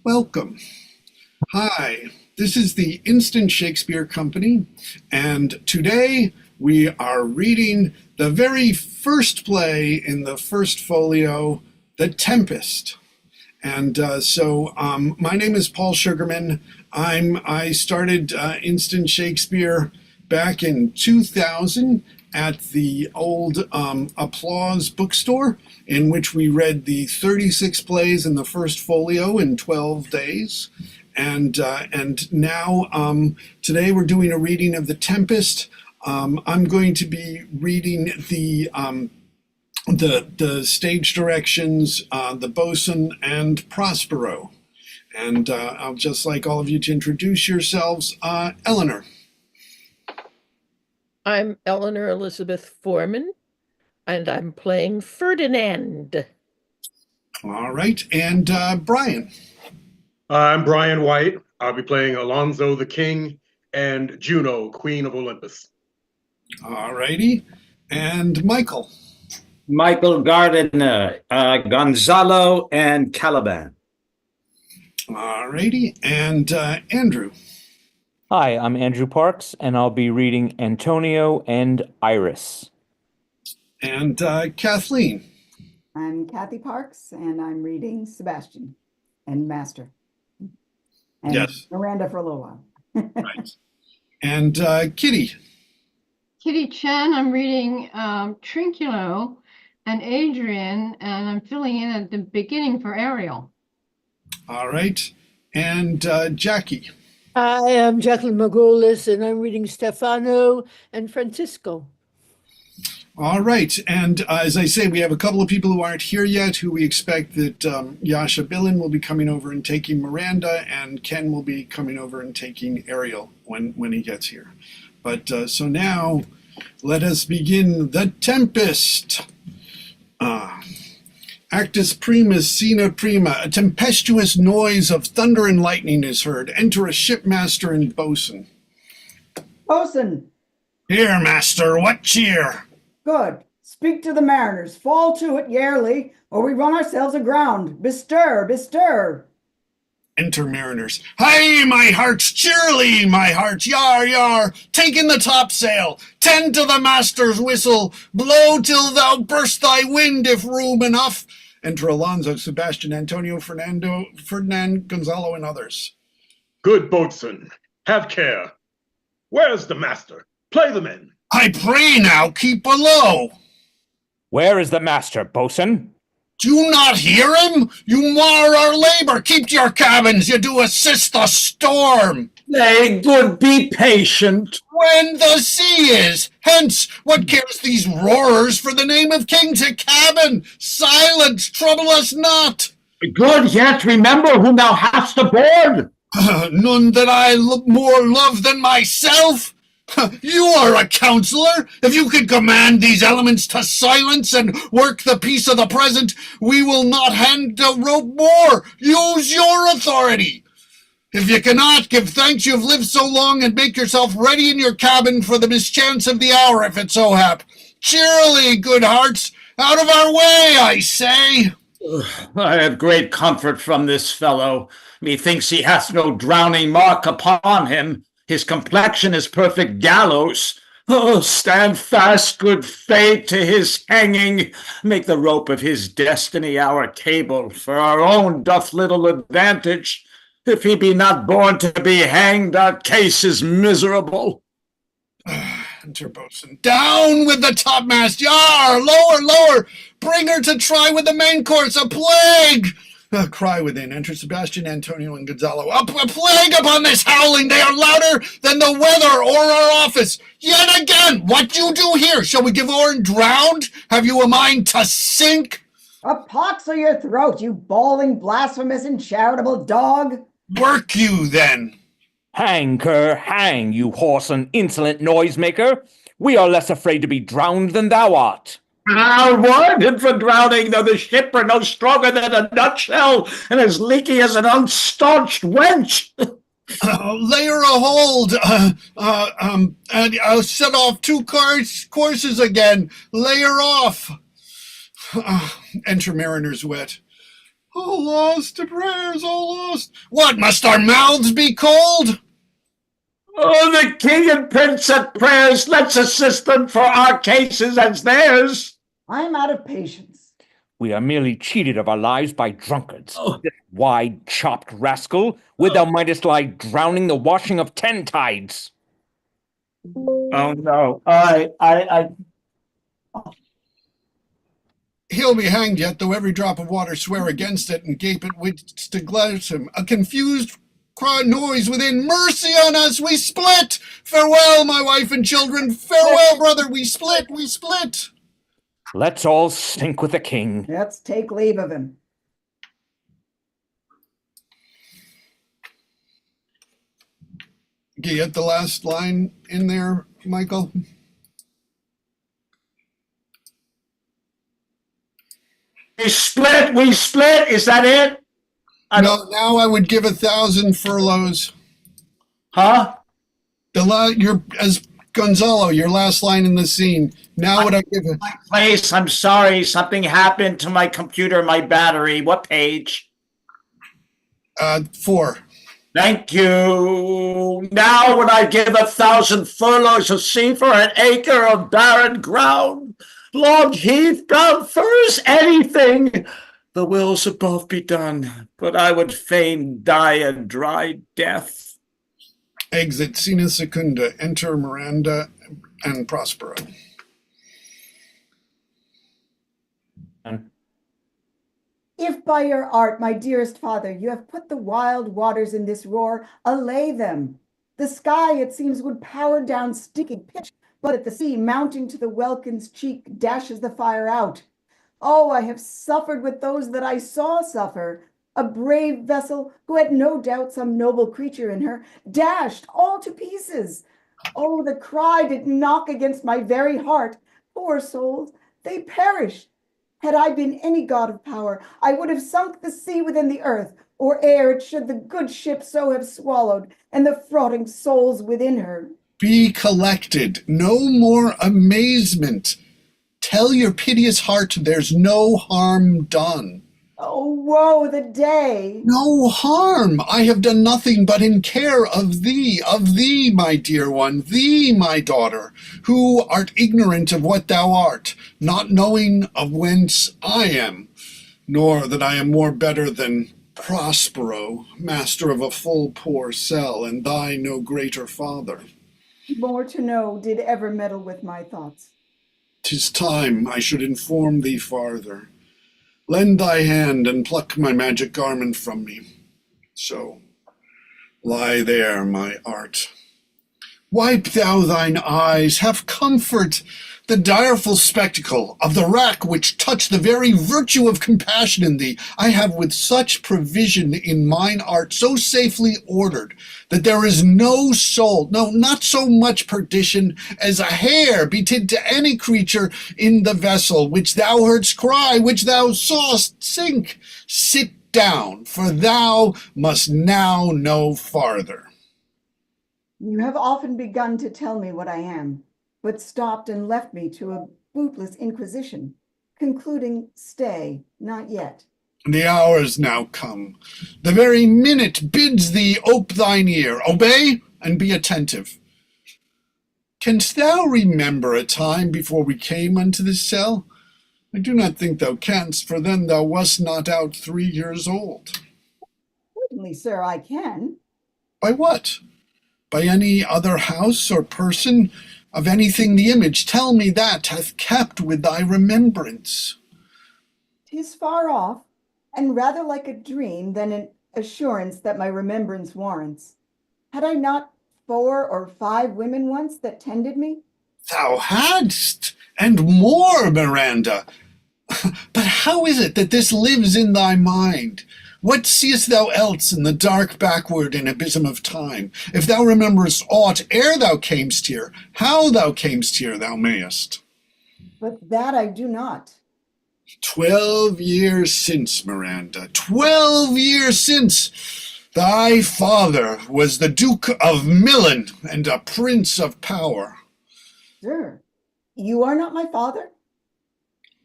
Welcome. Hi, this is the Instant Shakespeare Company, and today we are reading the very first play in the first folio, The Tempest. And my name is Paul Sugarman. I started Instant Shakespeare back in 2000 at the old Applause bookstore, in which we read the 36 plays in the first folio in 12 days. And now today we're doing a reading of The Tempest. I'm going to be reading the stage directions, the bosun, and Prospero. And I'll just like all of you to introduce yourselves. Eleanor. I'm Eleanor Elizabeth Foreman, and I'm playing Ferdinand. All right, and Brian. I'm Brian White. I'll be playing Alonzo the King and Juno, Queen of Olympus. All righty, and Michael. Michael Gardiner, Gonzalo, and Caliban. All righty, and Andrew. Hi, I'm Andrew Parks, and I'll be reading Antonio and Iris. And Kathleen. I'm Kathy Parks, and I'm reading Sebastian and Master. And Yes. Miranda for a little while. Right. And Kitty. Kitty Chen, I'm reading Trinculo and Adrian, and I'm filling in at the beginning for Ariel. All right, and Jackie. I am Jacqueline Margolis, and I'm reading Stefano and Francisco. All right, and as I say, we have a couple of people who aren't here yet, who we expect that Yasha Billen will be coming over and taking Miranda, and Ken will be coming over and taking Ariel when he gets here. But so now, let us begin The Tempest. Actus primus, scena prima. A tempestuous noise of thunder and lightning is heard. Enter a shipmaster and bosun. Bosun, Here, master, what cheer? good. Speak to the mariners. Fall to it yearly, or we run ourselves aground. Bestir, bestir. Enter mariners. Hey, my hearts, cheerily, my hearts, yar, yar, take in the topsail, tend to the master's whistle, blow till thou burst thy wind, if room enough. Enter Alonzo, Sebastian, Antonio, Ferdinand, Gonzalo, and others. Good boatswain, have care. Where's the master? Play the men. I pray now, keep below. Where is the master, bosun? Do you not hear him? You mar our labor. Keep to your cabins. You do assist the storm. Nay, good, be patient. When the sea is. Hence, what cares these roarers for the name of king to cabin? Silence, trouble us not. Good, yet remember whom thou hast aboard. None that I more love than myself. You are a counselor. If you could command these elements to silence and work the peace of the present, we will not hand a rope more. Use your authority. If you cannot, give thanks you've lived so long, and make yourself ready in your cabin for the mischance of the hour, if it so hap. Cheerily, good hearts, out of our way, I say. I have great comfort from this fellow. Methinks he hath no drowning mark upon him. His complexion is perfect gallows. Oh, stand fast, good fate, to his hanging. Make the rope of his destiny our cable, for our own doth little advantage. If he be not born to be hanged, our case is miserable. Enter boatswain. Down with the topmast, yar! Lower, lower! Bring her to try with the main course, a plague! Cry within. Enter Sebastian, Antonio, and Gonzalo. A plague upon this howling! They are louder than the weather or our office. Yet again, what you do here? Shall we give o'er and drowned? Have you a mind to sink? A pox o' your throat, you bawling, blasphemous, and charitable dog. Work you, then. Hang, cur, hang, you hoarse and insolent noisemaker. We are less afraid to be drowned than thou art. I'll warn him for drowning, though the ship are no stronger than a nutshell, and as leaky as an unstaunched wench. Lay her a hold, and I'll set off two courses again. Lay her off. Enter mariner's wet. All lost to prayers, all lost. What, must our mouths be cold? Oh, the king and prince at prayers. Let's assist them, for our cases as theirs. I'm out of patience. We are merely cheated of our lives by drunkards. Oh. This wide-chopped rascal, would thou mightest lie drowning the washing of 10 tides. Oh, no. He'll be hanged yet, though every drop of water swear against it, and gape at which to glass him. A confused cry noise within. Mercy on us, we split! Farewell, my wife and children. Farewell, brother, we split, we split. Let's all sink with the king. Let's take leave of him. Do you get the last line in there, Michael? We split. Is that it? No, now I would give 1,000 furloughs. Huh? As Gonzalo, your last line in the scene. Now would I give it? Place, I'm sorry. Something happened to my computer, my battery. What page? 4. Thank you. Now would I give 1,000 furlongs of sea for an acre of barren ground? Long heath, brown furs, anything. The wills above be done, but I would fain die a dry death. Exit Sina Secunda. Enter Miranda and Prospero. If by your art, my dearest father, you have put the wild waters in this roar, allay them. The sky, it seems, would power down sticky pitch, but at the sea, mounting to the welkin's cheek, dashes the fire out. Oh, I have suffered with those that I saw suffer. A brave vessel, who had no doubt some noble creature in her, dashed all to pieces. Oh, the cry did knock against my very heart. Poor souls, they perished. Had I been any god of power, I would have sunk the sea within the earth, or ere it should the good ship so have swallowed, and the fraughting souls within her. Be collected. No more amazement. Tell your piteous heart there's no harm done. Oh, woe the day! No harm. I have done nothing but in care of thee, my dear one, thee, my daughter, who art ignorant of what thou art, not knowing of whence I am, nor that I am more better than Prospero, master of a full poor cell, and thy no greater father. More to know did ever meddle with my thoughts. 'Tis time I should inform thee farther. Lend thy hand and pluck my magic garment from me. So, lie there, my art. Wipe thou thine eyes, have comfort. The direful spectacle of the rack which touched the very virtue of compassion in thee, I have with such provision in mine art so safely ordered, that there is no soul, no, not so much perdition as a hair betid to any creature in the vessel which thou heardst cry, which thou sawest sink. Sit down, for thou must now know farther. You have often begun to tell me what I am, but stopped and left me to a bootless inquisition, concluding, stay, not yet. The hour is now come. The very minute bids thee ope thine ear. Obey and be attentive. Canst thou remember a time before we came unto this cell? I do not think thou canst, for then thou wast not out 3 years old. Certainly, sir, I can. By what? By any other house or person? Of anything the image, tell me that hath kept with thy remembrance. 'Tis far off, and rather like a dream than an assurance that my remembrance warrants. Had I not 4 or 5 women once that tended me? Thou hadst, and more, Miranda. But how is it that this lives in thy mind? What seest thou else in the dark backward and abysm of time? If thou rememberest aught ere thou camest here, how thou camest here thou mayest. But that I do not. 12 years since, Miranda, 12 years since, thy father was the Duke of Milan and a prince of power. Sir, you are not my father?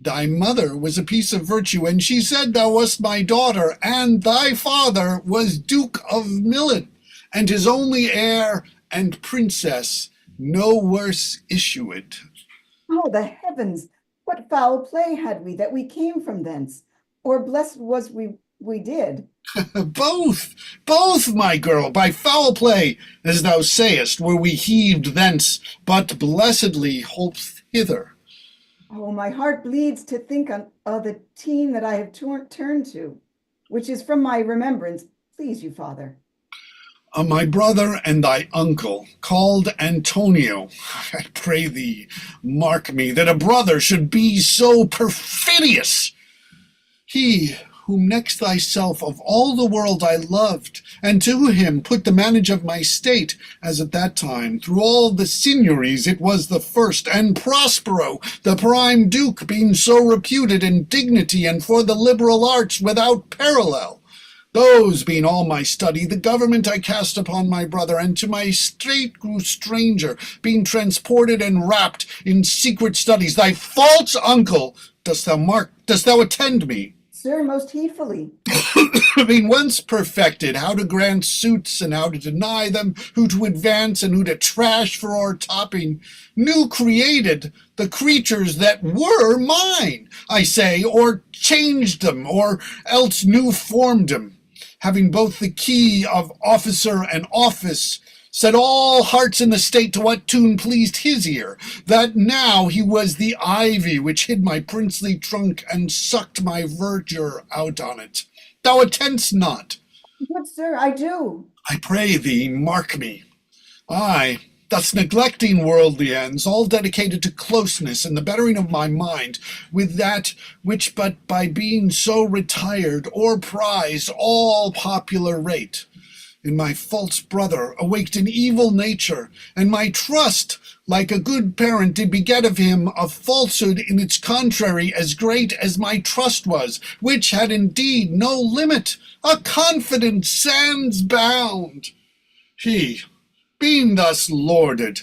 Thy mother was a piece of virtue, and she said thou wast my daughter, and thy father was Duke of Milan, and his only heir and princess, no worse issued. Oh, the heavens! What foul play had we that we came from thence? Or blessed was we did. Both, my girl, by foul play, as thou sayest, were we heaved thence, but blessedly holped hither. Oh, my heart bleeds to think of the teen that I have turned to, which is from my remembrance. Please you, father. My brother and thy uncle, called Antonio, I pray thee, mark me, that a brother should be so perfidious. He, whom next thyself of all the world I loved, and to him put the manage of my state, as at that time through all the signories it was the first, and Prospero, the prime duke, being so reputed in dignity and for the liberal arts without parallel. Those being all my study, the government I cast upon my brother, and to my state grew stranger, being transported and wrapped in secret studies. Thy false uncle, dost thou attend me? Sir, most heedfully. Being once perfected, how to grant suits and how to deny them, who to advance and who to trash for o'ertopping, new created the creatures that were mine, I say, or changed them, or else new formed them, having both the key of officer and office, set all hearts in the state to what tune pleased his ear, that now he was the ivy which hid my princely trunk and sucked my verdure out on it. Thou attend'st not. Good sir, I do. I pray thee, mark me. I, thus neglecting worldly ends, all dedicated to closeness and the bettering of my mind, with that which but by being so retired or prized all popular rate, in my false brother awaked an evil nature, and my trust, like a good parent, did beget of him a falsehood in its contrary as great as my trust was, which had indeed no limit, a confidence sans bound. He, being thus lorded,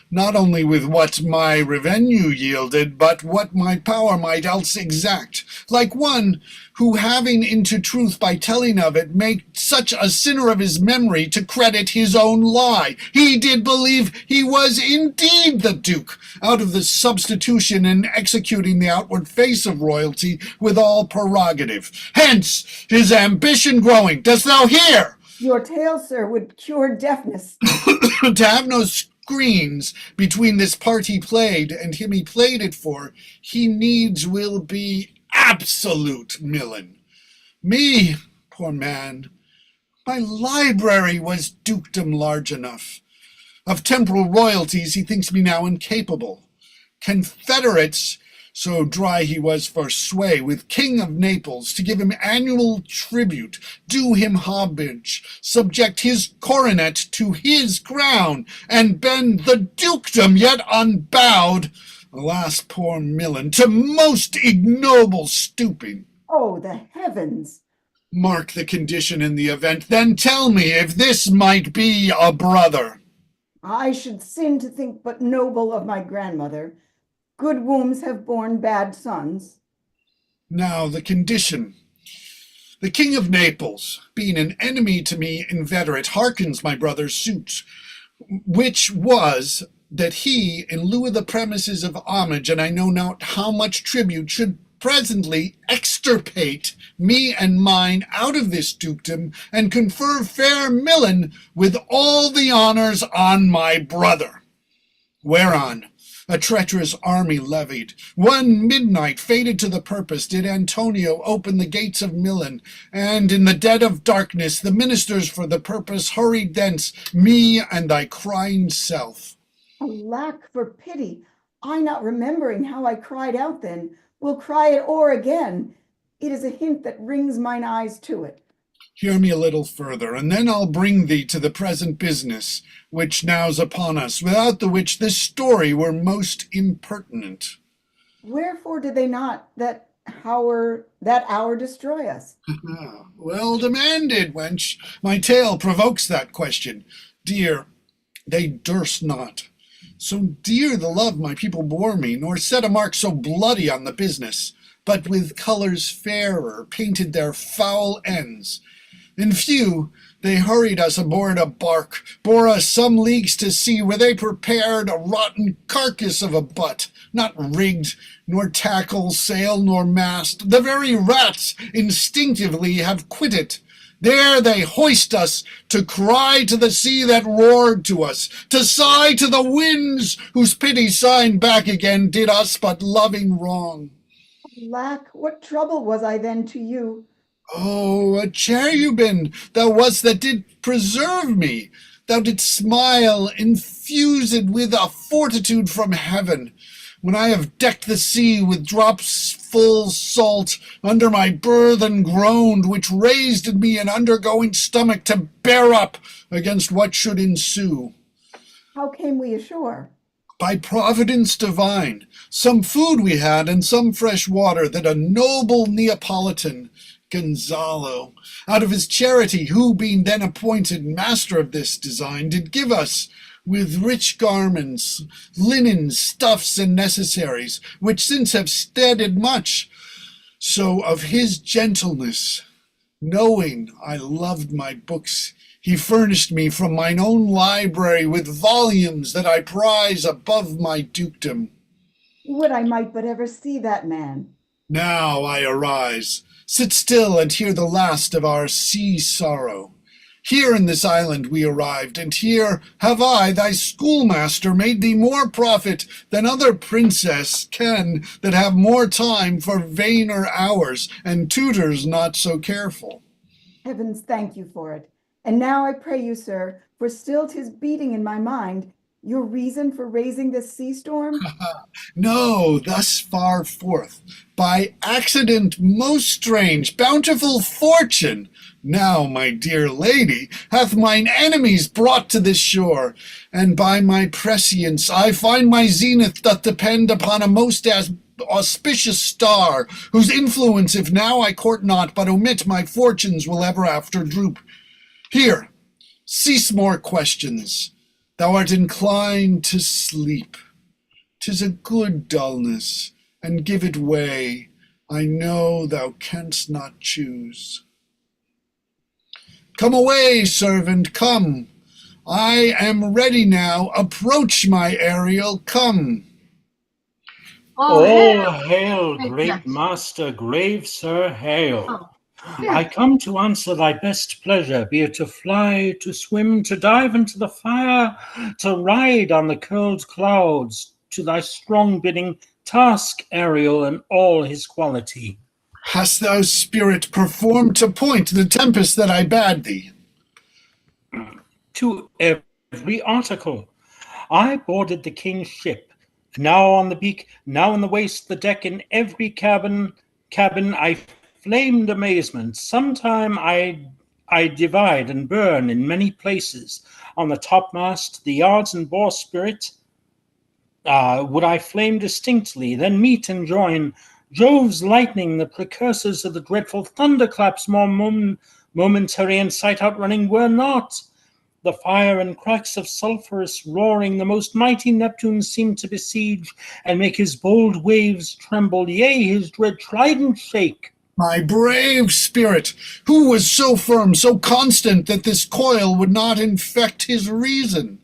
not only with what my revenue yielded, but what my power might else exact, like one who, having into truth by telling of it, make such a sinner of his memory to credit his own lie, he did believe he was indeed the duke, out of the substitution and executing the outward face of royalty with all prerogative. Hence his ambition growing. Dost thou hear? Your tale, sir, would cure deafness. To have no screens between this part he played and him he played it for, he needs will be absolute Milan. Me, poor man, my library was dukedom large enough. Of temporal royalties he thinks me now incapable. Confederates, so dry he was for sway, with King of Naples, to give him annual tribute, do him homage, subject his coronet to his crown, and bend the dukedom yet unbowed, alas, poor Milan, to most ignoble stooping. Oh, the heavens! Mark the condition in the event, then tell me if this might be a brother. I should sin to think but noble of my grandmother. Good wombs have borne bad sons. Now the condition. The King of Naples, being an enemy to me inveterate, hearkens my brother's suit, which was that he, in lieu of the premises of homage, and I know not how much tribute, should presently extirpate me and mine out of this dukedom, and confer fair Milan with all the honors on my brother. Whereon a treacherous army levied, one midnight fated to the purpose, did Antonio open the gates of Milan, and in the dead of darkness the ministers for the purpose hurried thence, me and thy crying self. Alack for pity! I, not remembering how I cried out then, will cry it o'er again. It is a hint that rings mine eyes to it. Hear me a little further, and then I'll bring thee to the present business, which now's upon us, without the which this story were most impertinent. Wherefore did they not that hour destroy us? Well demanded, wench. My tale provokes that question. Dear, they durst not. So dear the love my people bore me, nor set a mark so bloody on the business, but with colours fairer painted their foul ends. In few, they hurried us aboard a bark, bore us some leagues to sea, where they prepared a rotten carcass of a butt, not rigged, nor tackle, sail, nor mast. The very rats instinctively have quit it. There they hoist us, to cry to the sea that roared to us, to sigh to the winds, whose pity sighing back again did us but loving wrong. Alack, what trouble was I then to you? Oh, a cherubin thou wast that did preserve me. Thou didst smile, infused with a fortitude from heaven. When I have decked the sea with drops full salt, under my burthen groaned, which raised in me an undergoing stomach to bear up against what should ensue. How came we ashore? By providence divine, some food we had, and some fresh water, that a noble Neapolitan, Gonzalo, out of his charity, who being then appointed master of this design, did give us, with rich garments, linen, stuffs, and necessaries, which since have steaded much. So of his gentleness, knowing I loved my books, he furnished me from mine own library with volumes that I prize above my dukedom. Would I might but ever see that man. Now I arise. Sit still and hear the last of our sea sorrow. Here in this island we arrived, and here have I, thy schoolmaster, made thee more profit than other princess can that have more time for vainer hours, and tutors not so careful. Heavens thank you for it. And now I pray you, sir, for still 'tis beating in my mind, your reason for raising this sea storm? No, thus far forth, by accident most strange, bountiful fortune, now, my dear lady, hath mine enemies brought to this shore, and by my prescience I find my zenith doth depend upon a most auspicious star, whose influence, if now I court not, but omit my fortunes, will ever after droop. Here, cease more questions. Thou art inclined to sleep. 'Tis a good dullness, and give it way. I know thou canst not choose. Come away, servant, come. I am ready now. Approach, my Ariel, come. Oh, All hey. hail, Yes. great master, grave sir, hail. Oh, I come to answer thy best pleasure, be it to fly, to swim, to dive into the fire, to ride on the curled clouds, to thy strong bidding, task Ariel in all his quality. Hast thou, spirit, performed to point the tempest that I bade thee? To every article. I boarded the king's ship, now on the beak, now in the waist, the deck, in every cabin I flamed amazement. Sometime I divide and burn in many places. On the topmast, the yards and bowsprit, would I flame distinctly, then meet and join Jove's lightning, the precursors of the dreadful thunderclaps, more momentary and sight outrunning, were not. The fire and cracks of sulphurous roaring, the most mighty Neptune seemed to besiege, and make his bold waves tremble, yea, his dread trident shake. My brave spirit, who was so firm, so constant, that this coil would not infect his reason?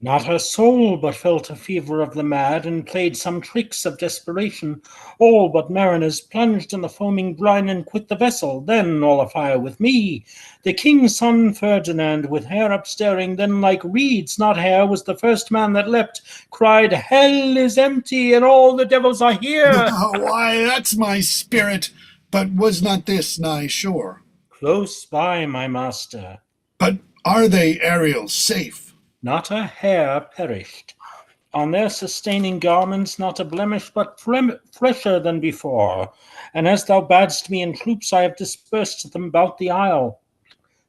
Not her soul, but felt a fever of the mad, and played some tricks of desperation. All but mariners plunged in the foaming brine, and quit the vessel, then all afire with me. The king's son Ferdinand, with hair upstaring, then like reeds, not hair, was the first man that leapt, cried, Hell is empty, and all the devils are here. Why, that's my spirit. But was not this nigh shore? Close by, my master. But are they, Ariel, safe? Not a hair perished. On their sustaining garments not a blemish, but fresher than before. And as thou badst me in troops, I have dispersed them about the isle.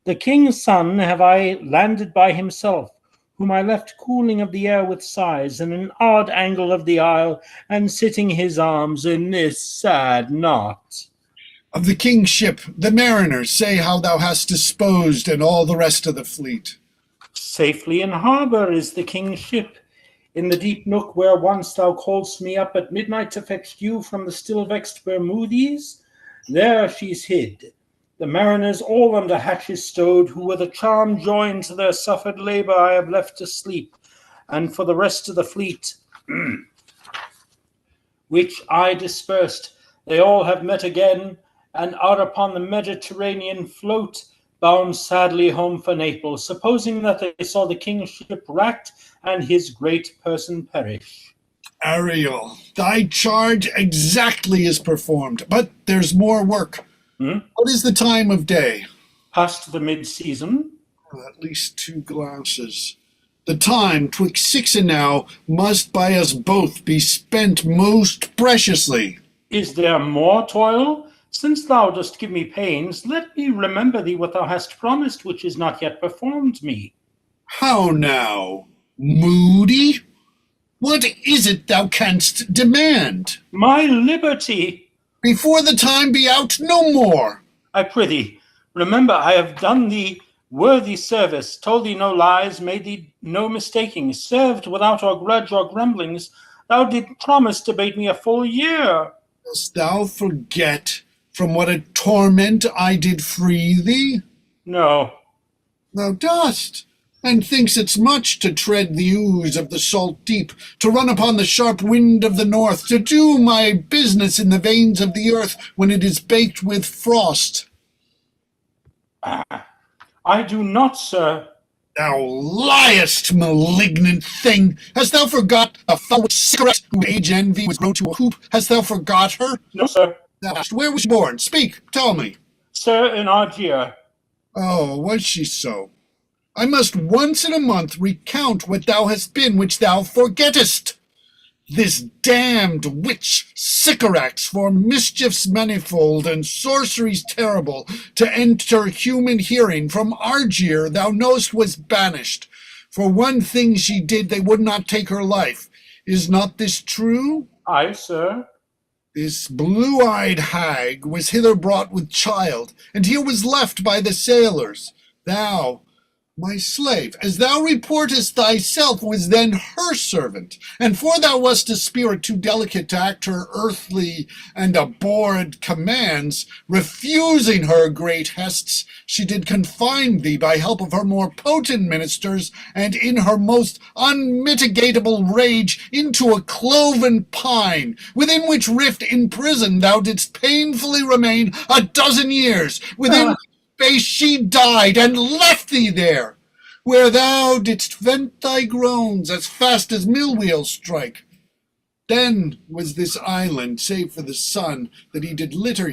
The king's son have I landed by himself, whom I left cooling of the air with sighs in an odd angle of the isle, and sitting his arms in this sad knot. Of the king's ship, the mariners, say how thou hast disposed, and all the rest of the fleet. Safely in harbour is the king's ship. in the deep nook where once thou call'dst me up at midnight to fetch dew from the still-vexed Bermoothes, there she's hid. The mariners all under hatches stowed, who with a charm joined to their suffered labour I have left to sleep, and for the rest of the fleet, which I dispersed, they all have met again, and are upon the Mediterranean float, bound sadly home for Naples, supposing that they saw the king's ship wrecked and his great person perish. Ariel, thy charge exactly is performed, but there's more work. What is the time of day? Past the mid-season. At least 2 glasses. The time, 'twixt 6 and now, must by us both be spent most preciously. Is there more toil? Since thou dost give me pains, let me remember thee what thou hast promised, which is not yet performed me. How now, moody? What is it thou canst demand? My liberty. Before the time be out, no more. I prithee, remember I have done thee worthy service, told thee no lies, made thee no mistaking, served without or grudge or grumblings. Thou didst promise to bate me a full year. Dost thou forget from what a torment I did free thee? No. Thou dost, and thinks it's much to tread the ooze of the salt deep, to run upon the sharp wind of the north, to do my business in the veins of the earth when it is baked with frost. I do not, sir. Thou liest, malignant thing! Hast thou forgot a foul cigarette whose age envy was grown to a hoop? Hast thou forgot her? No, sir. Thou hast. Where was she born? Speak, tell me. Sir, in Argier. Oh, was she so? I must once in a month recount what thou hast been, which thou forgettest. This damned witch Sycorax, for mischiefs manifold and sorceries terrible, to enter human hearing from Argier, thou knowst, was banished. For one thing she did, they would not take her life. Is not this true? Aye, sir. This blue-eyed hag was hither brought with child, and here was left by the sailors. Thou, my slave, as thou reportest thyself, was then her servant, and for thou wast a spirit too delicate to act her earthly and abhorred commands, refusing her great hests, she did confine thee by help of her more potent ministers, and in her most unmitigatable rage into a cloven pine, within which rift in prison thou didst painfully remain 12 years, within space she died and left thee there, where thou didst vent thy groans as fast as mill wheels strike. Then was this island, save for the sun, that she did litter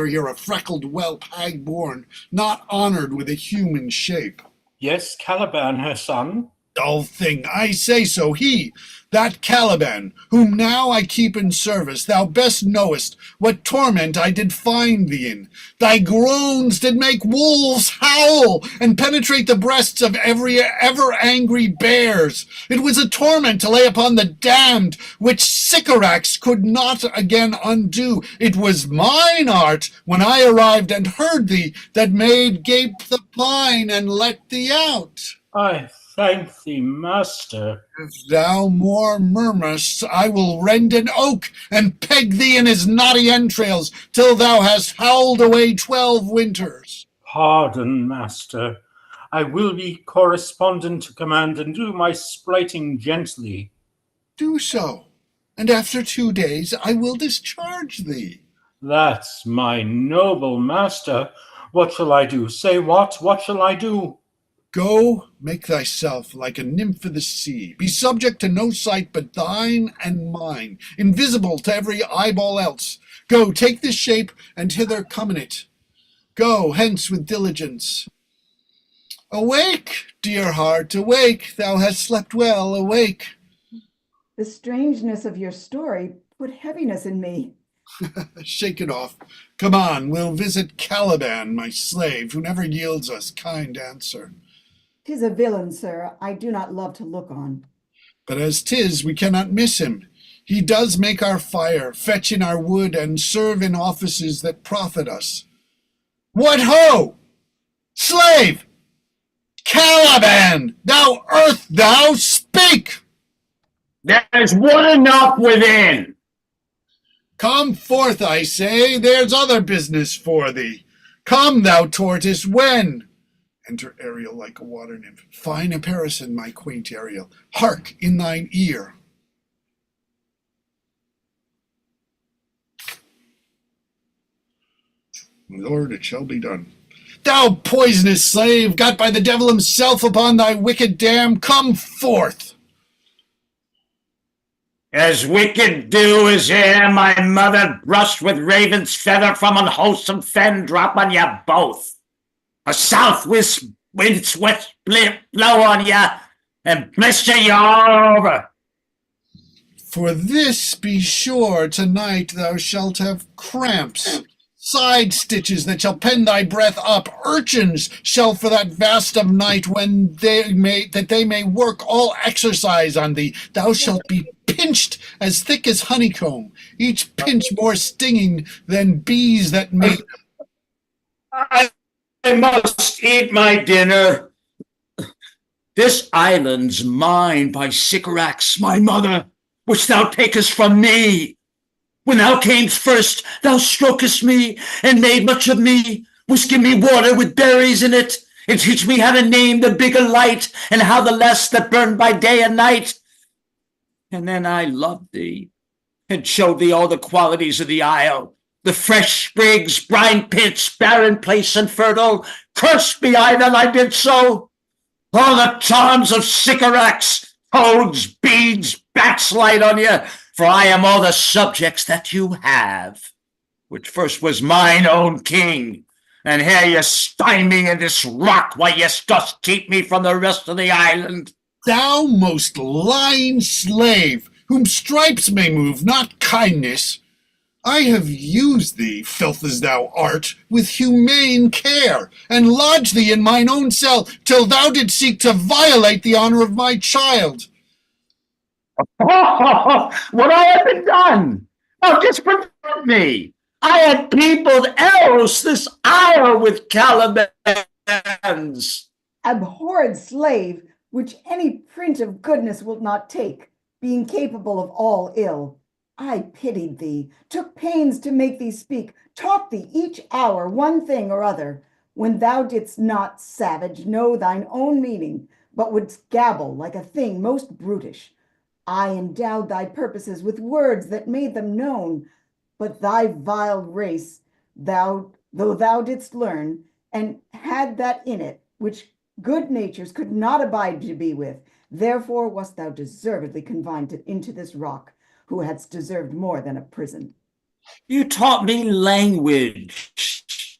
here a freckled whelp, hag-born, not honored with a human shape. Yes, Caliban, her son. Dull thing, I say so, he, that Caliban, whom now I keep in service, thou best knowest what torment I did find thee in. Thy groans did make wolves howl, and penetrate the breasts of every ever-angry bears. It was a torment to lay upon the damned, which Sycorax could not again undo. It was mine art, when I arrived and heard thee, that made gape the pine and let thee out. I thank thee, master. If thou more murmurest, I will rend an oak and peg thee in his knotty entrails till thou hast howled away 12 winters. Pardon, master. I will be correspondent to command and do my spriting gently. Do so, and after 2 days I will discharge thee. That's my noble master. What shall I do? Say what? What shall I do? Go, make thyself like a nymph of the sea. Be subject to no sight but thine and mine, invisible to every eyeball else. Go, take this shape, and hither come in it. Go hence with diligence. Awake, dear heart, awake. Thou hast slept well, awake. The strangeness of your story put heaviness in me. Shake it off. Come on, we'll visit Caliban, my slave, who never yields us kind answer. 'Tis a villain, sir, I do not love to look on. But as 'tis, we cannot miss him. He does make our fire, fetch in our wood, and serve in offices that profit us. What ho! Slave! Caliban! Thou earth, thou Speak! There's wood enough within. Come forth, I say, there's other business for thee. Come, thou tortoise, when? Enter Ariel like a water nymph. Fine apparison, my quaint Ariel. Hark in thine ear. Lord, it shall be done. Thou poisonous slave, got by the devil himself upon thy wicked dam, come forth. As wicked do as ere my mother brushed with raven's feather from unwholesome fen drop on ya both. A south wind's west blow on ya and blister you all over. For this be sure tonight thou shalt have cramps, side stitches that shall pen thy breath up. Urchins shall for that vast of night when they may work all exercise on thee. Thou shalt be pinched as thick as honeycomb, each pinch more stinging than bees that mate. I must eat my dinner. This island's mine by Sycorax, my mother, which thou takest from me. When thou camest first, thou strokest me, and made much of me, wouldst give me water with berries in it, and teach me how to name the bigger light, and how the less that burned by day and night. And then I loved thee, and showed thee all the qualities of the isle, the fresh sprigs, brine pits, barren place, and fertile. Cursed be I that I did so. All the charms of Sycorax, toads, beads, backslide on you, for I am all the subjects that you have, which first was mine own king. And here you stine me in this rock while you dost keep me from the rest of the island. Thou most lying slave, whom stripes may move, not kindness. I have used thee, filth as thou art, with humane care, and lodged thee in mine own cell, till thou didst seek to violate the honor of my child. What I have been done? Oh, just prevent me. I had peopled else this isle with Calimans. Abhorred slave, which any print of goodness wilt not take, being capable of all ill. I pitied thee, took pains to make thee speak, taught thee each hour one thing or other, when thou didst not, savage, know thine own meaning, but wouldst gabble like a thing most brutish. I endowed thy purposes with words that made them known, but thy vile race, though thou didst learn, and had that in it, which good natures could not abide to be with, therefore wast thou deservedly confined into this rock, who hadst deserved more than a prison. You taught me language,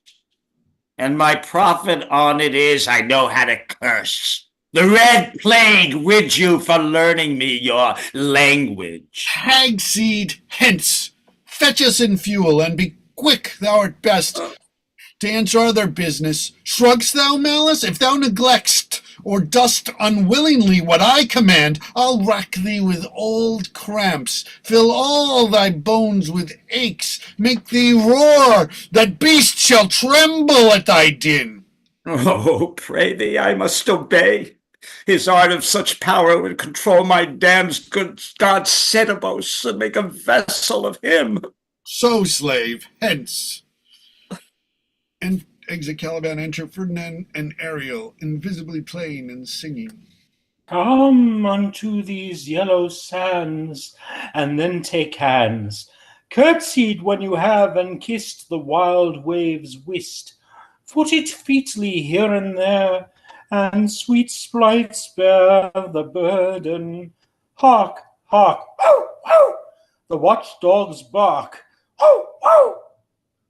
and my profit on it is I know how to curse. The red plague rid you for learning me your language. Hag seed, hence! Fetch us in fuel, and be quick, thou art best, to answer other business. Shrugg'st thou malice? If thou neglect'st, or dost unwillingly what I command, I'll rack thee with old cramps, fill all thy bones with aches, make thee roar, that beasts shall tremble at thy din. Oh, pray thee, I must obey. His art of such power would control my damned good god Setebos and make a vessel of him. So, slave, hence. And exit Caliban, enter Ferdinand and Ariel, invisibly playing and singing. Come unto these yellow sands, and then take hands. Curtsied when you have, and kissed the wild waves' whist. Foot it featly here and there, and sweet sprites bear the burden. Hark, hark, ow, ow! The watchdogs bark, ow, ow!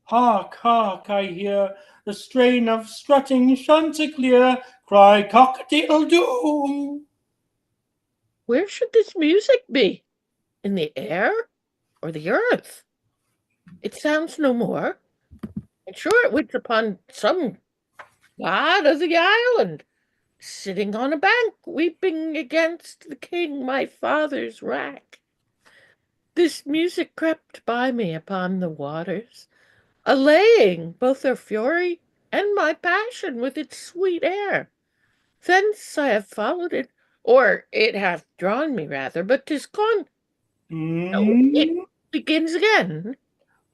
Hark, hark, I hear the strain of strutting Chanticleer cry cock-a-doodle-doo. Where should this music be? In the air or the earth? It sounds no more. And sure it waits upon some god of the island, sitting on a bank, weeping against the king, my father's wrack. This music crept by me upon the waters, allaying both their fury and my passion with its sweet air. Thence I have followed it or it hath drawn me rather, but 'tis gone. No, it begins again.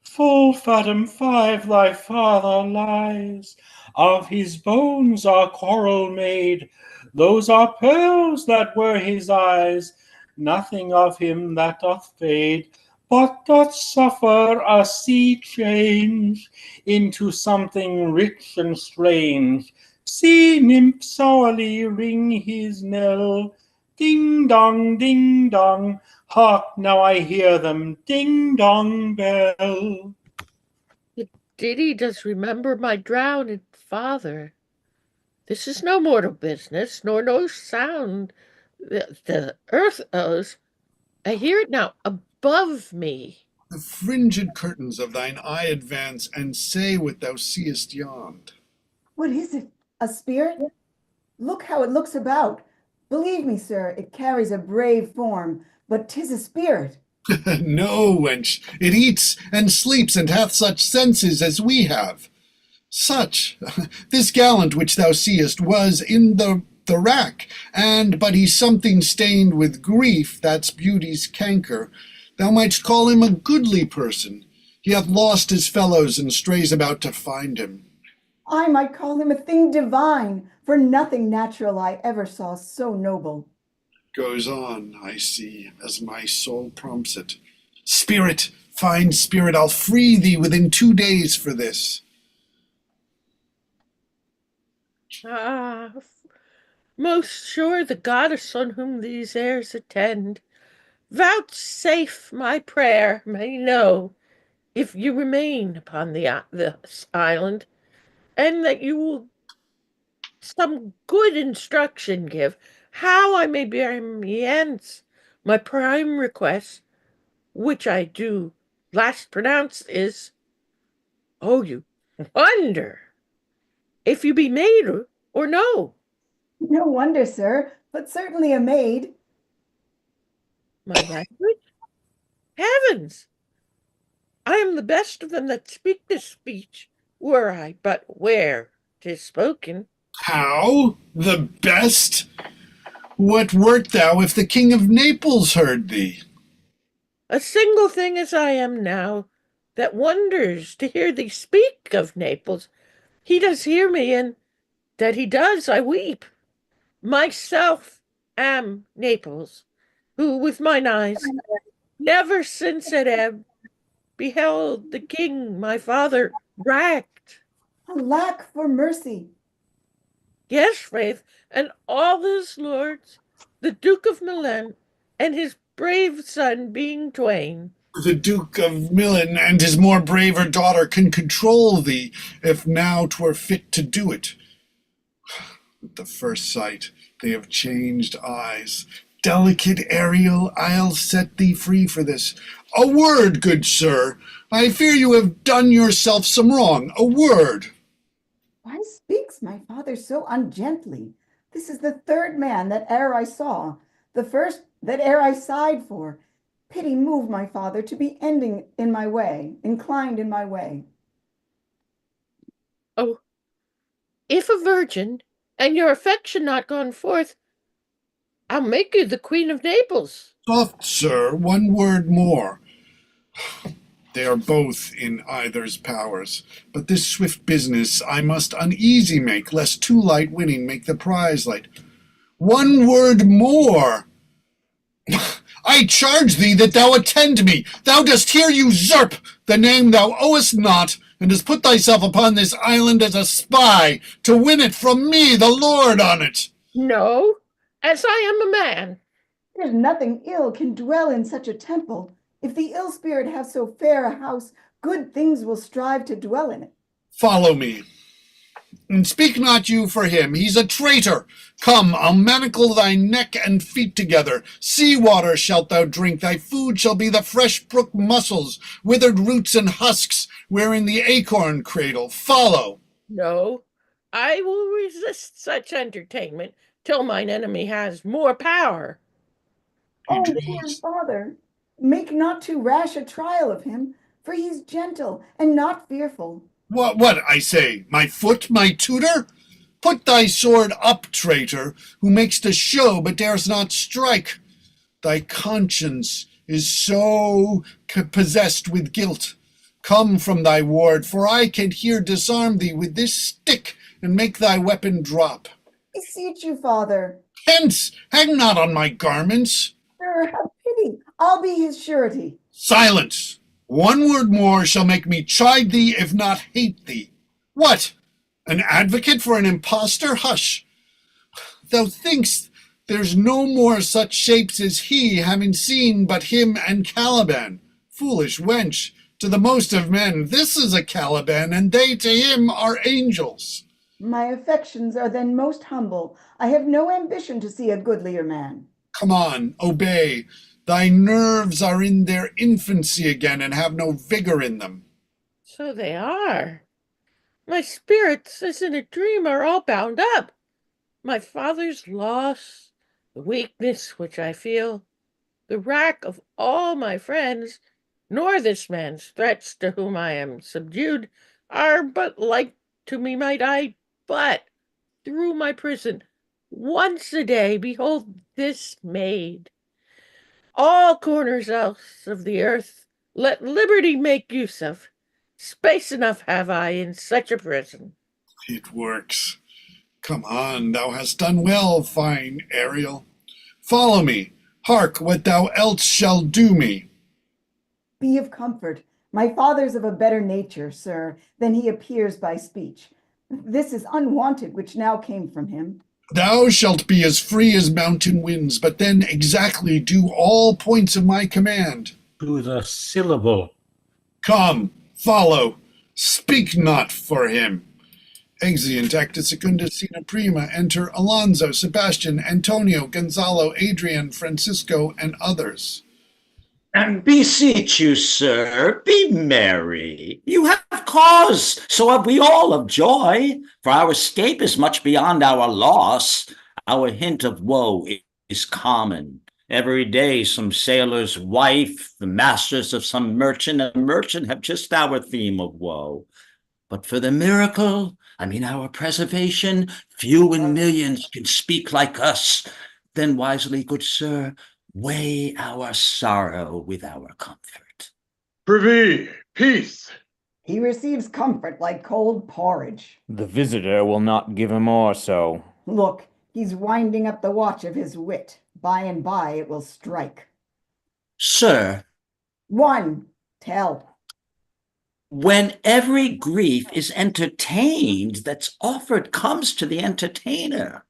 Full fathom 5 thy father lies, of his bones are coral made, those are pearls that were his eyes, nothing of him that doth fade, but doth suffer a sea change into something rich and strange. See nymphs hourly ring his knell, ding dong, hark now I hear them, ding dong bell. The ditty does remember my drowned father. This is no mortal business, nor no sound the earth owes. I hear it now above me. The fringed curtains of thine eye advance, and say what thou seest yond. What is it? A spirit? Look how it looks about. Believe me, sir, it carries a brave form, but 'tis a spirit. No, wench, it eats and sleeps, and hath such senses as we have. Such, this gallant which thou seest was in the rack, and but he's something stained with grief, that's beauty's canker. Thou mightst call him a goodly person. He hath lost his fellows, and strays about to find him. I might call him a thing divine, for nothing natural I ever saw so noble. Goes on, I see, as my soul prompts it. Spirit, fine spirit, I'll free thee within 2 days for this. Ah, most sure the goddess on whom these airs attend, vouchsafe my prayer may know, if you remain upon this island, and that you will some good instruction give, how I may bear me hence. My prime request, which I do last pronounce, is, oh, you wonder, if you be maid or no. No wonder, sir, but certainly a maid. My language? Heavens! I am the best of them that speak this speech, were I but where 'tis spoken. How? The best? What wert thou if the King of Naples heard thee? A single thing as I am now, that wonders to hear thee speak of Naples. He does hear me, and that he does, I weep. Myself am Naples, who with mine eyes, never since at ebb, beheld the king my father racked. Alack for mercy! Yes, faith, and all his lords, the Duke of Milan, and his brave son being twain. The Duke of Milan and his more braver daughter can control thee, if now 'twere fit to do it. At the first sight they have changed eyes. Delicate Ariel, I'll set thee free for this. A word, good sir. I fear you have done yourself some wrong. A word. Why speaks my father so ungently? This is the third man that e'er I saw, the first that e'er I sighed for. Pity move my father to be ending in my way, inclined in my way. Oh, if a virgin, and your affection not gone forth, I'll make you the Queen of Naples. Soft, sir, one word more. They are both in either's powers, but this swift business I must uneasy make, lest too light winning make the prize light. One word more. I charge thee that thou attend me. Thou dost here usurp the name thou owest not, and hast put thyself upon this island as a spy, to win it from me, the lord on it. No, as I am a man. There's nothing ill can dwell in such a temple. If the ill spirit have so fair a house, good things will strive to dwell in it. Follow me, and speak not you for him. He's a traitor. Come, I'll manacle thy neck and feet together. Sea water shalt thou drink. Thy food shall be the fresh brook mussels, withered roots and husks, wherein the acorn cradle. Follow. No, I will resist such entertainment till mine enemy has more power. Oh, dear father, make not too rash a trial of him, for he's gentle and not fearful. What, I say, my foot, my tutor? Put thy sword up, traitor, who makest a show but dares not strike. Thy conscience is so possessed with guilt. Come from thy ward, for I can here disarm thee with this stick and make thy weapon drop. Beseech you, father. Hence, hang not on my garments. Sir, have pity. I'll be his surety. Silence! One word more shall make me chide thee, if not hate thee. What? An advocate for an impostor? Hush! Thou think'st there's no more such shapes as he, having seen but him and Caliban. Foolish wench, to the most of men this is a Caliban, and they to him are angels. My affections are then most humble. I have no ambition to see a goodlier man. Come on, obey. Thy nerves are in their infancy again and have no vigor in them. So they are. My spirits, as in a dream, are all bound up. My father's loss, the weakness which I feel, the wrack of all my friends, nor this man's threats to whom I am subdued, are but like to me might I but through my prison once a day behold this maid. All corners else of the earth let liberty make use of. Space enough have I in such a prison. It works. Come on, thou hast done well, fine Ariel. Follow me. Hark what thou else shall do me. Be of comfort. My father's of a better nature, sir, than he appears by speech. This is unwonted which now came from him. Thou shalt be as free as mountain winds, but then exactly do all points of my command. To the syllable. Come, follow. Speak not for him. Exeunt acta secunda scena prima. Enter Alonso, Sebastian, Antonio, Gonzalo, Adrian, Francisco, and others. And beseech you, sir, be merry. You have cause, so have we all of joy, for our escape is much beyond our loss. Our hint of woe is common. Every day some sailor's wife, the masters of some merchant, and merchant have just our theme of woe. But for the miracle, our preservation, few in millions can speak like us. Then wisely, good sir, weigh our sorrow with our comfort. Privy, peace. He receives comfort like cold porridge. The visitor will not give him more so. Look, he's winding up the watch of his wit. By and by it will strike. Sir, One, tell. when every grief is entertained that's offered comes to the entertainer,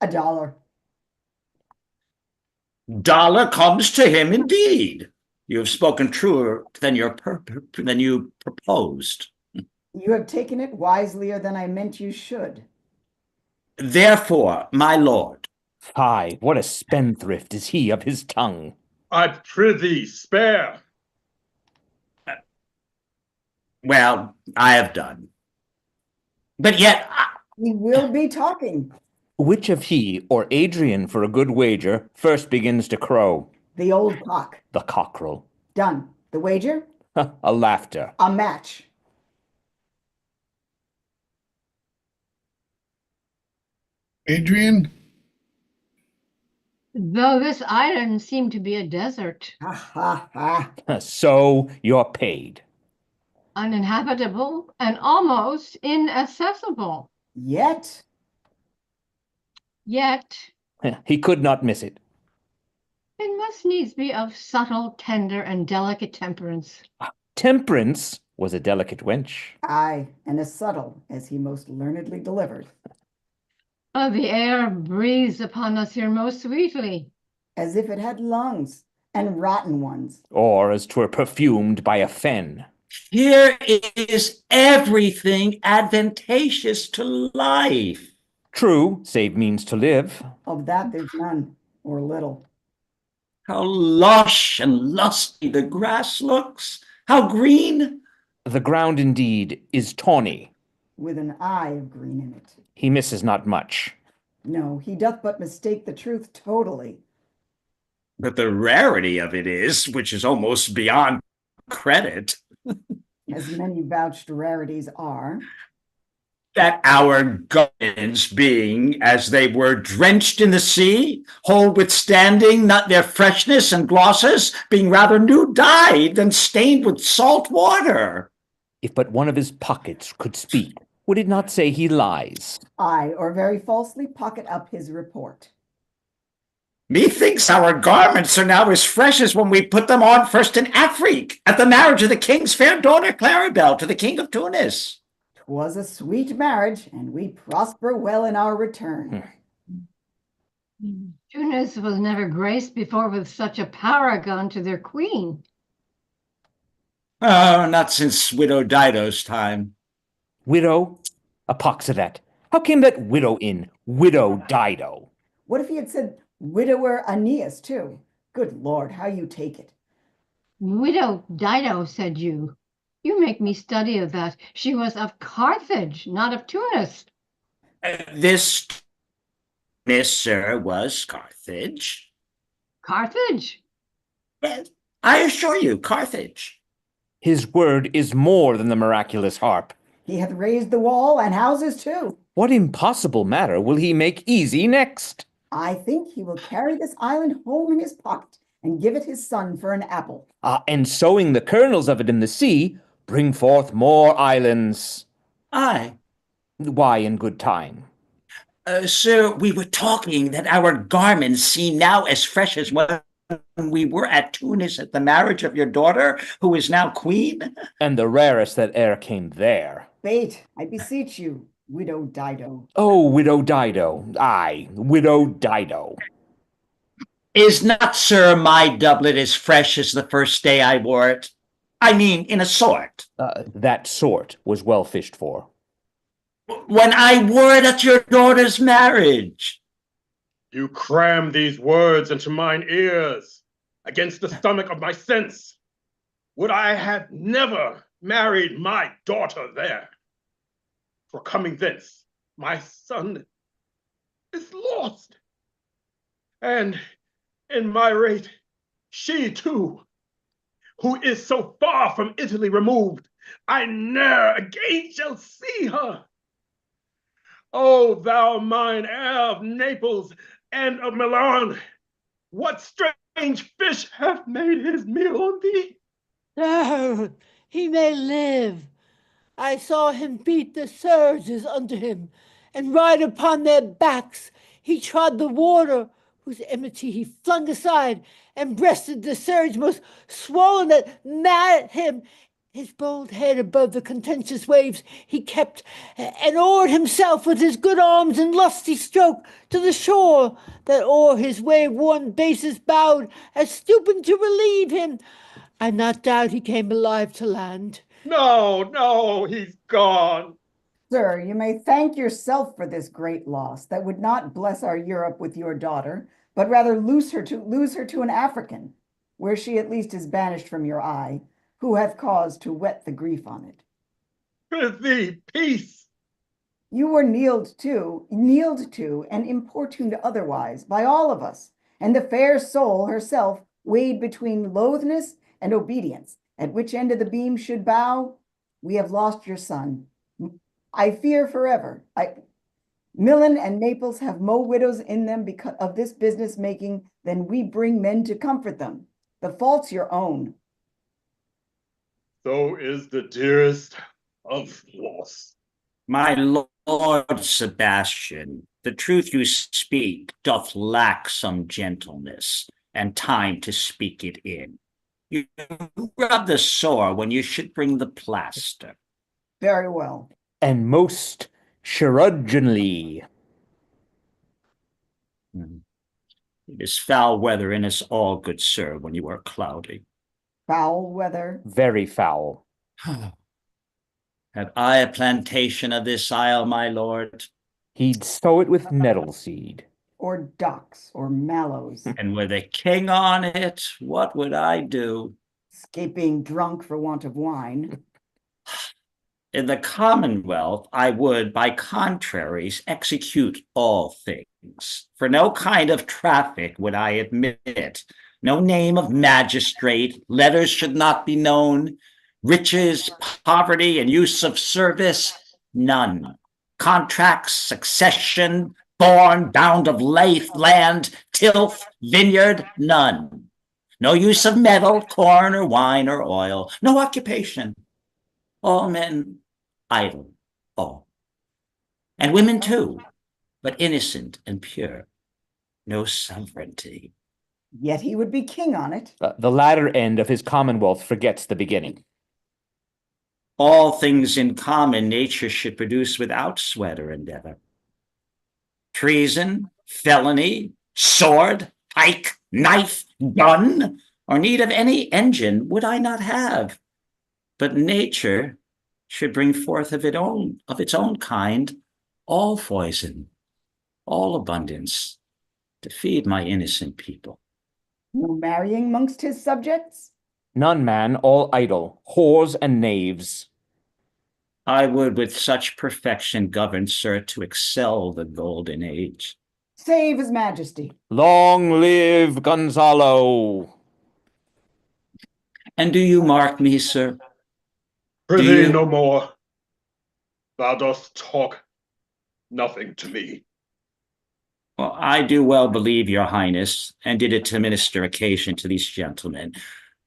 $1. dollar comes to him indeed. You have spoken truer than you proposed. You have taken it wiselier than I meant you should. Therefore, my lord. Fie, what a spendthrift is he of his tongue. I prithee, spare. Well, I have done. But yet, We will be talking. Which of he or Adrian, for a good wager, first begins to crow? The old cock. The cockerel. Done. The wager? A laughter. A match. Adrian? Though this island seemed to be a desert, Ha ha ha. So you're paid. uninhabitable and almost inaccessible. Yet. Yet He could not miss it. it must needs be of subtle, tender, and delicate temperance. Temperance was a delicate wench. Aye, and as subtle as he most learnedly delivered. Oh, the air breathes upon us here most sweetly. As if it had lungs, and rotten ones. Or as 'twere perfumed by a fen. here is everything advantageous to life. True, save means to live. Of that there's none, or little. How lush and lusty the grass looks. How green. The ground indeed is tawny. With an eye of green in it. He misses not much. No, he doth but mistake the truth totally. But the rarity of it is, which is almost beyond credit. As many vouched rarities are. That our garments being, as they were, drenched in the sea, whole withstanding not their freshness and glosses, being rather new dyed than stained with salt water. If but one of his pockets could speak, would it not say he lies? Aye, or very falsely pocket up his report. Methinks our garments are now as fresh as when we put them on first in Afrique, at the marriage of the king's fair daughter Claribel to the king of Tunis. 'Twas a sweet marriage, and we prosper well in our return. Tunis was never graced before with such a paragon to their queen. Oh, not since Widow Dido's time. Widow? A pox of that. How came that widow in? Widow Dido. What if he had said widower Aeneas, too? Good Lord, how you take it. Widow Dido, said you. You make me study of that. She was of Carthage, not of Tunis. This, sir, was Carthage. Carthage? Yes, I assure you, Carthage. His word is more than the miraculous harp. He hath raised the wall and houses, too. What impossible matter will he make easy next? I think he will carry this island home in his pocket and give it his son for an apple. And sowing the kernels of it in the sea, bring forth more islands. Aye. Why, in good time? Sir, we were talking that our garments seem now as fresh as when we were at Tunis at the marriage of your daughter, who is now queen. And the rarest that e'er came there. Bait, I beseech you, Widow Dido. Oh, Widow Dido. Aye, Widow Dido. Is not, sir, my doublet as fresh as the first day I wore it? I mean, in a sort. That sort was well fished for. When I wore it at your daughter's marriage. You cram these words into mine ears, against the stomach of my sense. Would I have never married my daughter there? For coming thence, my son is lost. And in my rate, she too, who is so far from Italy removed, I ne'er again shall see her. O thou mine heir of Naples and of Milan, what strange fish hath made his meal on thee? Oh, he may live. I saw him beat the surges under him and ride upon their backs. He trod the water, whose enmity he flung aside, and breasted the surge most swollen that mad at him. His bold head above the contentious waves he kept, and oared himself with his good arms in lusty stroke to the shore, that o'er his wave-worn bases bowed, as stooping to relieve him. I not doubt he came alive to land. No, he's gone. Sir, you may thank yourself for this great loss that would not bless our Europe with your daughter, but rather lose her to an African, where she at least is banished from your eye, who hath cause to wet the grief on it. Prithee, peace. You were kneeled to, and importuned otherwise by all of us, and the fair soul herself weighed between loathness and obedience, at which end of the beam should bow. We have lost your son. I fear forever. Milan and Naples have more widows in them because of this business making than we bring men to comfort them. The fault's your own. So is the dearest of loss. My lord Sebastian, the truth you speak doth lack some gentleness and time to speak it in. You rub the sore when you should bring the plaster. Very well. And most chirurgeonly. It is foul weather in us all, good sir, when you are cloudy. Foul weather. Very foul. Have I a plantation of this isle, my lord? He'd sow it with nettle seed. Or ducks, or mallows. And with a king on it, what would I do? Escape being drunk for want of wine. In the Commonwealth, I would, by contraries, execute all things. For no kind of traffic would I admit. No name of magistrate, letters should not be known, riches, poverty, and use of service, none. Contracts, succession, born, bound of land, tilth, vineyard, none. No use of metal, corn, or wine, or oil. No occupation. All men idle, all. And women too, but innocent and pure. No sovereignty. Yet he would be king on it. The latter end of his commonwealth forgets the beginning. All things in common nature should produce without sweat or endeavor. Treason, felony, sword, pike, knife, gun, or need of any engine would I not have. But nature should bring forth of its own kind all poison, all abundance, to feed my innocent people. No marrying mongst his subjects? None, man, all idle, whores and knaves. I would with such perfection govern, sir, to excel the golden age. Save his majesty. Long live Gonzalo. And do you mark me, sir? Prithee no more. Thou dost talk nothing to me. Well, I do well believe, your highness, and did it to minister occasion to these gentlemen,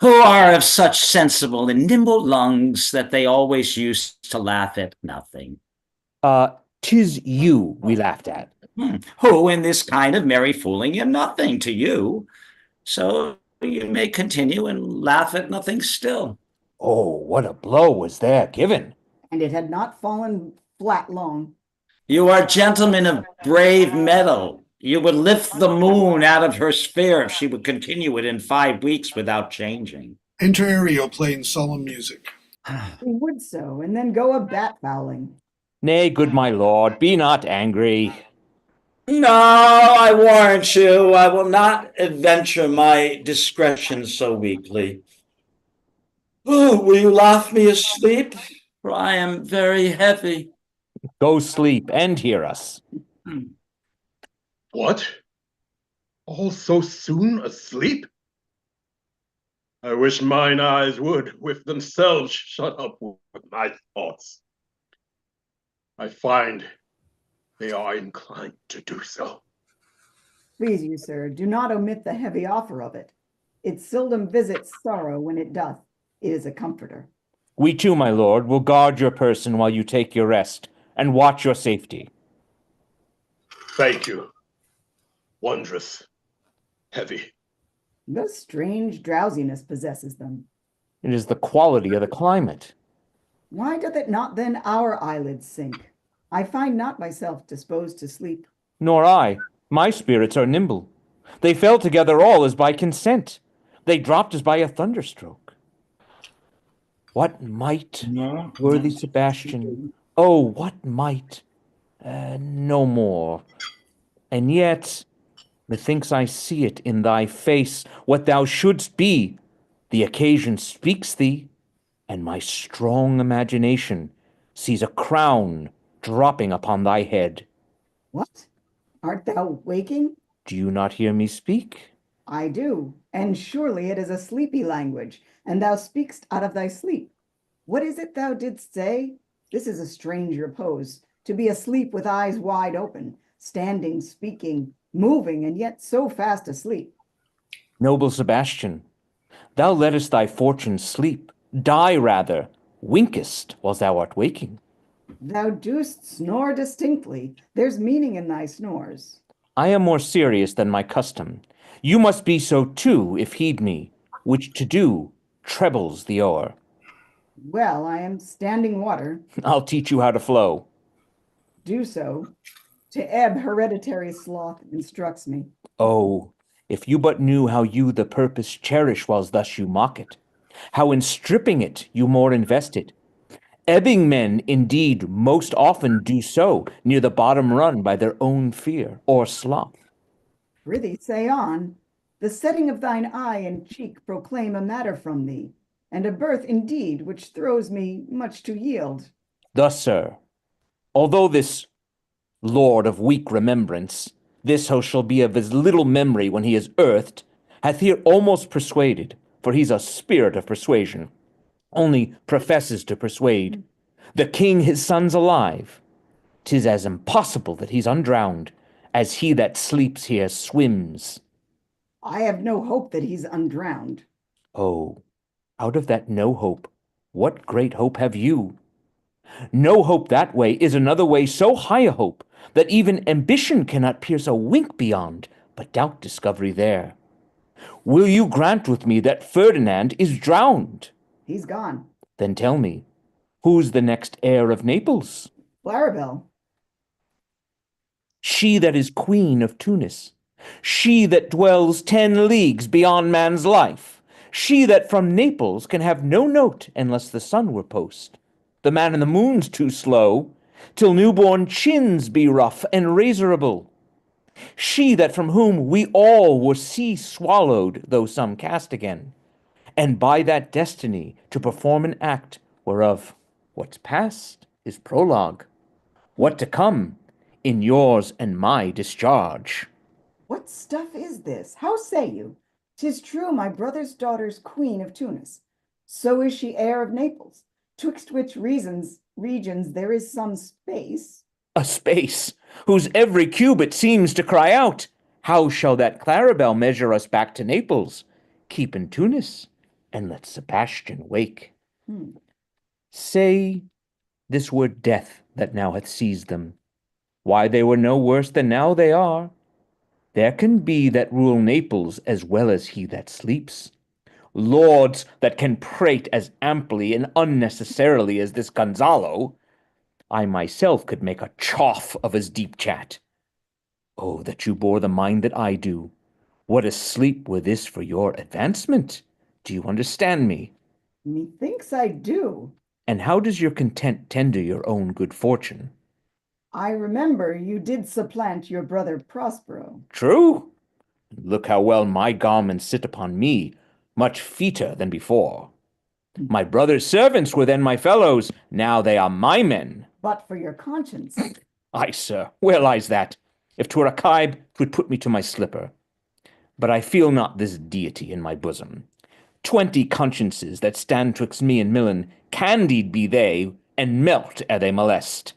who are of such sensible and nimble lungs that they always used to laugh at nothing. 'Tis you we laughed at. Who in this kind of merry fooling am nothing to you. So you may continue and laugh at nothing still. Oh, what a blow was there given. And it had not fallen flat long. You are gentlemen of brave metal. You would lift the moon out of her sphere if she would continue it in 5 weeks without changing. Enter Ario playing solemn music. He would so, and then go a bat fowling. Nay, good my lord, be not angry. No, I warrant you, I will not adventure my discretion so weakly. Oh, will you laugh me asleep? For I am very heavy. Go sleep and hear us. What? All so soon asleep? I wish mine eyes would, with themselves, shut up with my thoughts. I find they are inclined to do so. Please you, sir, do not omit the heavy offer of it. It seldom visits sorrow when it doth. It is a comforter. We too, my lord, will guard your person while you take your rest, and watch your safety. Thank you. Wondrous. Heavy. The strange drowsiness possesses them. It is the quality of the climate. Why doth it not then our eyelids sink? I find not myself disposed to sleep. Nor I. My spirits are nimble. They fell together all as by consent. They dropped as by a thunderstroke. What might, worthy Sebastian, oh, what might, no more. And yet, methinks I see it in thy face, what thou shouldst be. The occasion speaks thee, and my strong imagination sees a crown dropping upon thy head. What? Art thou waking? Do you not hear me speak? I do, and surely it is a sleepy language, and thou speakst out of thy sleep. What is it thou didst say? This is a strange repose, to be asleep with eyes wide open, standing, speaking, moving, and yet so fast asleep. Noble Sebastian, thou lettest thy fortune sleep, die rather, winkest whilst thou art waking. Thou dost snore distinctly. There's meaning in thy snores. I am more serious than my custom. You must be so too, if heed me, which to do trebles the oar. Well, I am standing water. I'll teach you how to flow. Do so. To ebb hereditary sloth instructs me. Oh, if you but knew how you the purpose cherish whilst thus you mock it, how in stripping it you more invest it. Ebbing men indeed most often do so near the bottom run by their own fear or sloth. Prithee, say on. The setting of thine eye and cheek proclaim a matter from thee, and a birth indeed which throws me much to yield. Thus, sir, although this lord of weak remembrance, this host shall be of as little memory when he is earthed, hath here almost persuaded, for he's a spirit of persuasion, only professes to persuade, the king his son's alive. 'Tis as impossible that he's undrowned as he that sleeps here swims. I have no hope that he's undrowned. Oh, out of that no hope, what great hope have you? No hope that way is another way so high a hope that even ambition cannot pierce a wink beyond, but doubt discovery there. Will you grant with me that Ferdinand is drowned? He's gone. Then tell me, who's the next heir of Naples? Claribel. She that is queen of Tunis, she that dwells 10 leagues beyond man's life, she that from Naples can have no note unless the sun were post. The man in the moon's too slow, till newborn chins be rough and razorable. She that from whom we all were sea swallowed, though some cast again, and by that destiny to perform an act whereof what's past is prologue, what to come in yours and my discharge. What stuff is this? How say you? 'Tis true my brother's daughter's queen of Tunis. So is she heir of Naples, twixt which regions there is some space. A space whose every cubit seems to cry out, how shall that Claribel measure us back to Naples? Keep in Tunis, and let Sebastian wake. Say this were death that now hath seized them. Why, they were no worse than now they are. There can be that rule Naples as well as he that sleeps. Lords that can prate as amply and unnecessarily as this Gonzalo. I myself could make a chough of his deep chat. Oh, that you bore the mind that I do. What a sleep were this for your advancement. Do you understand me? Methinks I do. And how does your content tender your own good fortune? I remember you did supplant your brother Prospero. True. Look how well my garments sit upon me, much feeter than before. My brother's servants were then my fellows, now they are my men. But for your conscience. Aye, sir, where lies that? If 'twere a kibe, 'twould put me to my slipper. But I feel not this deity in my bosom. 20 consciences that stand twixt me and Milan, candid be they, and melt ere they molest.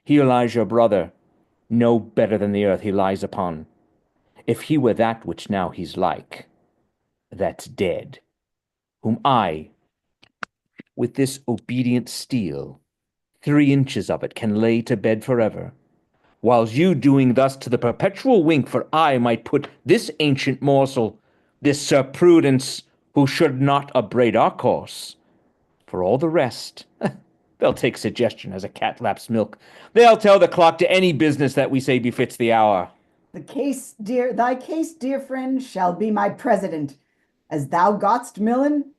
Here lies your brother, no better than the earth he lies upon. If he were that which now he's like, that's dead, whom I, with this obedient steel, 3 inches of it can lay to bed forever, whiles you doing thus to the perpetual wink, for I might put this ancient morsel, this Sir Prudence, who should not upbraid our course. For all the rest, they'll take suggestion as a cat laps milk. They'll tell the clock to any business that we say befits the hour. Thy case, dear friend, shall be my president. As thou gotst Milan,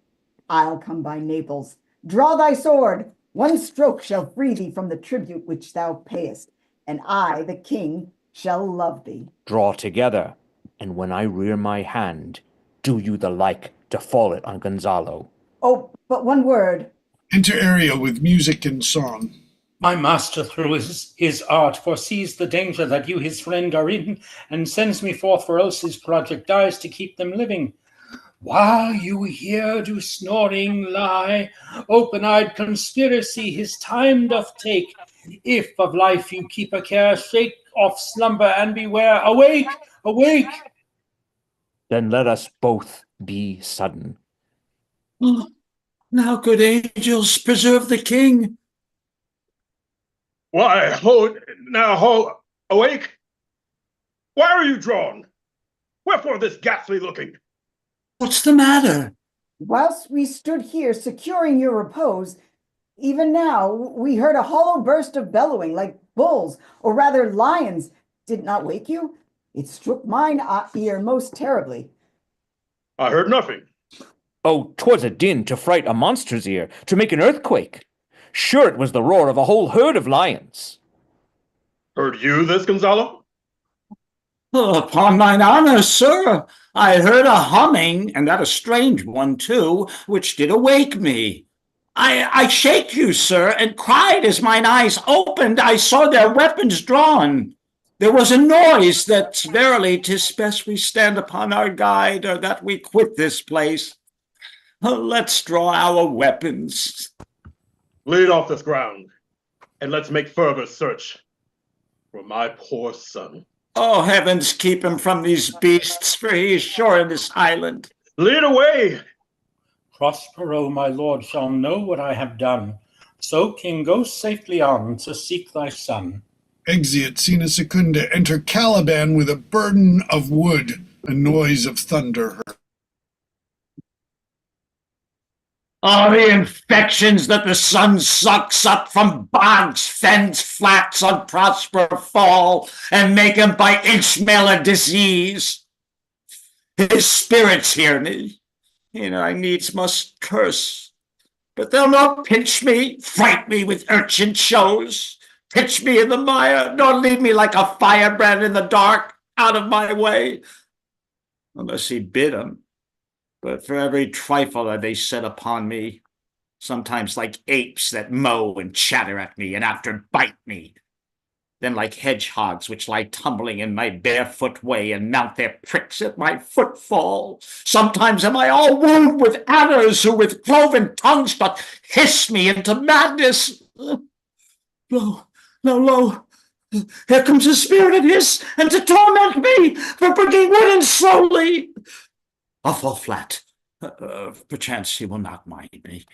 I'll come by Naples. Draw thy sword. One stroke shall free thee from the tribute which thou payest, and I, the king, shall love thee. Draw together, and when I rear my hand, do you the like to fall it on Gonzalo. Oh, but one word. Enter Ariel with music and song. My master through his art foresees the danger that you his friend are in, and sends me forth, for else his project dies, to keep them living. While you here do snoring lie, open-eyed conspiracy his time doth take. If of life you keep a care, shake off slumber and beware. Awake, awake! Then let us both be sudden. Oh, now, good angels, preserve the king. Why, hold, awake? Why are you drawn? Wherefore this ghastly looking? What's the matter? Whilst we stood here securing your repose, even now we heard a hollow burst of bellowing like bulls, or rather lions. Did it not wake you? It struck mine ear most terribly. I heard nothing. Oh, 'twas a din to fright a monster's ear, to make an earthquake. Sure it was the roar of a whole herd of lions. Heard you this, Gonzalo? Oh, upon mine honor, sir, I heard a humming, and that a strange one too, which did awake me. I shake you, sir, and cried as mine eyes opened, I saw their weapons drawn. There was a noise that verily 'tis best we stand upon our guide, or that we quit this place. Let's draw our weapons. Lead off this ground. and let's make further search for my poor son. Oh, heavens, keep him from these beasts, for he is sure in this island. Lead away! Prospero, my lord, shall know what I have done. So, king, go safely on to seek thy son. Exeat sine secunda, enter Caliban with a burden of wood, a noise of thunder heard. All the infections that the sun sucks up from bogs, fens, flats on Prospero fall, and make him by Ishmael a disease. His spirits hear me, and I needs must curse. But they'll not pinch me, fright me with urchin shows, pitch me in the mire, nor leave me like a firebrand in the dark, out of my way, unless he bid 'em. But for every trifle that they set upon me, sometimes like apes that mow and chatter at me, and after bite me, then like hedgehogs which lie tumbling in my barefoot way and mount their pricks at my footfall. Sometimes am I all wound with adders, who with cloven tongues doth hiss me into madness. Lo, lo, here comes a spirit of his, and to torment me for bringing wooden slowly. I'll fall flat. Perchance he will not mind me.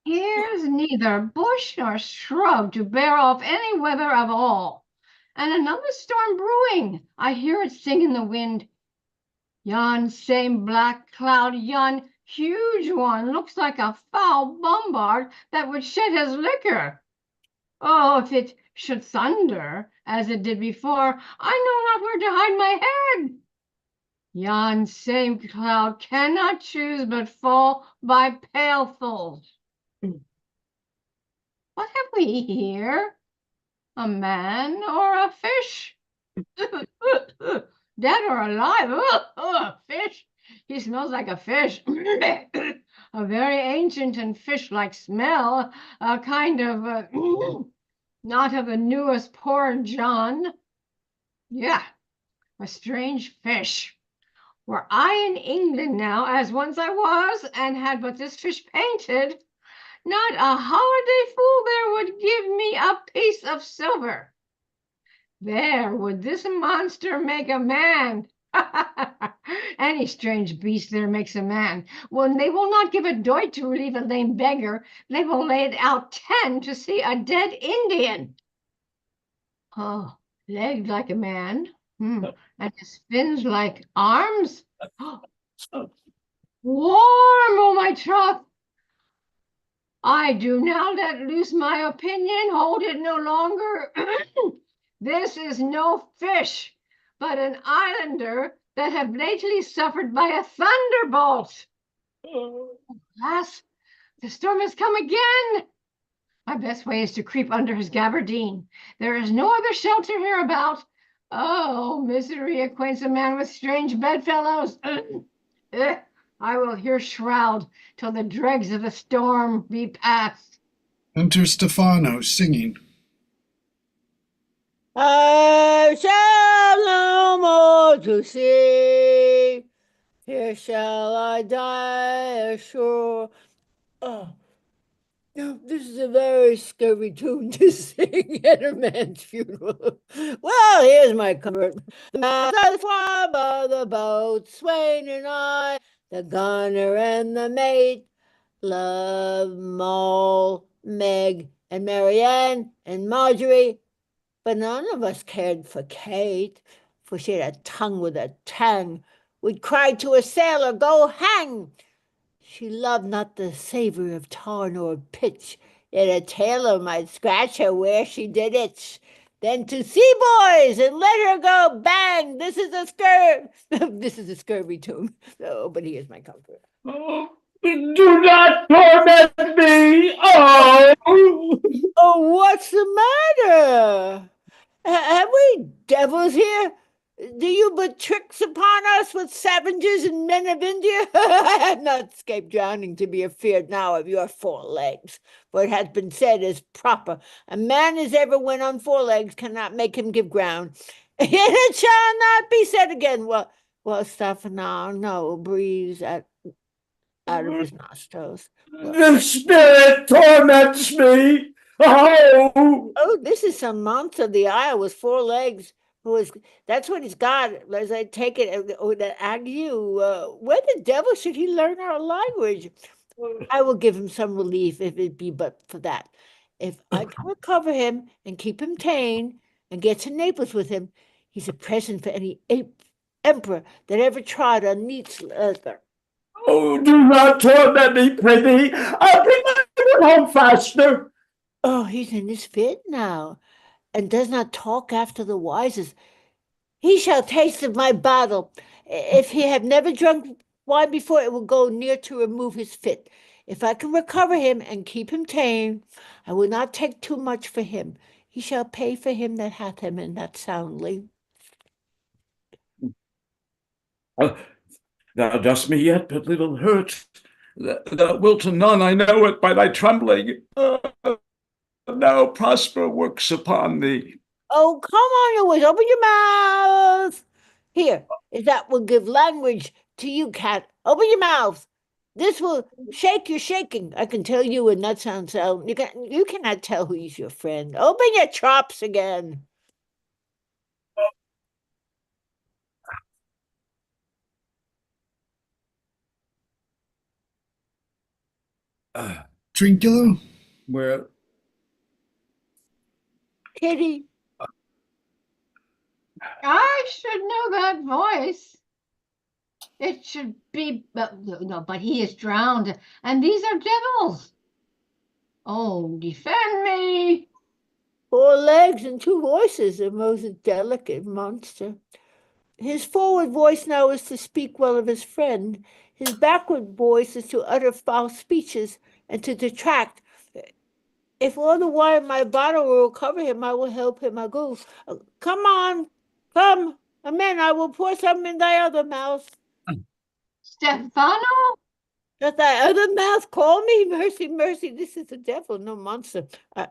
Here's neither bush nor shrub to bear off any weather of all. And another storm brewing. I hear it sing in the wind. Yon same black cloud, yon huge one, looks like a foul bombard that would shed his liquor. Oh, if it should thunder, as it did before, I know not where to hide my head. Yon same cloud cannot choose but fall by pailfuls. What have we here? A man or a fish? Dead or alive? Fish. He smells like a fish. A very ancient and fish-like smell. A kind of, not of the newest poor John. Yeah, a strange fish. Were I in England now, as once I was, and had but this fish painted, not a holiday fool there would give me a piece of silver. There would this monster make a man. Any strange beast there makes a man. When they will not give a doit to relieve a lame beggar, they will lay it out 10 to see a dead Indian. Oh, legs like a man, and his fins like arms. Warm, oh my troth. I do now let loose my opinion, hold it no longer. This is no fish, but an islander that have lately suffered by a thunderbolt. Alas, the storm has come again. My best way is to creep under his gabardine. There is no other shelter hereabout. Oh, misery acquaints a man with strange bedfellows. I will here shroud till the dregs of the storm be past. Enter Stephano singing. I shall no more to see. Here shall I die ashore. Oh, no, this is a very scurvy tune to sing at a man's funeral. Well, here's my comfort. The swab of the boat, Swain and I, the gunner and the mate, love Moll, Meg, and Marianne, and Marjorie. But none of us cared for Kate, for she had a tongue with a tang. We'd cry to a sailor, go hang. She loved not the savor of tar nor pitch, yet a tailor might scratch her where she did itch. Then to sea, boys, and let her go bang. This is a scurvy tune. Oh, but here's my comfort. Oh, do not torment me! Oh! Oh, what's the matter? Have we devils here? Do you but tricks upon us with savages and men of India? I have not escaped drowning to be afeard now of your 4 legs, for it has been said as proper, a man as ever went on 4 legs cannot make him give ground. And it shall not be said again. Well, Stephano, no, breathes out of his nostrils. The spirit torments me. Oh! Oh, this is some monster of the isle with 4 legs. That's what he's got, as I take it, that ague. Where the devil should he learn our language? I will give him some relief if it be but for that. If I can recover him and keep him tame and get to Naples with him, he's a present for any emperor that ever trod on neat's leather. Oh, do not torment me, prithee. I'll bring my lord home faster. Oh, he's in his fit now, and does not talk after the wisest. He shall taste of my bottle. If he have never drunk wine before, it will go near to remove his fit. If I can recover him and keep him tame, I will not take too much for him. He shall pay for him that hath him, and that soundly. Thou dost me yet but little hurt. Thou wilt to none, I know it by thy trembling. Now prosper works upon thee. Oh, come on, you open your mouth. Here, if that will give language to you, cat. Open your mouth. This will shake your shaking. I can tell you in that sound. You cannot tell who's your friend. Open your chops again. Trinculo? Where? Kitty. I should know that voice. It should be, no, but he is drowned, and these are devils. Oh, defend me. 4 legs and 2 voices, a most delicate monster. His forward voice now is to speak well of his friend. His backward voice is to utter foul speeches and to detract. If all the while my bottle will cover him, I will help him. I go. Come on, come, amen. I will pour some in thy other mouth. Stefano? Does thy other mouth call me? Mercy, mercy. This is the devil, no monster.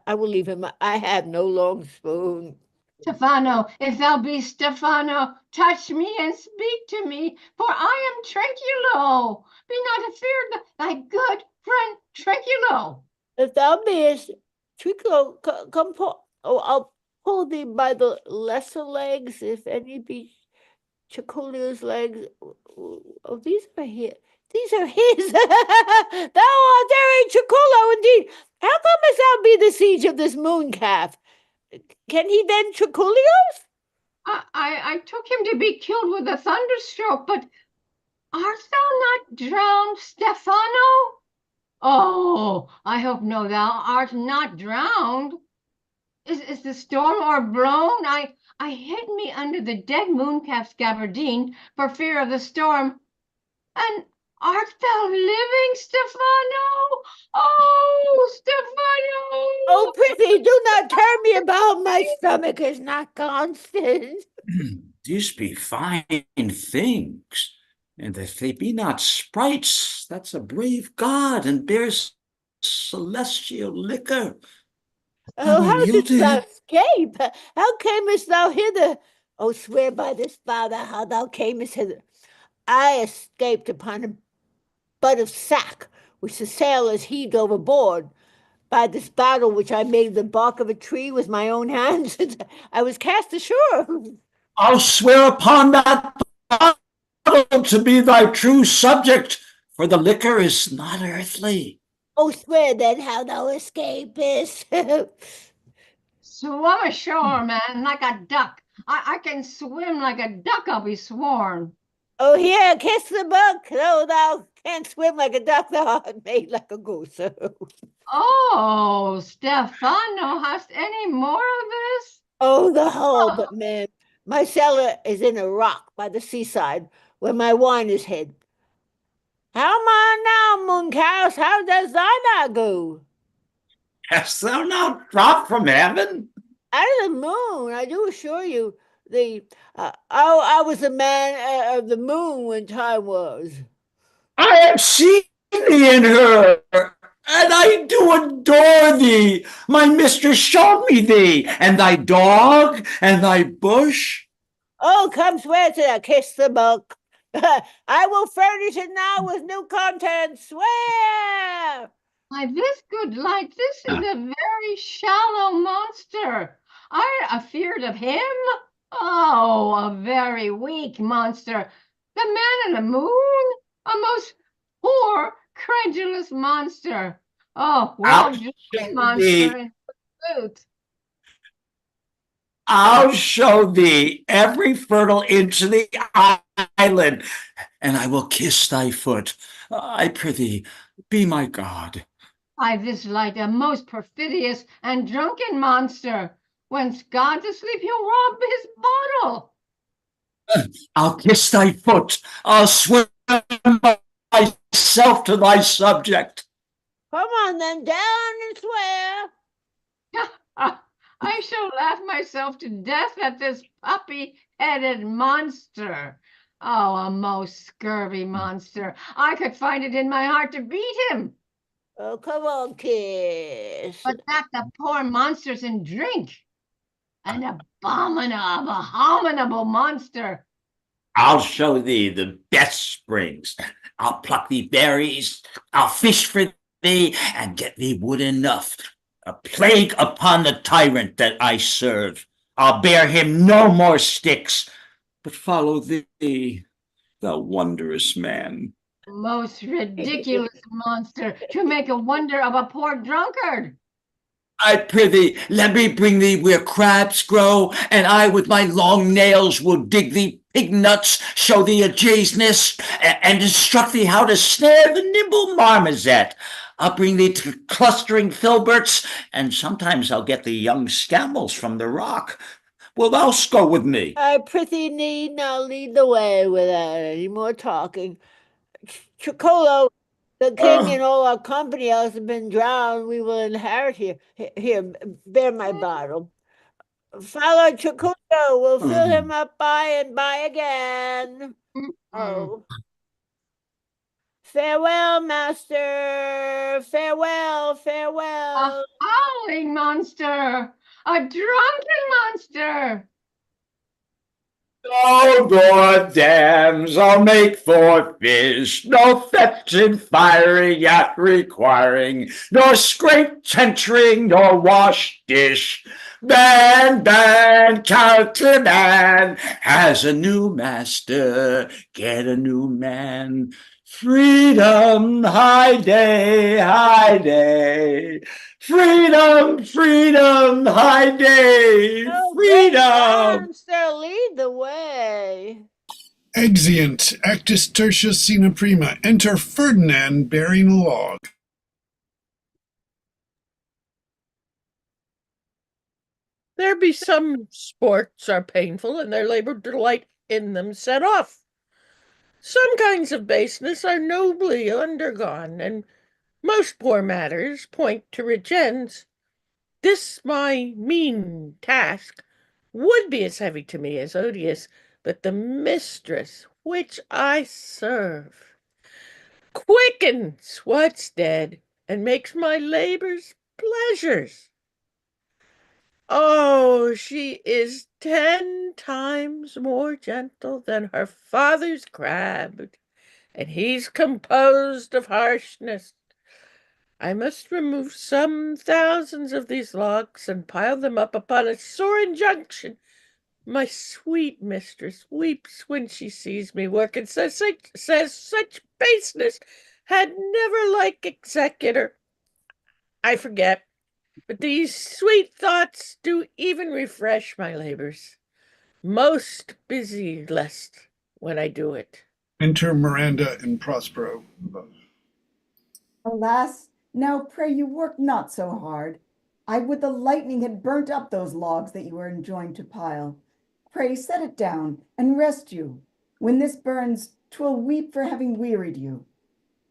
I will leave him. I have no long spoon. Stefano, if thou be Stefano, touch me and speak to me, for I am Trinculo. Be not afeard, thy good friend Trinculo. If thou beest, Trinculo, come pull. Oh, I'll pull thee by the lesser legs, if any be Triculio's legs. Oh, these are his. These are his. Thou art very Triculo indeed. How comest thou be the siege of this moon calf? Can he then Triculio's? I took him to be killed with a thunderstroke, but art thou not drowned, Stefano? Oh, I hope no, thou art not drowned. Is the storm o'erblown? I hid me under the dead mooncalf's gabardine for fear of the storm. And art thou living, Stefano? Oh, Stefano! Oh, prithee, do not turn me about. My stomach is not constant. These be fine things, and if they be not sprites, that's a brave god and bears celestial liquor. Oh, will how yield didst to thou him. escape? How camest thou hither? Oh, swear by this father how thou camest hither. I escaped upon a butt of sack, which the sailors heaved overboard. By this bottle which I made of the bark of a tree with my own hands, I was cast ashore. I'll swear upon that bottle to be thy true subject, for the liquor is not earthly. Oh, swear then how thou escapest. Swim ashore, man, like a duck. I can swim like a duck, I'll be sworn. Oh, here, kiss the book. Though thou canst swim like a duck, thou art made like a goose. Oh, Stefano, hast any more of this? Oh, the whole, but man, my cellar is in a rock by the seaside where my wine is hid. How on now, Mooncouse? How does thy not go? Hast thou not dropped from heaven? Out of the moon, I do assure you. I was a man of the moon when time was. I have seen thee in her, and I do adore thee. My mistress showed me thee, and thy dog, and thy bush. Oh, come swear to that, kiss the book. I will furnish it now with new contents. Swear! Why, this good light, this is a very shallow monster. I afeared of him? Oh, a very weak monster. The man in the moon? A most poor, credulous monster. Oh, I'll well-dressed show monster thee, in suit. I'll show thee every fertile inch of the island, and I will kiss thy foot. I prithee, be my God. By this light, a most perfidious and drunken monster. Whence God's asleep, he'll rob his bottle. I'll kiss thy foot. I'll swear myself to thy subject. Come on then, down and swear. I shall laugh myself to death at this puppy-headed monster. Oh, a most scurvy monster. I could find it in my heart to beat him. Oh, come on, kiss. But that the poor monster's in drink. An abominable monster. I'll show thee the best springs. I'll pluck thee berries. I'll fish for thee and get thee wood enough. A plague upon the tyrant that I serve. I'll bear him no more sticks, but follow thee, thou wondrous man. Most ridiculous monster to make a wonder of a poor drunkard. I prithee, let me bring thee where crabs grow, and I with my long nails will dig thee pig nuts, show thee a jay's nest, and instruct thee how to snare the nimble marmoset. I'll bring thee to clustering filberts, and sometimes I'll get thee young scammels from the rock. Wilt thou go with me? I prithee need now lead the way without any more talking. Chicolo, the king and all our company else have been drowned. We will inherit here. Here, bear my bottle. Follow Chicolo. We'll fill him up by and by again. Oh. Farewell, master. Farewell, farewell. A howling monster. A drunken monster. No more dams, I'll make for fish, no fetching, firing, yet requiring, nor scrape, tentering, nor wash dish. Ban, counterman, has a new master, get a new man. Freedom, high day, high day. Freedom, freedom, high day, freedom. Monster, lead the way. Exeunt, actus tertius scena prima. Enter Ferdinand bearing a log. There be some sports are painful, and their labor delight in them set off. Some kinds of baseness are nobly undergone, and most poor matters point to rich ends. This my mean task would be as heavy to me as odious, but the mistress which I serve quickens what's dead, and makes my labors pleasures. Oh, she is 10 times more gentle than her father's crab, and he's composed of harshness. I must remove some thousands of these logs and pile them up upon a sore injunction. My sweet mistress weeps when she sees me work, and says such baseness had never like executor. I forget, but these sweet thoughts do even refresh my labors. Most busy lest when I do it. Enter Miranda and Prospero above. Alas, now pray you work not so hard. I would the lightning had burnt up those logs that you are enjoined to pile. Pray set it down and rest you. When this burns, 'twill weep for having wearied you.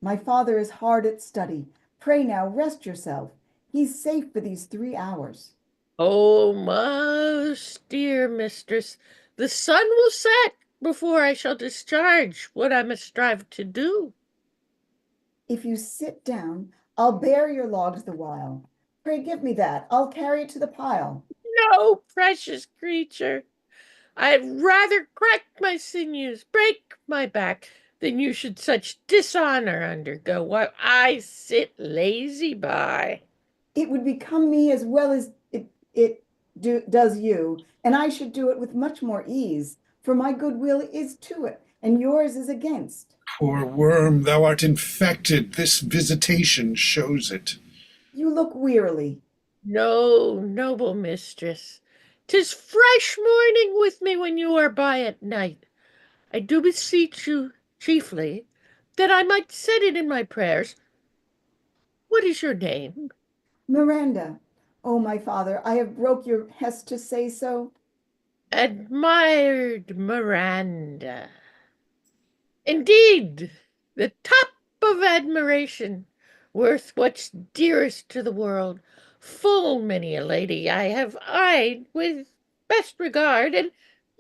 My father is hard at study. Pray now rest yourself. He's safe for these 3 hours. Oh, most dear mistress, the sun will set before I shall discharge what I must strive to do. If you sit down, I'll bear your logs the while. Pray give me that. I'll carry it to the pile. No, precious creature, I'd rather crack my sinews, break my back, then you should such dishonor undergo, while I sit lazy by. It would become me as well as does you, and I should do it with much more ease, for my goodwill is to it, and yours is against. Poor worm, thou art infected. This visitation shows it. You look wearily. No, noble mistress, 'tis fresh morning with me when you are by at night. I do beseech you, chiefly, that I might set it in my prayers. What is your name? Miranda. Oh, my father, I have broke your hest to say so. Admired Miranda. Indeed, the top of admiration, worth what's dearest to the world. Full many a lady I have eyed with best regard, and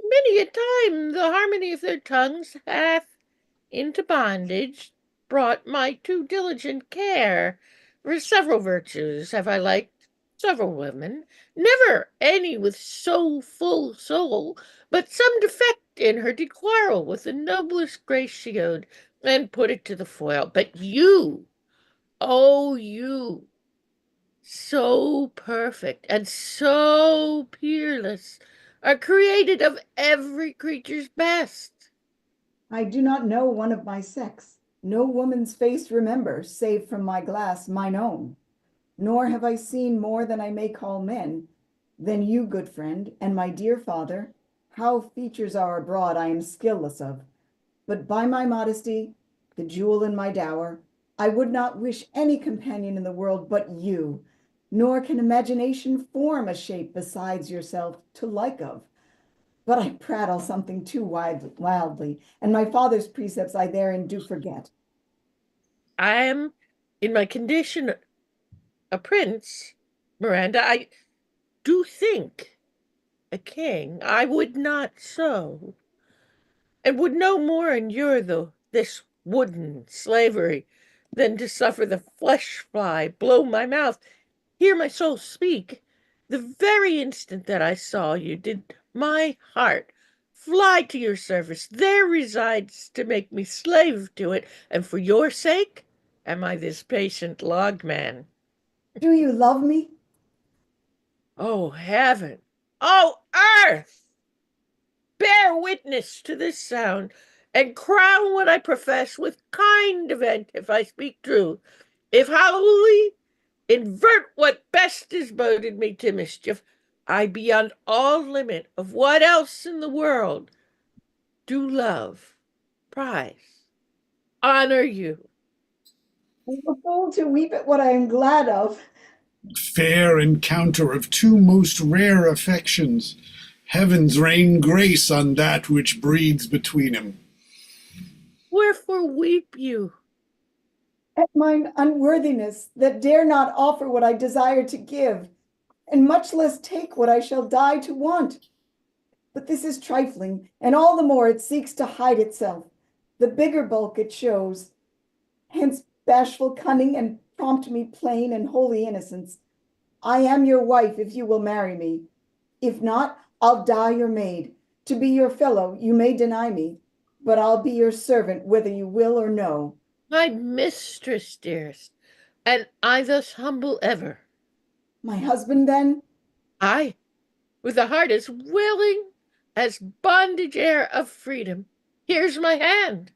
many a time the harmony of their tongues hath into bondage brought my too diligent care. For several virtues have I liked several women, never any with so full soul, but some defect in her did quarrel with the noblest grace she showed, and put it to the foil. But you, oh you, so perfect and so peerless, are created of every creature's best. I do not know one of my sex. No woman's face remember, save from my glass, mine own. Nor have I seen more than I may call men, than you, good friend, and my dear father. How features are abroad I am skilless of. But by my modesty, the jewel in my dower, I would not wish any companion in the world but you, nor can imagination form a shape besides yourself to like of. But I prattle something too wildly, and my father's precepts I therein do forget. I am in my condition a prince, Miranda. I do think a king. I would not so, and would no more endure this wooden slavery than to suffer the flesh fly blow my mouth, hear my soul speak. The very instant that I saw you did my heart fly to your service. There resides to make me slave to it, and for your sake am I this patient logman. Do you love me? Oh, heaven! Oh, earth! Bear witness to this sound, and crown what I profess with kind event, if I speak true. If wholly invert what best is boded me to mischief, I beyond all limit of what else in the world do love, prize, honor you. I'm a fool to weep at what I am glad of. Fair encounter of two most rare affections. Heavens rain grace on that which breeds between 'em. Wherefore weep you? At mine unworthiness, that dare not offer what I desire to give, and much less take what I shall die to want. But this is trifling, and all the more it seeks to hide itself. The bigger bulk it shows. Hence bashful cunning, and prompt me plain and holy innocence. I am your wife if you will marry me. If not, I'll die your maid. To be your fellow, you may deny me, but I'll be your servant whether you will or no. My mistress, dearest, and I thus humble ever. My husband, then? I, with a heart as willing as bondage air of freedom. Here's my hand.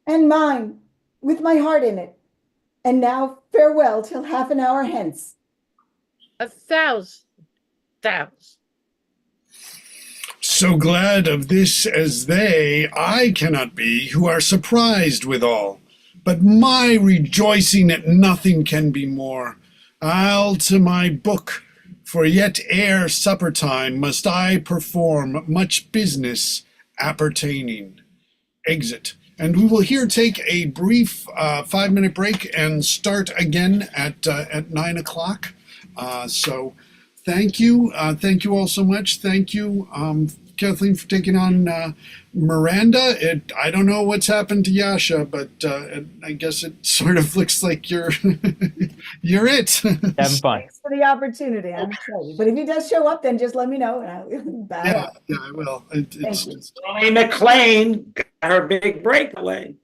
And mine, with my heart in it. And now farewell till half an hour hence. 1,000. So glad of this as they, I cannot be, who are surprised withal. But my rejoicing at nothing can be more. I'll to my book, for yet ere supper time must I perform much business appertaining. Exit. And we will here take a brief 5-minute break and start again at 9 o'clock. So thank you. Thank you all so much. Thank you, Kathleen, for taking on Miranda. I don't know what's happened to Yasha, but I guess it sort of looks like you're you're it. Having fun. Thanks for the opportunity. I'm excited. But if he does show up, then just let me know and I'll bow Yeah, out. yeah, I will. Thank you. Johnny McLean, her big breakaway.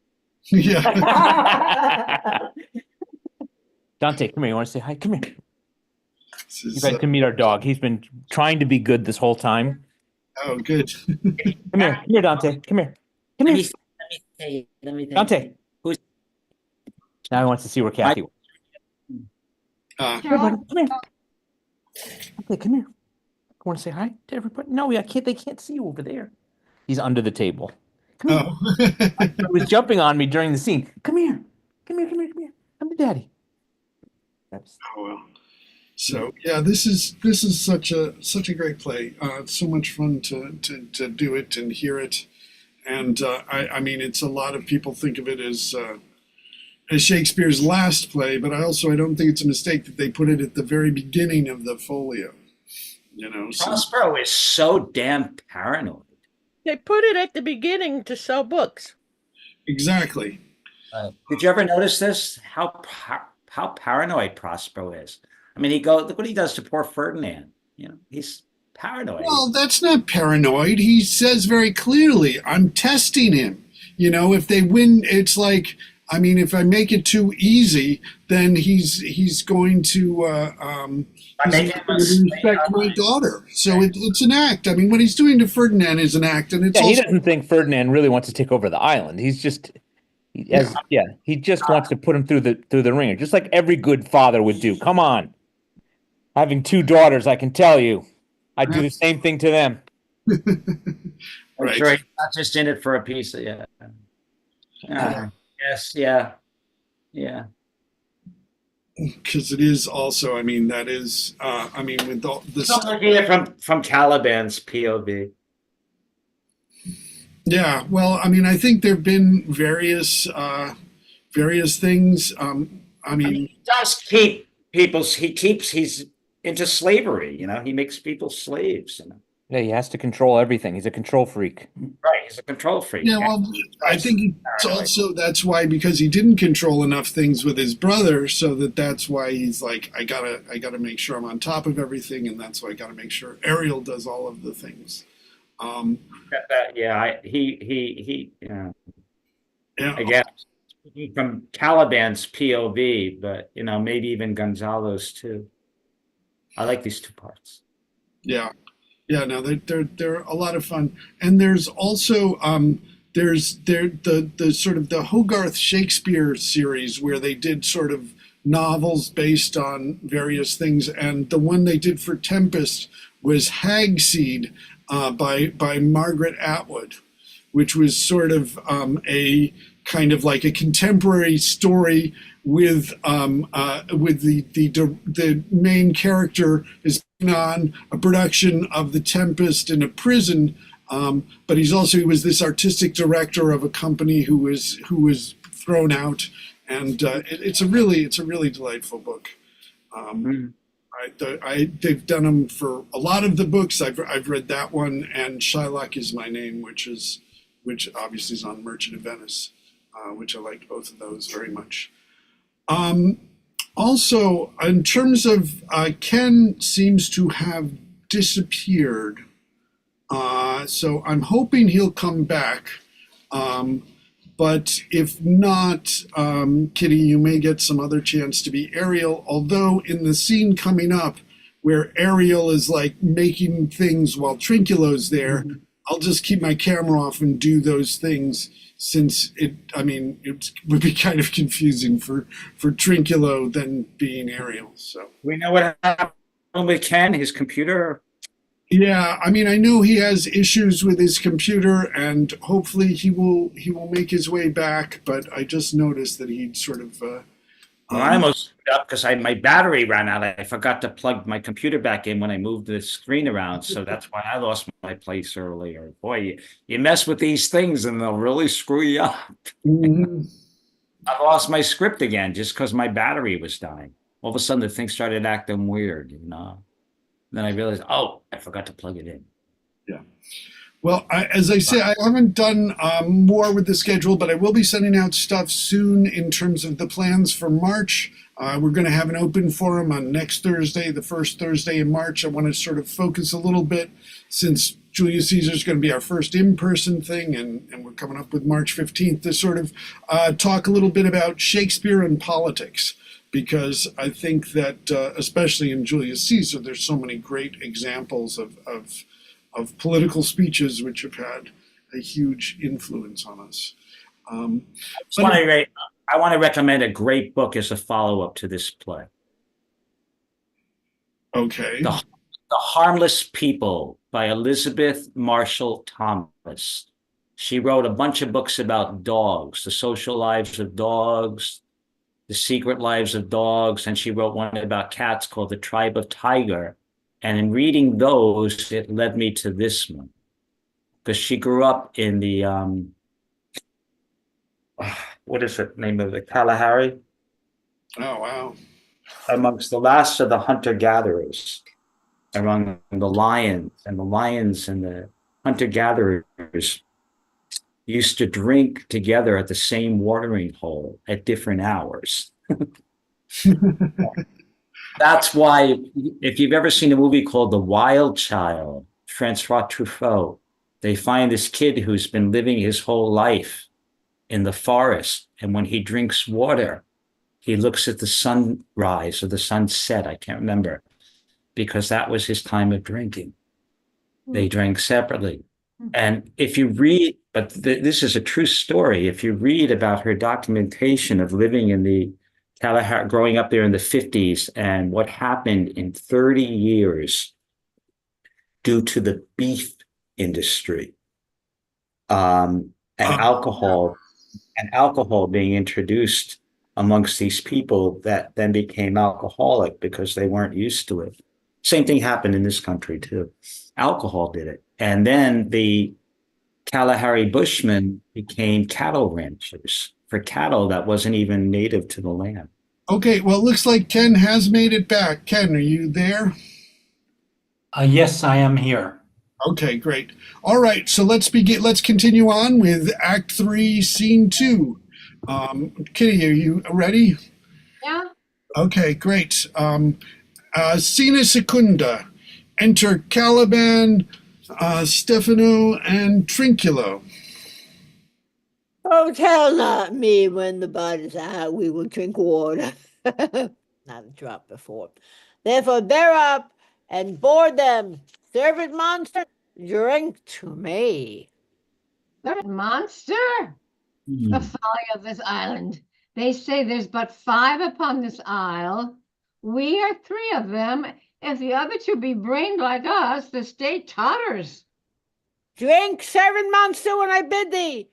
Yeah. Dante, come here. You want to say hi? Come here. This You is, guys can meet our dog. He's been trying to be good this whole time. oh, good. Come here. Come here, Dante. Come here. Come Let here. me say, let me think. Dante. Who's- Now he wants to see where Kathy was. Here, buddy. Come here. Okay, come here. Want to say hi to everybody? No, I can't. They can't see you over there. He's under the table. Come here. Oh. He was jumping on me during the scene. Come here. Come here. Come here. Come here. Come to Daddy. Oh, well. So yeah, this is such a great play. It's so much fun to do it and hear it, and I mean, it's a lot of people think of it as Shakespeare's last play, but I don't think it's a mistake that they put it at the very beginning of the folio. You know, so. Prospero is so damn paranoid. They put it at the beginning to sell books. Exactly. Did you ever notice this? How paranoid Prospero is. I mean, look what he does to poor Ferdinand. You know, he's paranoid. Well, that's not paranoid. He says very clearly, "I'm testing him." You know, if they win, it's like, I mean, if I make it too easy, then he's going to respect my daughter. So it's an act. I mean, what he's doing to Ferdinand is an act, and it's Yeah, he also, doesn't think Ferdinand really wants to take over the island. He's just, he just wants to put him through the ringer, just like every good father would do. Come on, having two daughters, I can tell you, I'd do the same thing to them. I'm right. sure he's not just in it for a piece of yes, yeah. Because it is also, I mean, that is, I mean, with all this. I'm looking at it from Caliban's POV. Yeah, well, I mean, I think there've been various things. I mean, He does keep he's into slavery, you know, he makes people slaves, you know. Yeah, he has to control everything. He's a control freak. Right, he's a control freak. yeah, well, I think it's also that's why, because he didn't control enough things with his brother, so that's why he's like, I gotta make sure I'm on top of everything, and that's why I gotta make sure Ariel does all of the things. He Yeah. again, speaking from Caliban's POV, but you know, maybe even Gonzalo's too. I like these two parts. Yeah. Yeah, no, they're a lot of fun, and there's also the sort of the Hogarth Shakespeare series where they did sort of novels based on various things, and the one they did for Tempest was Hagseed by Margaret Atwood, which was sort of a kind of like a contemporary story with the main character is on a production of The Tempest in a prison, but he was this artistic director of a company who was thrown out, and it's a really delightful book. They've done them for a lot of the books. I've read that one, and Shylock is My Name, which obviously is on Merchant of Venice, which I liked both of those very much. Also, in terms of Ken seems to have disappeared, so I'm hoping he'll come back. But if not, Kitty, you may get some other chance to be Ariel, although in the scene coming up where Ariel is like making things while Trinculo's there, I'll just keep my camera off and do those things, since it would be kind of confusing for Trinculo than being Ariel. So We know what happened with Ken, his computer. yeah, I mean, I know he has issues with his computer, and hopefully he will make his way back. But I just noticed that he'd sort of. I almost screwed up because my battery ran out. I forgot to plug my computer back in when I moved the screen around, so that's why I lost my place earlier. Boy, you mess with these things and they'll really screw you up. I lost my script again just because my battery was dying. All of a sudden, the thing started acting weird, you know. Then I realized, oh, I forgot to plug it in. Yeah. Well, as I say, I haven't done more with the schedule, but I will be sending out stuff soon in terms of the plans for March. We're going to have an open forum on next Thursday, the first Thursday in March. I want to sort of focus a little bit, since Julius Caesar is going to be our first in-person thing, and we're coming up with March 15th to sort of talk a little bit about Shakespeare and politics, because I think that especially in Julius Caesar, there's so many great examples of political speeches which have had a huge influence on us. I want to recommend a great book as a follow-up to this play. Okay. The Harmless People by Elizabeth Marshall Thomas. She wrote a bunch of books about dogs, The Social Lives of Dogs, The Secret Lives of Dogs, and she wrote one about cats called The Tribe of Tiger. And in reading those, it led me to this one, because she grew up in the, what is the name of it, Kalahari? Oh, wow. Amongst the last of the hunter-gatherers, among the lions, and the hunter-gatherers used to drink together at the same watering hole at different hours. That's why, if you've ever seen a movie called The Wild Child, Francois Truffaut, they find this kid who's been living his whole life in the forest, and when he drinks water, he looks at the sunrise or the sunset, I can't remember, because that was his time of drinking. They drank separately. And if you read, but this is a true story, if you read about her documentation of living in the Kalahari, growing up there in the 50s, and what happened in 30 years due to the beef industry, and alcohol being introduced amongst these people that then became alcoholic because they weren't used to it. Same thing happened in this country too. Alcohol did it. And then the Kalahari Bushmen became cattle ranchers for cattle that wasn't even native to the land. Okay, well, it looks like Ken has made it back. Ken, are you there? Yes, I am here. Okay, great. All right, so let's continue on with Act 3, Scene 2. Kitty, are you ready? Yeah. Okay, great. Scena Secunda. Enter Caliban, Stefano, and Trinculo. Oh, tell not me when the body's out, we will drink water. Not a drop before. Therefore, bear up and board them. Servant monster, drink to me. That monster? The folly of this island. They say there's but 5 upon this isle. We are 3 of them. If the other 2 be brained like us, the state totters. Drink, servant monster, when I bid thee.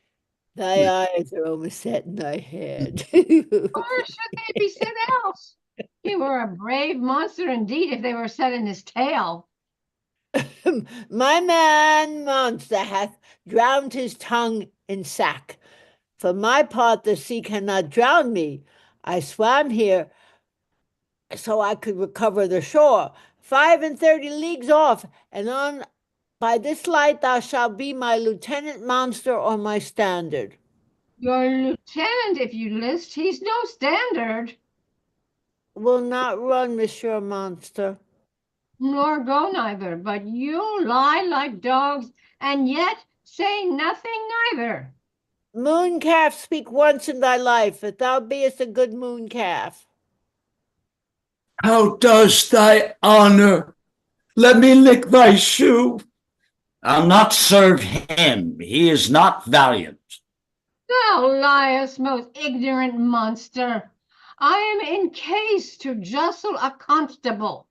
Thy eyes are overset in thy head. Or should they be set else? He were a brave monster indeed if they were set in his tail. My man monster hath drowned his tongue in sack. For my part, the sea cannot drown me. I swam here so I could recover the shore, 35 leagues off, and on by this light thou shalt be my lieutenant monster or my standard. Your lieutenant, if you list, he's no standard. Will not run, Monsieur Monster. Nor go neither, but you lie like dogs, and yet say nothing neither. Moon calf, speak once in thy life, if thou beest a good moon calf. How does thy honor? Let me lick thy shoe. I'll not serve him. He is not valiant. Thou liest, most ignorant monster. I am in case to justle a constable.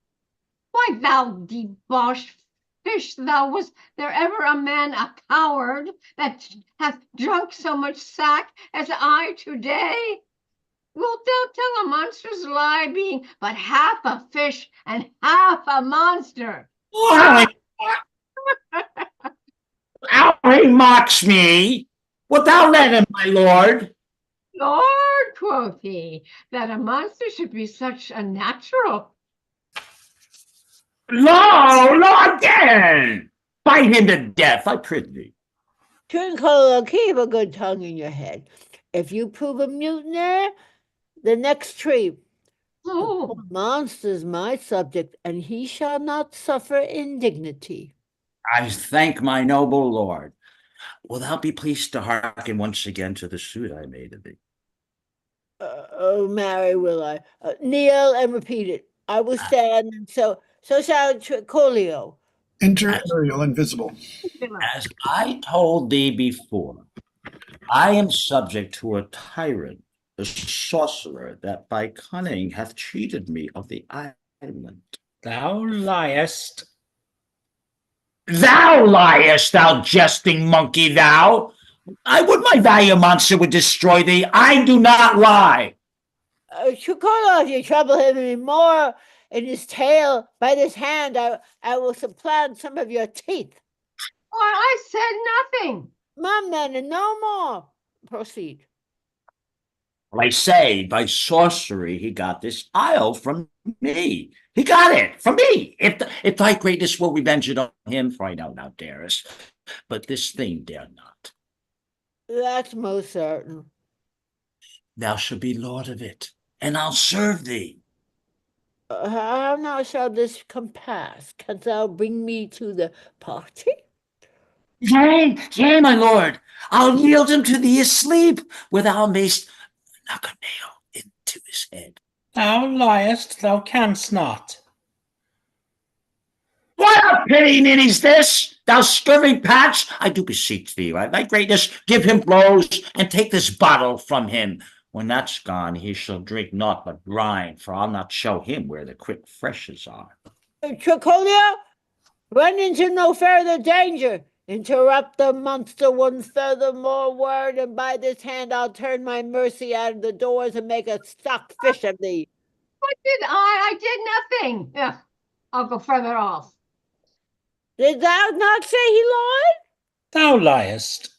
Why, thou debauched fish, thou was there ever a man a coward that hath drunk so much sack as I today? Wilt thou tell a monster's lie, being but half a fish and half a monster? How he mocks me. Wilt thou let him, my lord? Lord, quoth he, that a monster should be such a natural. Lo again! Bite him to death, I prithee. Twinkle, keep a good tongue in your head. If you prove a mutineer, the next tree. Oh, The monster's my subject, and he shall not suffer indignity. I thank my noble lord. Will thou be pleased to hearken once again to the suit I made of thee? Oh, marry will I. Kneel and repeat it. I will stand, and so shall Tricolio. Enter Ariel invisible. As I told thee before, I am subject to a tyrant, the sorcerer, that by cunning hath cheated me of the island. Thou liest. Thou liest, thou jesting monkey, thou! I would my valiant monster would destroy thee. I do not lie. Tricolio, if you trouble him any more in his tail, by this hand I will supplant some of your teeth. Why, I said nothing. Mum, then, and no more. Proceed. I say, by sorcery, he got this isle from me. He got it from me. If thy greatness will revenge it on him, for I know thou darest, but this thing dare not. That's most certain. Thou shalt be lord of it, and I'll serve thee. How now shall this come pass? Canst thou bring me to the party? Yea, yea, my lord. I'll yield him to thee asleep, where thou mayst knock a nail into his head. Thou liest, thou canst not. What a pity ninny's this, thou scurvy patch! I do beseech thee, by thy greatness, give him blows, and take this bottle from him. When that's gone, he shall drink naught but brine, for I'll not show him where the quick freshes are. Tricolio, run into no further danger. Interrupt the monster one furthermore word, and by this hand I'll turn my mercy out of the doors and make a stock fish of thee. What did I? I did nothing. Ugh, I'll go further off. Did thou not say he lied? Thou liest.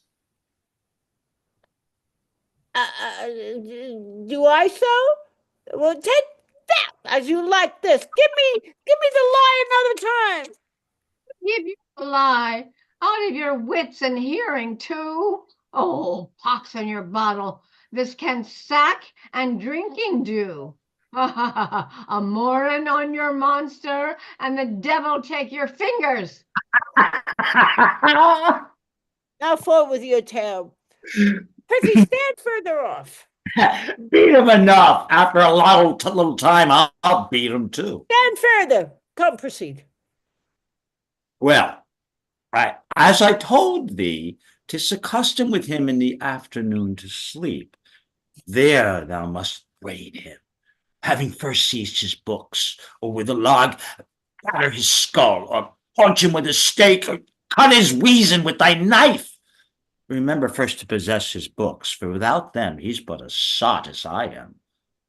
Do I so? Well, take that as you like this. Give me the lie another time. Give you a lie. Out of your wits and hearing, too. Oh, pox on your bottle. This can sack and drinking do. A morin on your monster, and the devil take your fingers. Now forward with your tale. Prithee, stand further off. Beat him enough. After a little time, I'll beat him too. Stand further. Come, proceed. Well, as I told thee, 'tis a custom with him in the afternoon to sleep. There thou must braid him, having first seized his books, or with a log batter his skull, or punch him with a stake, or cut his weazen with thy knife. Remember first to possess his books, for without them he's but a sot as I am,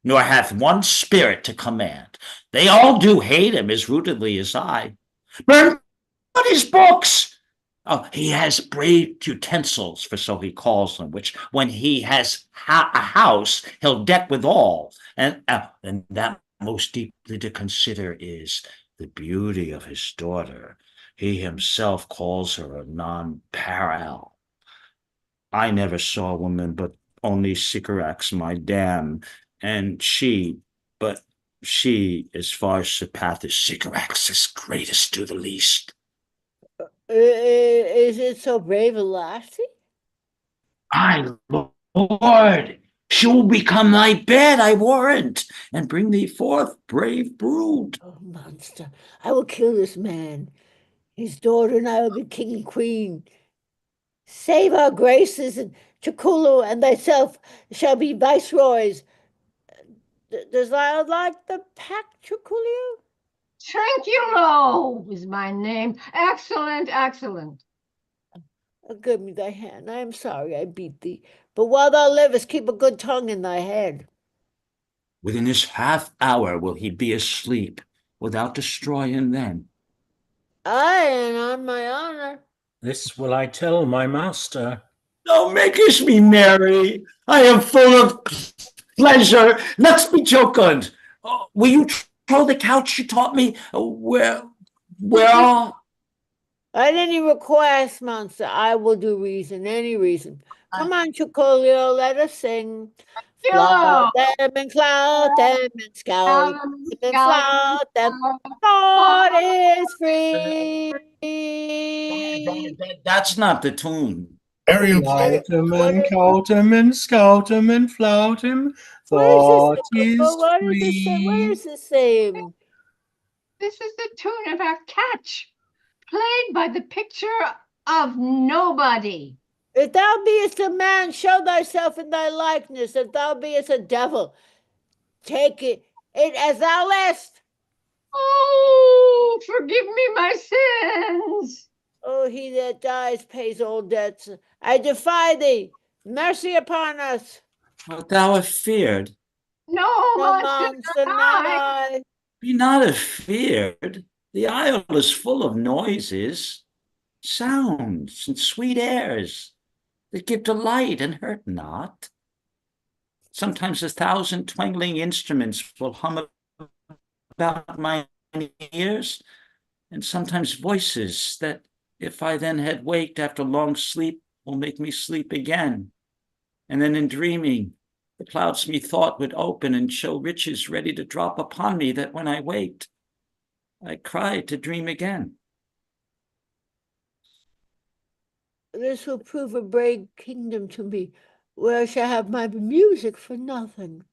nor hath one spirit to command. They all do hate him as rootedly as I. Burn his books! Oh, he has brave utensils, for so he calls them, which when he has a house, he'll deck withal. And that most deeply to consider is the beauty of his daughter. He himself calls her a non-paral. I never saw a woman but only Sycorax, my dam, and she, as far surpasseth Sycorax's greatest to the least. Is it so brave a lassie? My lord, she will become thy bed, I warrant, and bring thee forth, brave brood. Oh, monster, I will kill this man. His daughter and I will be king and queen. Save our graces, and Tricolio and thyself shall be viceroys. Does thou like the pact, Tricolio? Trinculo is my name. Excellent, excellent. Give me thy hand. I am sorry I beat thee, but while thou livest, keep a good tongue in thy head. Within this half hour will he be asleep. Without destroy him then. Aye, and on my honor. This will I tell my master. Thou makest me merry. I am full of pleasure. Let's be jocund. Will you throw the couch you taught me? Where? At any request, monster, I will do reason, any reason. Come on, Chocolio, let us sing. Flout Yo! them and clout them and scout them and flout them. God is free. That's not the tune. Ariel, play it. Flout him and cout him and scout him and flout him. Where's this? Thought is What is this? Where is free. this saying? This is the tune of our catch, played by the picture of nobody. If thou beest a man, show thyself in thy likeness. If thou beest a devil, take it as thou list. Oh, forgive me my sins. Oh, he that dies pays all debts. I defy thee. Mercy upon us. What thou have feared, No, No monster, not I. be not afeared. The isle is full of noises, sounds, and sweet airs that give delight and hurt not. Sometimes 1,000 twangling instruments will hum about my ears, and sometimes voices that, if I then had waked after long sleep, will make me sleep again. And then in dreaming, the clouds methought would open and show riches ready to drop upon me, that when I waked, I cried to dream again. This will prove a brave kingdom to me, where I shall have my music for nothing.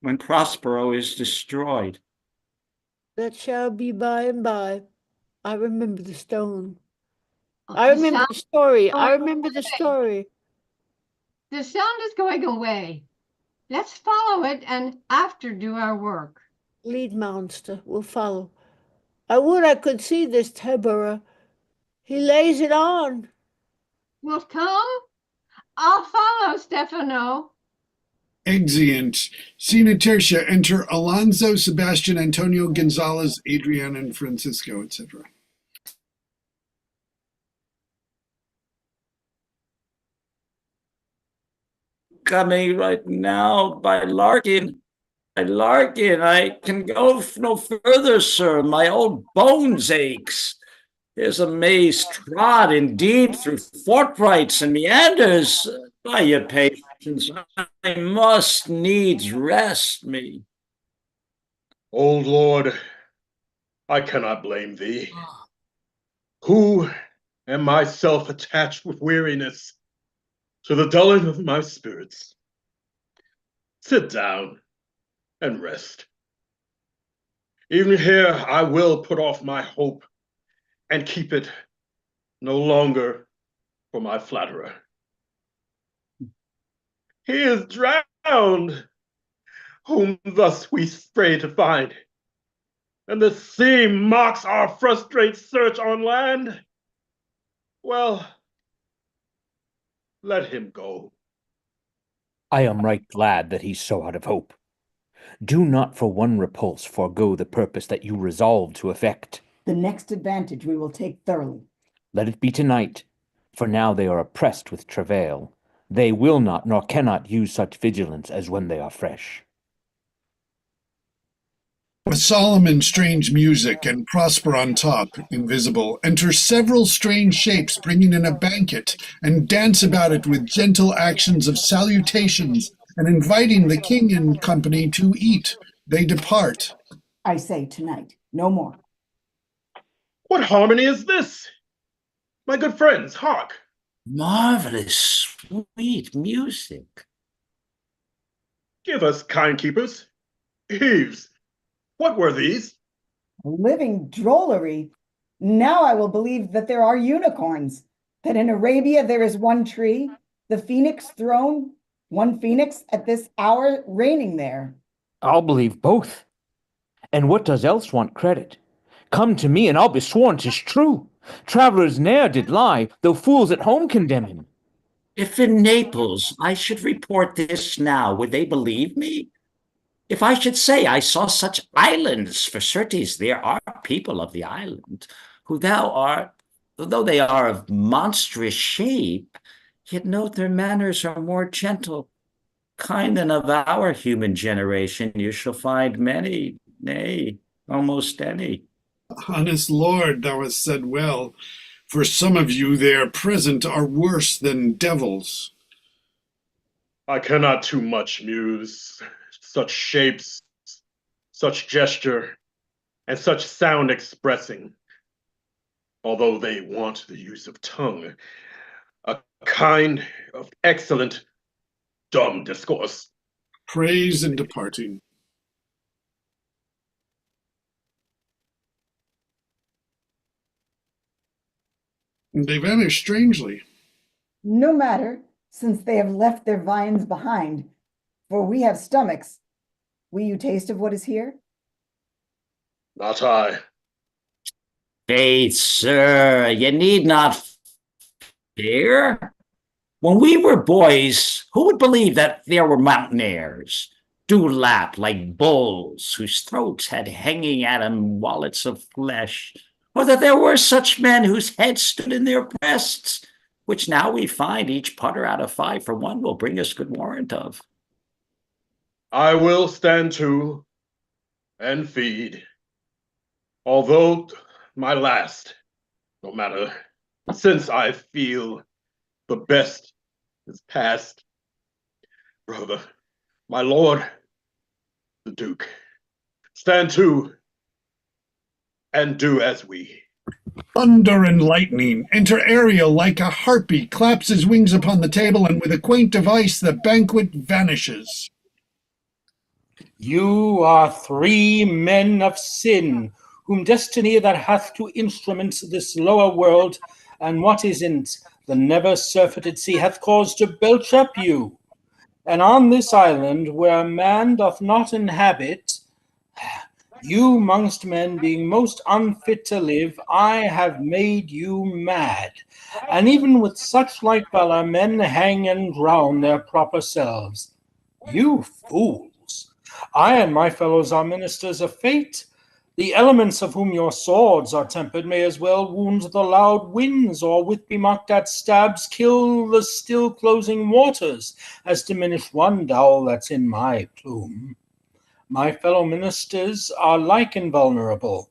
When Prospero is destroyed, That shall be by and by. I remember the stone. I remember the story. I remember the story. The sound is going away. Let's follow it and after do our work. Lead monster will follow. I would I could see this Tebera. He lays it on. Wilt come? I'll follow, Stefano. Exeunt. Scene Tertia. Enter Alonso, Sebastian, Antonio, Gonzalez, Adrian, and Francisco, etc. coming right now by Larkin. By Larkin, I can go no further, sir. My old bones aches. There's a maze trod indeed through fortrights and meanders. By your patience, I must needs rest me. Old Lord, I cannot blame thee. Who am myself attached with weariness to the dulling of my spirits? Sit down and rest. Even here I will put off my hope and keep it no longer for my flatterer. He is drowned, whom thus we stray to find, and the sea mocks our frustrate search on land. Well, let him go. I am right glad that he's so out of hope. Do not for one repulse forego the purpose that you resolve to effect. The next advantage we will take thoroughly. Let it be tonight, for now they are oppressed with travail. They will not nor cannot use such vigilance as when they are fresh. With solemn and strange music and Prosper on top, invisible, enter several strange shapes bringing in a banquet and dance about it with gentle actions of salutations and inviting the king and company to eat. They depart. I say tonight, no more. What harmony is this? My good friends, hark. Marvelous, sweet music. Give us, kind keepers. Eaves, what were these? Living drollery. Now I will believe that there are unicorns, that in Arabia there is one tree, the phoenix throne, one phoenix at this hour reigning there. I'll believe both. And what does else want credit? Come to me, and I'll be sworn 'tis true. Travelers ne'er did lie, though fools at home condemn him. If in Naples I should report this now, would they believe me? If I should say I saw such islands, for certes there are people of the island, who thou art, though they are of monstrous shape, yet note their manners are more gentle, kind than of our human generation. You shall find many, nay, almost any. Honest Lord, thou hast said well, for some of you there present are worse than devils. I cannot too much muse. Such shapes, such gesture, and such sound expressing, although they want the use of tongue, a kind of excellent dumb discourse. Praise and departing. And they vanish strangely. No matter, since they have left their vines behind, for we have stomachs. Will you taste of what is here? Not I. Faith, sir, you need not fear. When we were boys, who would believe that there were mountaineers, dewlap like bulls, whose throats had hanging at 'em wallets of flesh, or that there were such men whose heads stood in their breasts, which now we find each putter out of 5 for 1 will bring us good warrant of. I will stand to and feed, although my last, no matter, since I feel the best is past. Brother, my lord, the Duke, stand to and do as we. Thunder and lightning. Enter Ariel like a harpy, claps his wings upon the table, and with a quaint device the banquet vanishes. You are 3 men of sin, whom destiny that hath to instrument this lower world, and what isn't, the never surfeited sea hath caused to belch up you. And on this island, where man doth not inhabit, you mongst men being most unfit to live, I have made you mad. And even with such like valor, men hang and drown their proper selves. You fools! I and my fellows are ministers of fate. The elements of whom your swords are tempered may as well wound the loud winds, or with bemocked at stabs kill the still closing waters, as diminish one dowel that's in my plume. My fellow ministers are like invulnerable.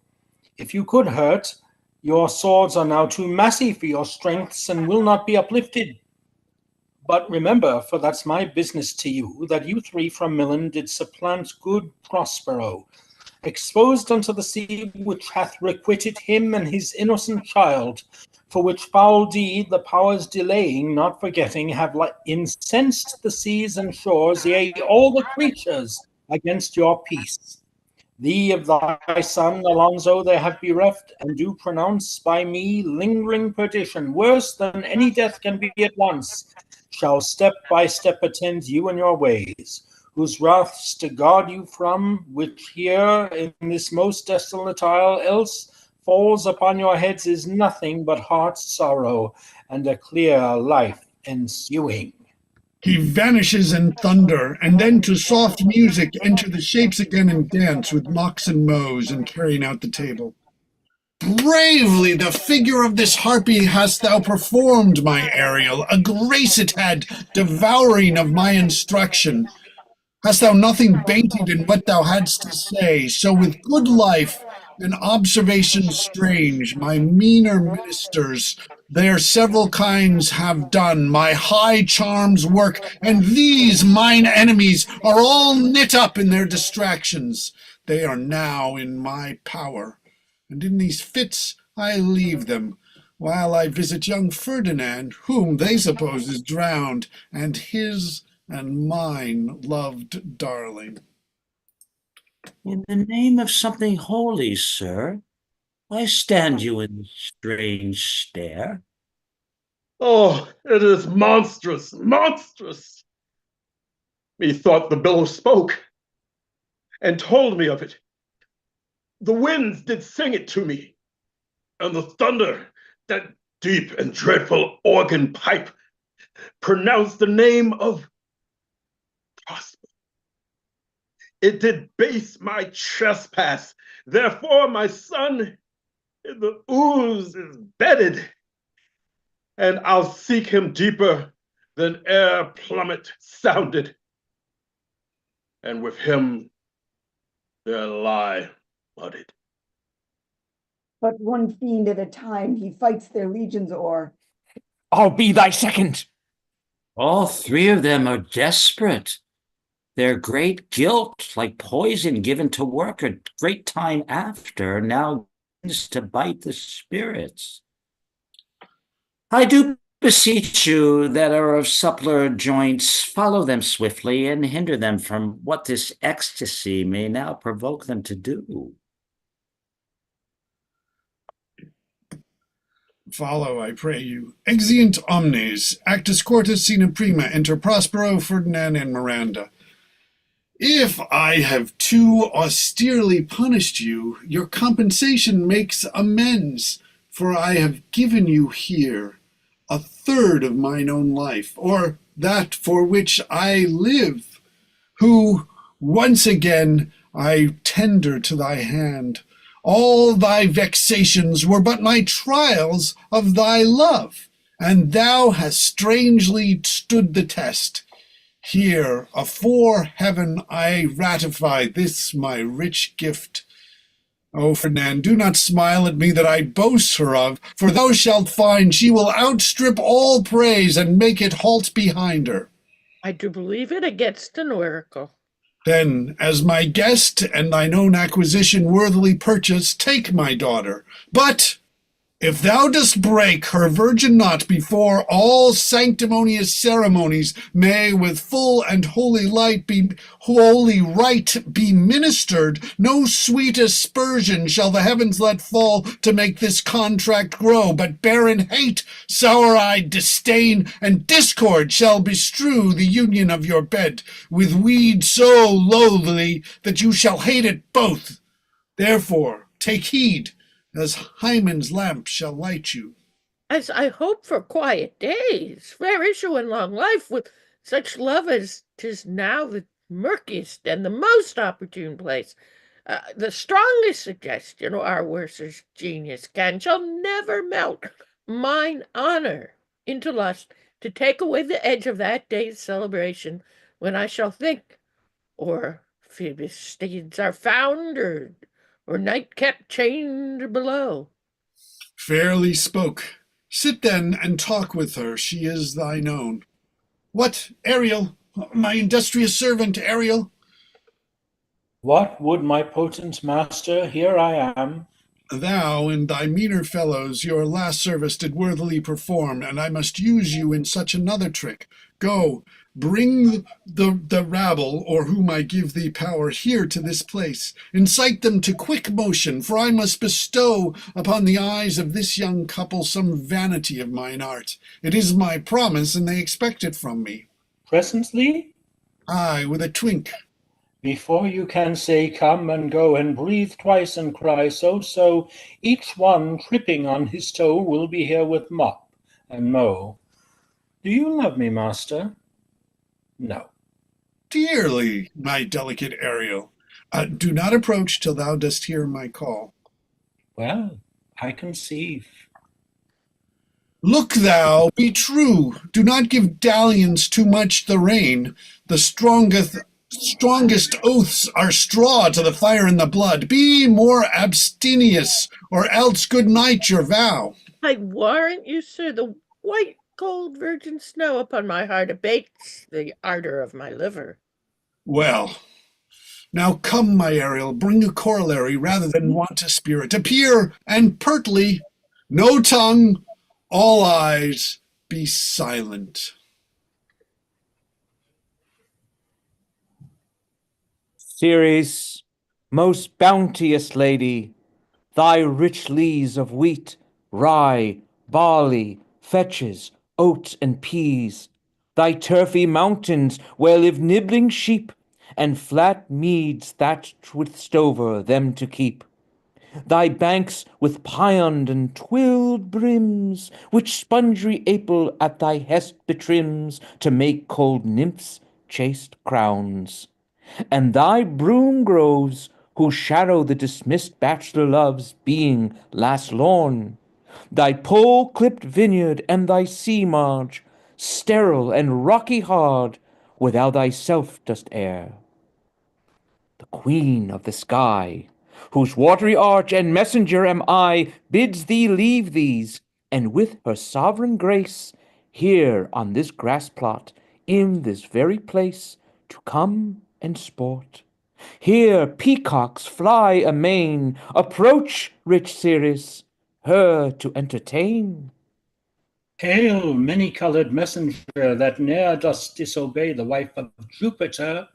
If you could hurt, your swords are now too massy for your strengths and will not be uplifted. But remember, for that's my business to you, that you 3 from Milan did supplant good Prospero, exposed unto the sea which hath requited him and his innocent child, for which foul deed the powers delaying, not forgetting, have incensed the seas and shores, yea, all the creatures, against your peace. Thee of thy son Alonso they have bereft, and do pronounce by me lingering perdition, worse than any death can be at once, shall step by step attend you in your ways, whose wraths to guard you from, which here in this most desolate isle else falls upon your heads, is nothing but heart's sorrow, and a clear life ensuing. He vanishes in thunder, and then to soft music enter the shapes again and dance with mocks and mows, and carrying out the table. Bravely the figure of this harpy hast thou performed, my Ariel, a grace it had, devouring of my instruction. Hast thou nothing bated in what thou hadst to say, so with good life and observation strange, my meaner ministers their several kinds have done, my high charms work, and these mine enemies are all knit up in their distractions. They are now in my power, and in these fits I leave them, while I visit young Ferdinand, whom they suppose is drowned, and his and mine loved darling. In the name of something holy, sir, why stand you in strange stare? Oh, it is monstrous, monstrous! Methought the billow spoke and told me of it. The winds did sing it to me, and the thunder, that deep and dreadful organ pipe, pronounced the name of Prosper. It did base my trespass, therefore my son in the ooze is bedded, and I'll seek him deeper than air plummet sounded, and with him there lie mudded. But one fiend at a time he fights their legions o'er. I'll be thy second. All three of them are desperate. Their great guilt, like poison given to work a great time after, now begins to bite the spirits. I do beseech you that are of suppler joints, follow them swiftly and hinder them from what this ecstasy may now provoke them to do. Follow, I pray you. Exeunt omnes, actus quartus sine prima, enter Prospero, Ferdinand, and Miranda. If I have too austerely punished you, your compensation makes amends, for I have given you here a third of mine own life, or that for which I live, who once again I tender to thy hand. All thy vexations were but my trials of thy love, and thou hast strangely stood the test. Here, afore heaven, I ratify this my rich gift. O Ferdinand, do not smile at me that I boast her of, for thou shalt find she will outstrip all praise and make it halt behind her. I do believe it against an oracle. Then, as my guest and thine own acquisition worthily purchased, take my daughter. But if thou dost break her virgin knot before all sanctimonious ceremonies may with full and holy right be ministered, no sweet aspersion shall the heavens let fall to make this contract grow, but barren hate, sour-eyed disdain, and discord shall bestrew the union of your bed with weed so loathly that you shall hate it both. Therefore take heed, as Hymen's lamp shall light you. As I hope for quiet days, fair issue and long life, with such love as 'tis now the murkiest and the most opportune place. The strongest suggestion our worser's genius can shall never melt mine honor into lust to take away the edge of that day's celebration, when I shall think, or Phoebus' steeds are found, or night kept chained below. Fairly spoke. Sit then and talk with her. She is thine own. What, Ariel, my industrious servant, Ariel? What would my potent master? Here I am. Thou and thy meaner fellows your last service did worthily perform, and I must use you in such another trick. Go, bring the rabble, or whom I give thee power, here to this place. Incite them to quick motion, for I must bestow upon the eyes of this young couple some vanity of mine art. It is my promise, and they expect it from me. Presently? Aye, with a twink. Before you can say come and go and breathe twice and cry so, each one tripping on his toe will be here with mop and mow. Do you love me, master? No. Dearly, my delicate Ariel. Do not approach till thou dost hear my call. Well, I conceive. Look thou, be true. Do not give dalliance too much the rein. The strongest oaths are straw to the fire and the blood. Be more abstemious, or else good night your vow. I warrant you, sir, the white cold virgin snow upon my heart abates the ardor of my liver. Well, now come, my Ariel, bring a corollary rather than want a spirit. Appear, and pertly, no tongue, all eyes, be silent. Ceres, most bounteous lady, thy rich lees of wheat, rye, barley, fetches, oats, and peas, thy turfy mountains where live nibbling sheep, and flat meads thatched with stover them to keep, thy banks with pioned and twilled brims, which spongy April at thy hest betrims to make cold nymphs chaste crowns, and thy broom groves, whose shadow the dismissed bachelor loves, being last lorn, thy pole-clipped vineyard and thy sea-marge, sterile and rocky hard, where thou thyself dost err. The queen of the sky, whose watery arch and messenger am I, bids thee leave these, and with her sovereign grace, here on this grass plot, in this very place, to come and sport. Here peacocks fly amain. Approach, rich Ceres, her to entertain. Hail, many-colored messenger, that ne'er dost disobey the wife of Jupiter,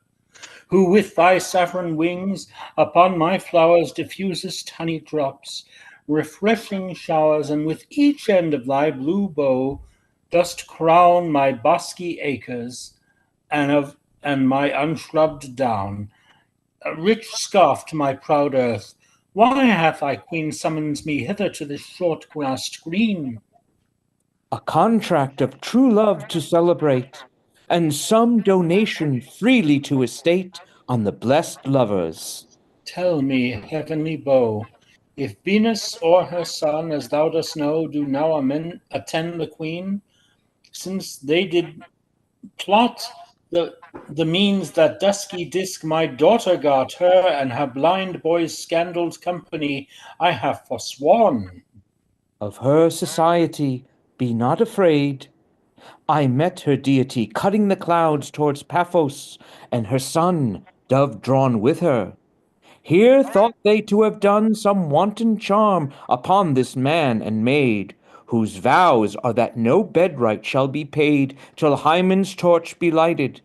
who with thy saffron wings upon my flowers diffusest honey drops, refreshing showers, and with each end of thy blue bow dost crown my bosky acres and my unshrubbed down. A rich scarf to my proud earth. Why hath thy queen summoned me hither to this short grassed green? A contract of true love to celebrate, and some donation freely to estate on the blessed lovers. Tell me, heavenly bow, if Venus or her son, as thou dost know, do now attend the queen, since they did plot the means that dusky disk my daughter got her and her blind boy's scandaled company, I have forsworn. Of her society be not afraid. I met her deity cutting the clouds towards Paphos, and her son, dove drawn with her. Here thought they to have done some wanton charm upon this man and maid, whose vows are that no bedright shall be paid till Hymen's torch be lighted.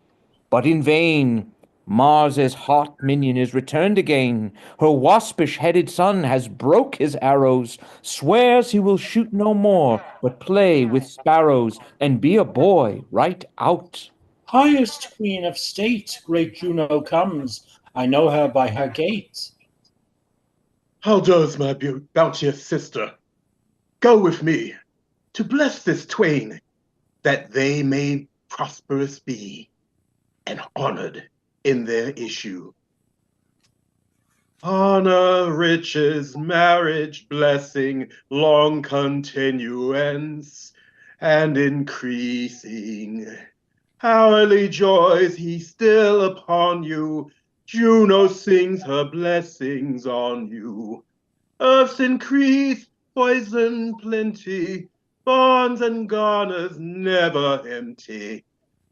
But in vain. Mars's hot minion is returned again. Her waspish-headed son has broke his arrows, swears he will shoot no more, but play with sparrows, and be a boy right out. Highest queen of state, great Juno comes. I know her by her gait. How does my bounteous sister? Go with me to bless this twain, that they may prosperous be and honored in their issue. Honor, riches, marriage, blessing, long continuance, and increasing. Hourly joys he still upon you. Juno sings her blessings on you. Earth's increase, poison plenty, barns and garners never empty.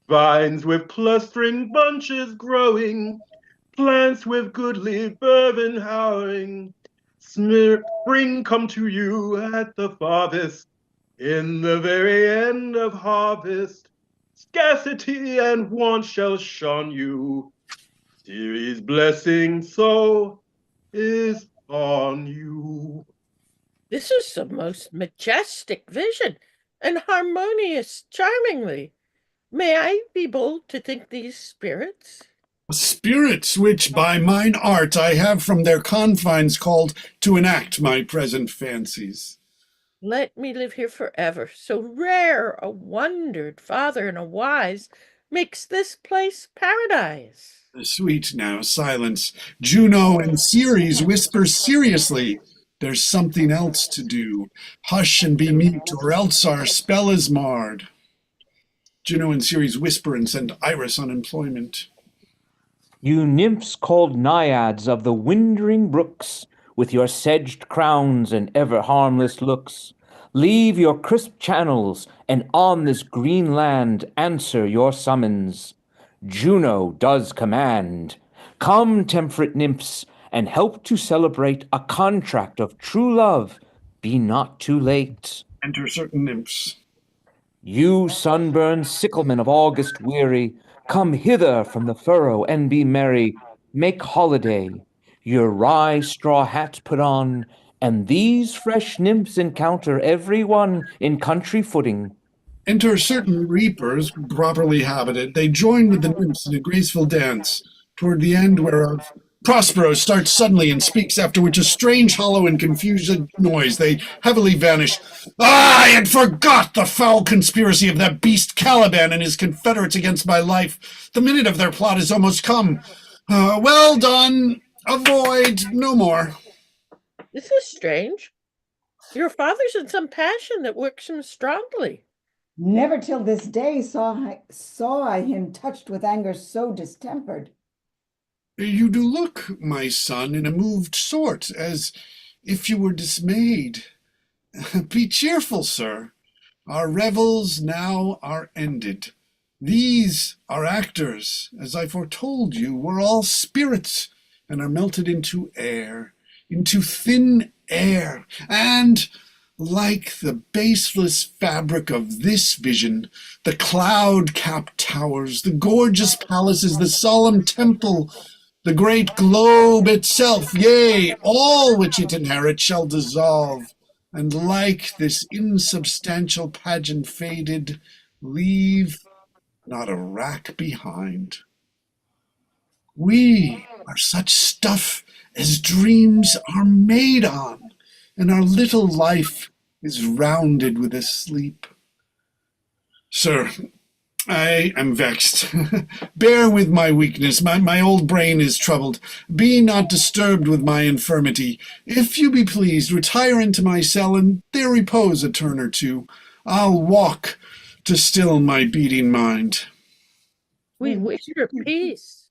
Vines with clustering bunches growing, plants with goodly vermin howling. Spring come to you at the farthest, in the very end of harvest. Scarcity and want shall shun you. Ceres' blessing so is on you. This is the most majestic vision, and harmonious charmingly. May I be bold to think these spirits? Spirits which by mine art I have from their confines called to enact my present fancies. Let me live here forever. So rare a wondered father and a wise makes this place paradise. Sweet now, silence. Juno and Ceres whisper seriously. There's something else to do. Hush and be mute, or else our spell is marred. Juno and Ceres whisper and send Iris on employment. You nymphs called naiads of the windering brooks, with your sedged crowns and ever harmless looks, leave your crisp channels, and on this green land answer your summons. Juno does command. Come, temperate nymphs, and help to celebrate a contract of true love. Be not too late. Enter certain nymphs. You sunburned sicklemen of August weary, come hither from the furrow and be merry. Make holiday. Your rye straw hat put on, and these fresh nymphs encounter every one in country footing. Enter certain reapers, properly habited. They join with the nymphs in a graceful dance, toward the end whereof Prospero starts suddenly and speaks, after which a strange, hollow, and confused noise, they heavily vanish. Ah, I had forgot the foul conspiracy of that beast Caliban and his confederates against my life. The minute of their plot is almost come. Well done. Avoid no more. This is strange. Your father's in some passion that works him strongly. Never till this day saw I him touched with anger so distempered. You do look, my son, in a moved sort, as if you were dismayed. Be cheerful, sir. Our revels now are ended. These are actors, as I foretold you, were all spirits, and are melted into air, into thin air, and, like the baseless fabric of this vision, the cloud-capped towers, the gorgeous palaces, the solemn temple, the great globe itself, yea, all which it inherits shall dissolve, and like this insubstantial pageant faded, leave not a rack behind. We are such stuff as dreams are made on, and our little life is rounded with a sleep. Sir, I am vexed. Bear with my weakness. My old brain is troubled. Be not disturbed with my infirmity. If you be pleased, retire into my cell, and there repose a turn or two. I'll walk to still my beating mind. We wish her peace.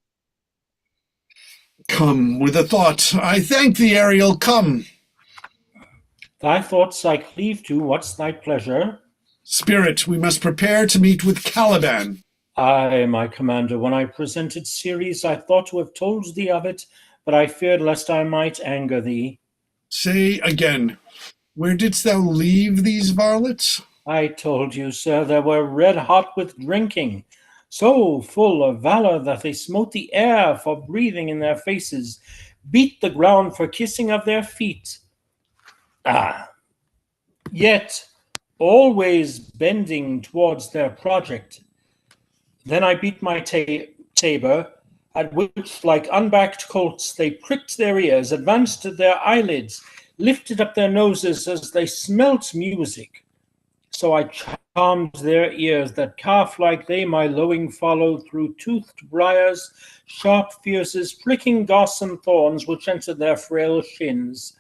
Come with a thought. I thank thee, Ariel. Come. Thy thoughts I cleave to. What's thy pleasure? Spirit, we must prepare to meet with Caliban. Aye, my commander, when I presented Ceres, I thought to have told thee of it, but I feared lest I might anger thee. Say again, where didst thou leave these varlets? I told you, sir, they were red hot with drinking, so full of valor that they smote the air for breathing in their faces, beat the ground for kissing of their feet. Yet always bending towards their project. Then I beat my tabor, at which, like unbacked colts, they pricked their ears, advanced to their eyelids, lifted up their noses as they smelt music. So I charmed their ears, that calf-like they my lowing follow through toothed briars, sharp fierces, pricking gossamer thorns, which entered their frail shins.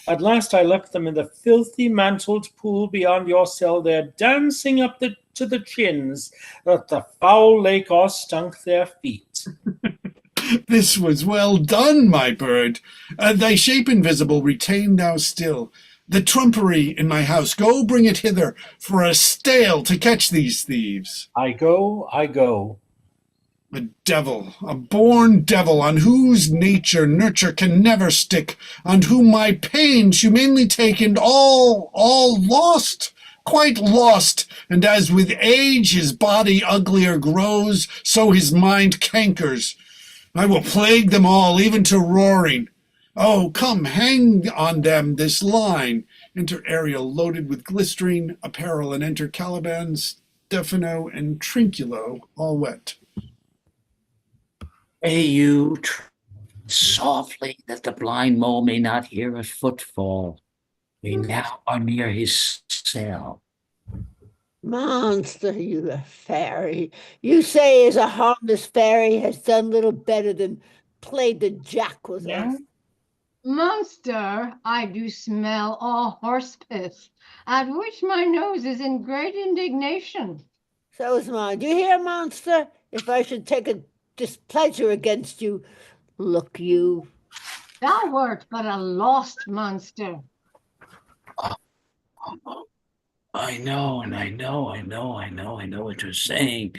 At last I left them in the filthy mantled pool beyond your cell there, dancing up to the chins, that the foul lake all stunk their feet. This was well done, my bird. Thy shape invisible retain thou still. The trumpery in my house, go bring it hither, for a stale to catch these thieves. I go. A devil, a born devil, on whose nurture can never stick, on whom my pains humanely taken, all lost, quite lost, and as with age his body uglier grows, so his mind cankers. I will plague them all, even to roaring. Oh, come, hang on them this line. Enter Ariel, loaded with glistering apparel, and enter Caliban, Stephano, and Trinculo, all wet. Hey, you, softly, that the blind mole may not hear a footfall. We now are near his cell. Monster, you a fairy. You say as a harmless fairy has done little better than played the jack with us. Monster, I do smell all horse piss, at which my nose is in great indignation. So is mine. Do you hear, monster? If I should take a displeasure against you, look you. Thou wert but a lost monster. I know what you're saying.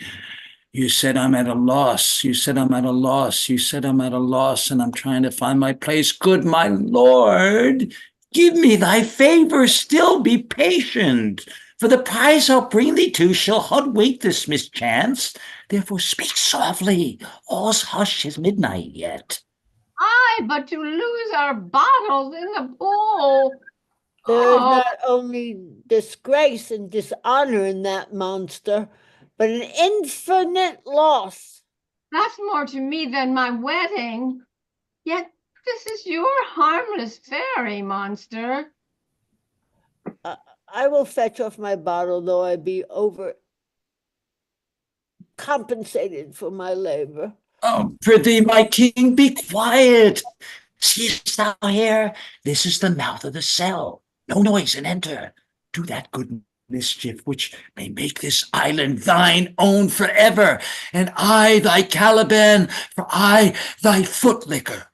You said I'm at a loss. You said I'm at a loss. You said I'm at a loss, and I'm trying to find my place. Good my Lord, give me thy favor. Still be patient. For the prize I'll bring thee to shall hoodwink this mischance. Therefore speak softly. All's hush is midnight yet. Aye, but to lose our bottles in the pool. There is not only disgrace and dishonor in that monster, but an infinite loss. That's more to me than my wedding. Yet this is your harmless fairy, monster. I will fetch off my bottle, though I be over compensated for my labor. Oh, prithee, my king, be quiet. Seest thou here? This is the mouth of the cell. No noise and enter. Do that, good mischief which may make this island thine own forever, and I thy Caliban, for I thy footlicker.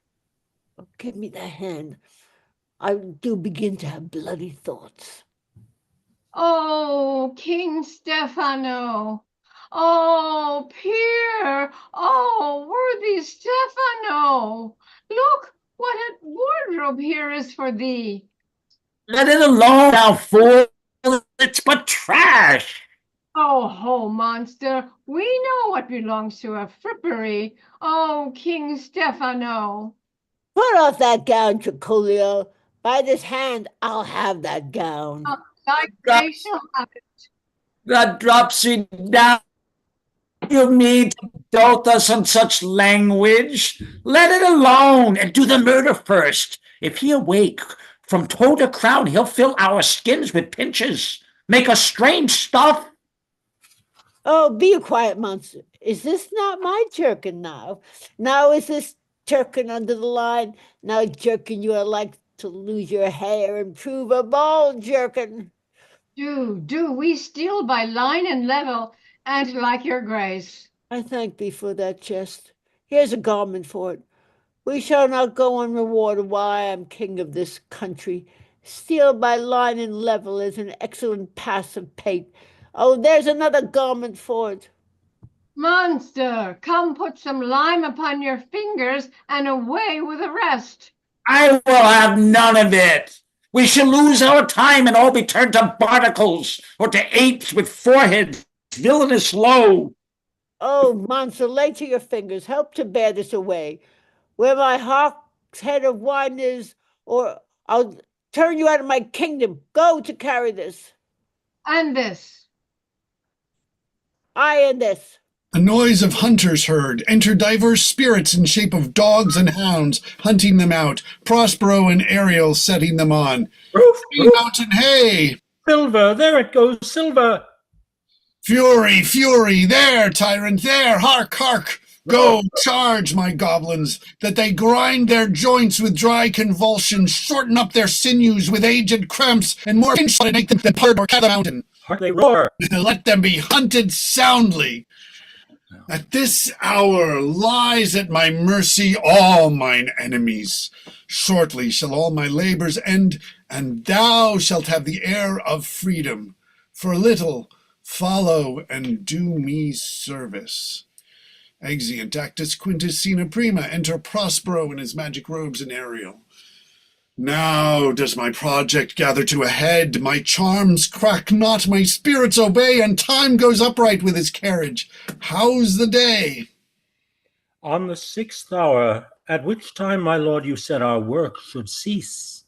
Give me the hand. I do begin to have bloody thoughts. Oh, King Stephano. Oh, peer. Oh, worthy Stephano. Look, what a wardrobe here is for thee. Let it alone, thou fool. It's but trash. Oh, ho, monster. We know what belongs to a frippery. Oh, King Stephano. Put off that gown, Triculio. By this hand, I'll have that gown. Thy grace shall have it. That drops you down. You mean to dolt us on such language? Let it alone and do the murder first. If he awake, from toe to crown, he'll fill our skins with pinches, make us strange stuff. Oh, be a quiet, monster. Is this not my jerkin now? Now is this jerkin under the line? Now jerkin you are like to lose your hair and prove a bald jerkin. Do, we steal by line and level, and like your grace. I thank thee for that chest. Here's a garment for it. We shall not go unrewarded while I am king of this country. Steal by line and level is an excellent pass of pate. Oh, there's another garment for it. Monster, come put some lime upon your fingers and away with the rest. I will have none of it. We shall lose our time and all be turned to barnacles or to apes with foreheads villainous low. Oh, monster, lay to your fingers. Help to bear this away. Where my hawk's head of wine is, or I'll turn you out of my kingdom. Go to carry this. And this. I and this. A noise of hunters heard. Enter diverse spirits in shape of dogs and hounds, hunting them out. Prospero and Ariel setting them on. Hey, mountain, hey! Silver, there it goes, Silver. Fury, fury, there, tyrant, there, hark, hark! Go, charge, my goblins, that they grind their joints with dry convulsions, shorten up their sinews with aged cramps, and more pinch and make them depart or cut the mountain. Hark they roar. Let them be hunted soundly. At this hour lies at my mercy all mine enemies. Shortly shall all my labors end, and thou shalt have the air of freedom. For a little, follow and do me service. Exeunt actus quintus scena prima. Enter Prospero in his magic robes and Ariel. Now does my project gather to a head, my charms crack not, my spirits obey, and time goes upright with his carriage. How's the day? On the 6th hour, at which time, my lord, you said our work should cease.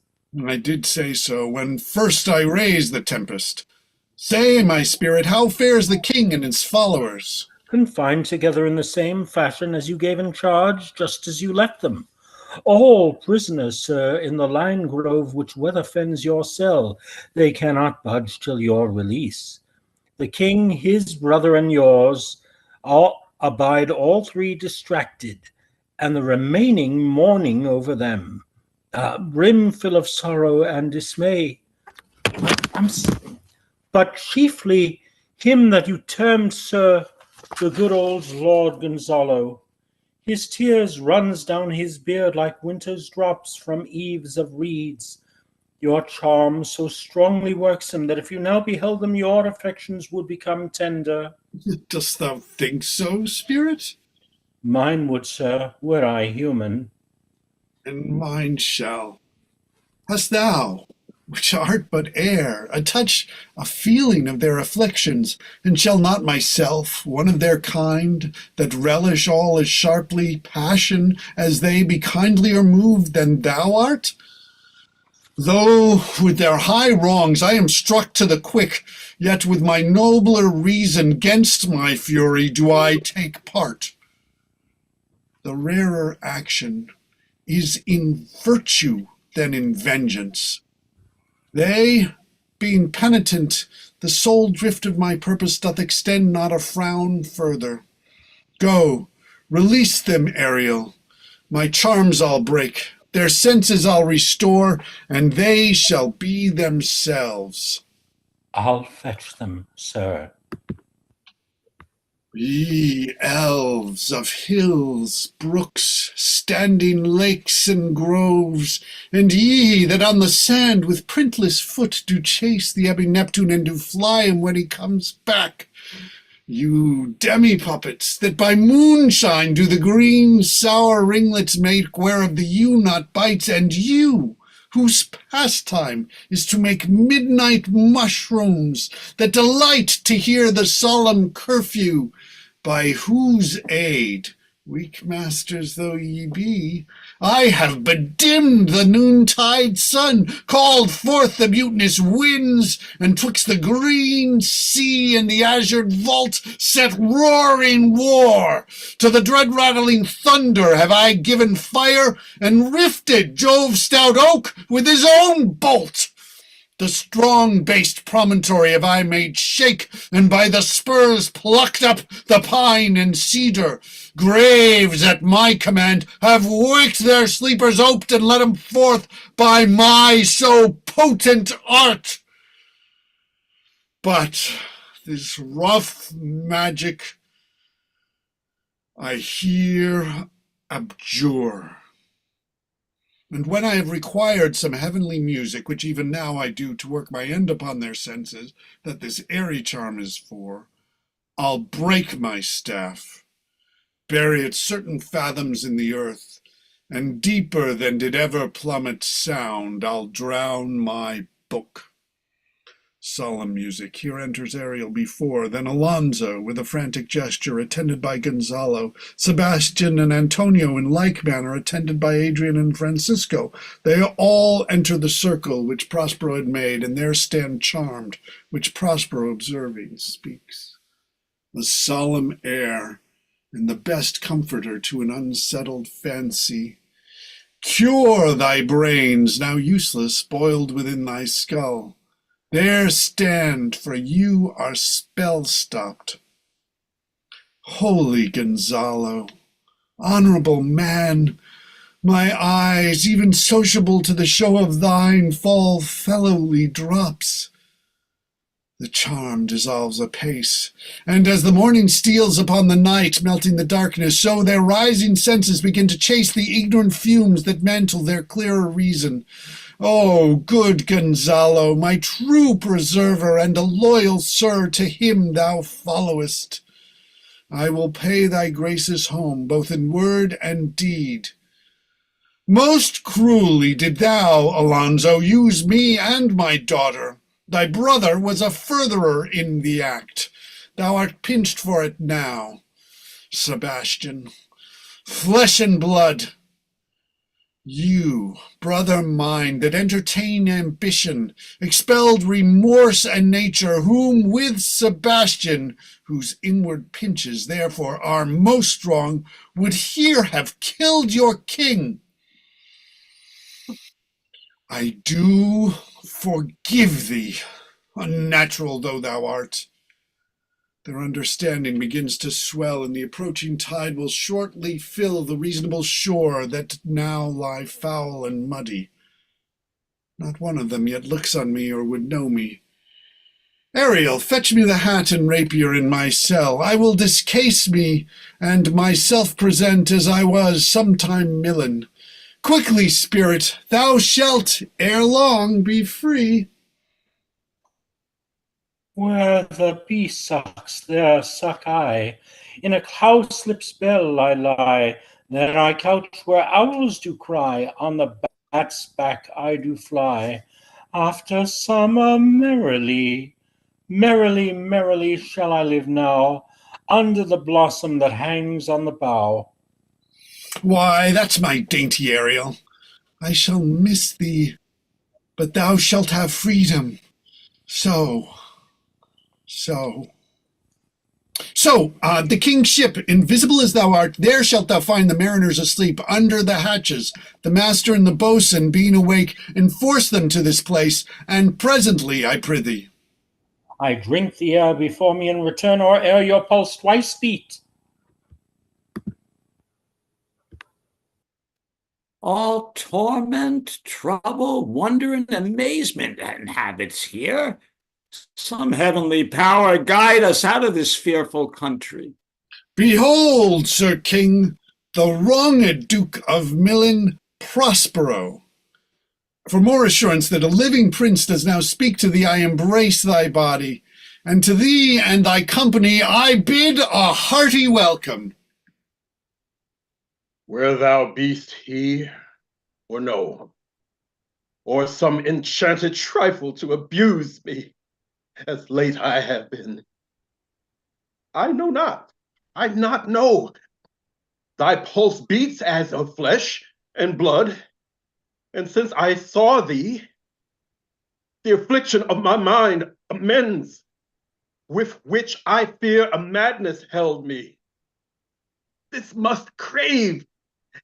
I did say so, when first I raised the Tempest. Say, my spirit, how fares the king and his followers? Confined together in the same fashion as you gave in charge, just as you left them. All prisoners, sir, in the lime grove which weather fens your cell. They cannot budge till your release. The king, his brother, and yours abide all three distracted, and the remaining mourning over them, brimful of sorrow and dismay. But chiefly him that you termed, sir, the good old Lord Gonzalo. His tears runs down his beard like winter's drops from eaves of reeds. Your charm so strongly works him that if you now beheld them, your affections would become tender. Dost thou think so, spirit? Mine would, sir, were I human. And mine shall. Hast thou, which art but air, a touch, a feeling of their afflictions, and shall not myself, one of their kind, that relish all as sharply passion as they, be kindlier moved than thou art? Though with their high wrongs I am struck to the quick, yet with my nobler reason 'gainst my fury do I take part. The rarer action is in virtue than in vengeance. They, being penitent, the sole drift of my purpose doth extend not a frown further. Go, release them, Ariel. My charms I'll break, their senses I'll restore, and they shall be themselves. I'll fetch them, sir. Ye elves of hills, brooks, standing lakes and groves, and ye that on the sand with printless foot do chase the ebbing Neptune and do fly him when he comes back, you demi-puppets that by moonshine do the green sour ringlets make whereof the ewe not bites, and you whose pastime is to make midnight mushrooms that delight to hear the solemn curfew, by whose aid, weak masters though ye be, I have bedimmed the noontide sun, called forth the mutinous winds, and twixt the green sea and the azured vault set roaring war. To the dread rattling thunder have I given fire, and rifted Jove's stout oak with his own bolt. The strong-based promontory have I made shake, and by the spurs plucked up the pine and cedar. Graves at my command have waked their sleepers oped, and let 'em forth by my so potent art. But this rough magic I here abjure. And when I have required some heavenly music, which even now I do to work my end upon their senses, that this airy charm is for, I'll break my staff, bury it certain fathoms in the earth, and deeper than did ever plummet sound, I'll drown my book. Solemn music. Here enters Ariel before, then Alonso with a frantic gesture, attended by Gonzalo, Sebastian and Antonio in like manner, attended by Adrian and Francisco. They all enter the circle which Prospero had made, and there stand charmed, which Prospero, observing, speaks. The solemn air, and the best comforter to an unsettled fancy. Cure thy brains, now useless, boiled within thy skull. There stand, for you are spell-stopped. Holy Gonzalo, honorable man, my eyes, even sociable to the show of thine, fall fellowly drops. The charm dissolves apace, and as the morning steals upon the night, melting the darkness, so their rising senses begin to chase the ignorant fumes that mantle their clearer reason. O good Gonzalo, my true preserver, and a loyal sir to him thou followest, I will pay thy graces home, both in word and deed. Most cruelly did thou, Alonso, use me and my daughter. Thy brother was a furtherer in the act. Thou art pinched for it now, Sebastian. Flesh and blood, you, brother mine, that entertain ambition, expelled remorse and nature, whom with Sebastian, whose inward pinches therefore are most strong, would here have killed your king. I do forgive thee, unnatural though thou art. Their understanding begins to swell, and the approaching tide will shortly fill the reasonable shore that now lie foul and muddy. Not one of them yet looks on me or would know me. Ariel, fetch me the hat and rapier in my cell. I will discase me, and myself present as I was sometime millen. Quickly, spirit, thou shalt ere long be free. Where the bee sucks, there suck I. In a cowslip's bell I lie. Then I couch where owls do cry. On the bat's back I do fly. After summer merrily, merrily, merrily shall I live now, under the blossom that hangs on the bough. Why, that's my dainty Ariel. I shall miss thee, but thou shalt have freedom. So, the king's ship, invisible as thou art, there shalt thou find the mariners asleep under the hatches, the master and the boatswain being awake, enforce them to this place, and presently, I prithee. I drink the air before me in return, or ere your pulse twice beat. All torment, trouble, wonder, and amazement inhabits here. Some heavenly power guide us out of this fearful country. Behold, Sir King, the wronged Duke of Milan, Prospero. For more assurance that a living prince does now speak to thee, I embrace thy body, and to thee and thy company I bid a hearty welcome. Where thou beest he or no, or some enchanted trifle to abuse me, as late I have been. I know not, I not know. Thy pulse beats as of flesh and blood, and since I saw thee, the affliction of my mind amends, with which I fear a madness held me. This must crave,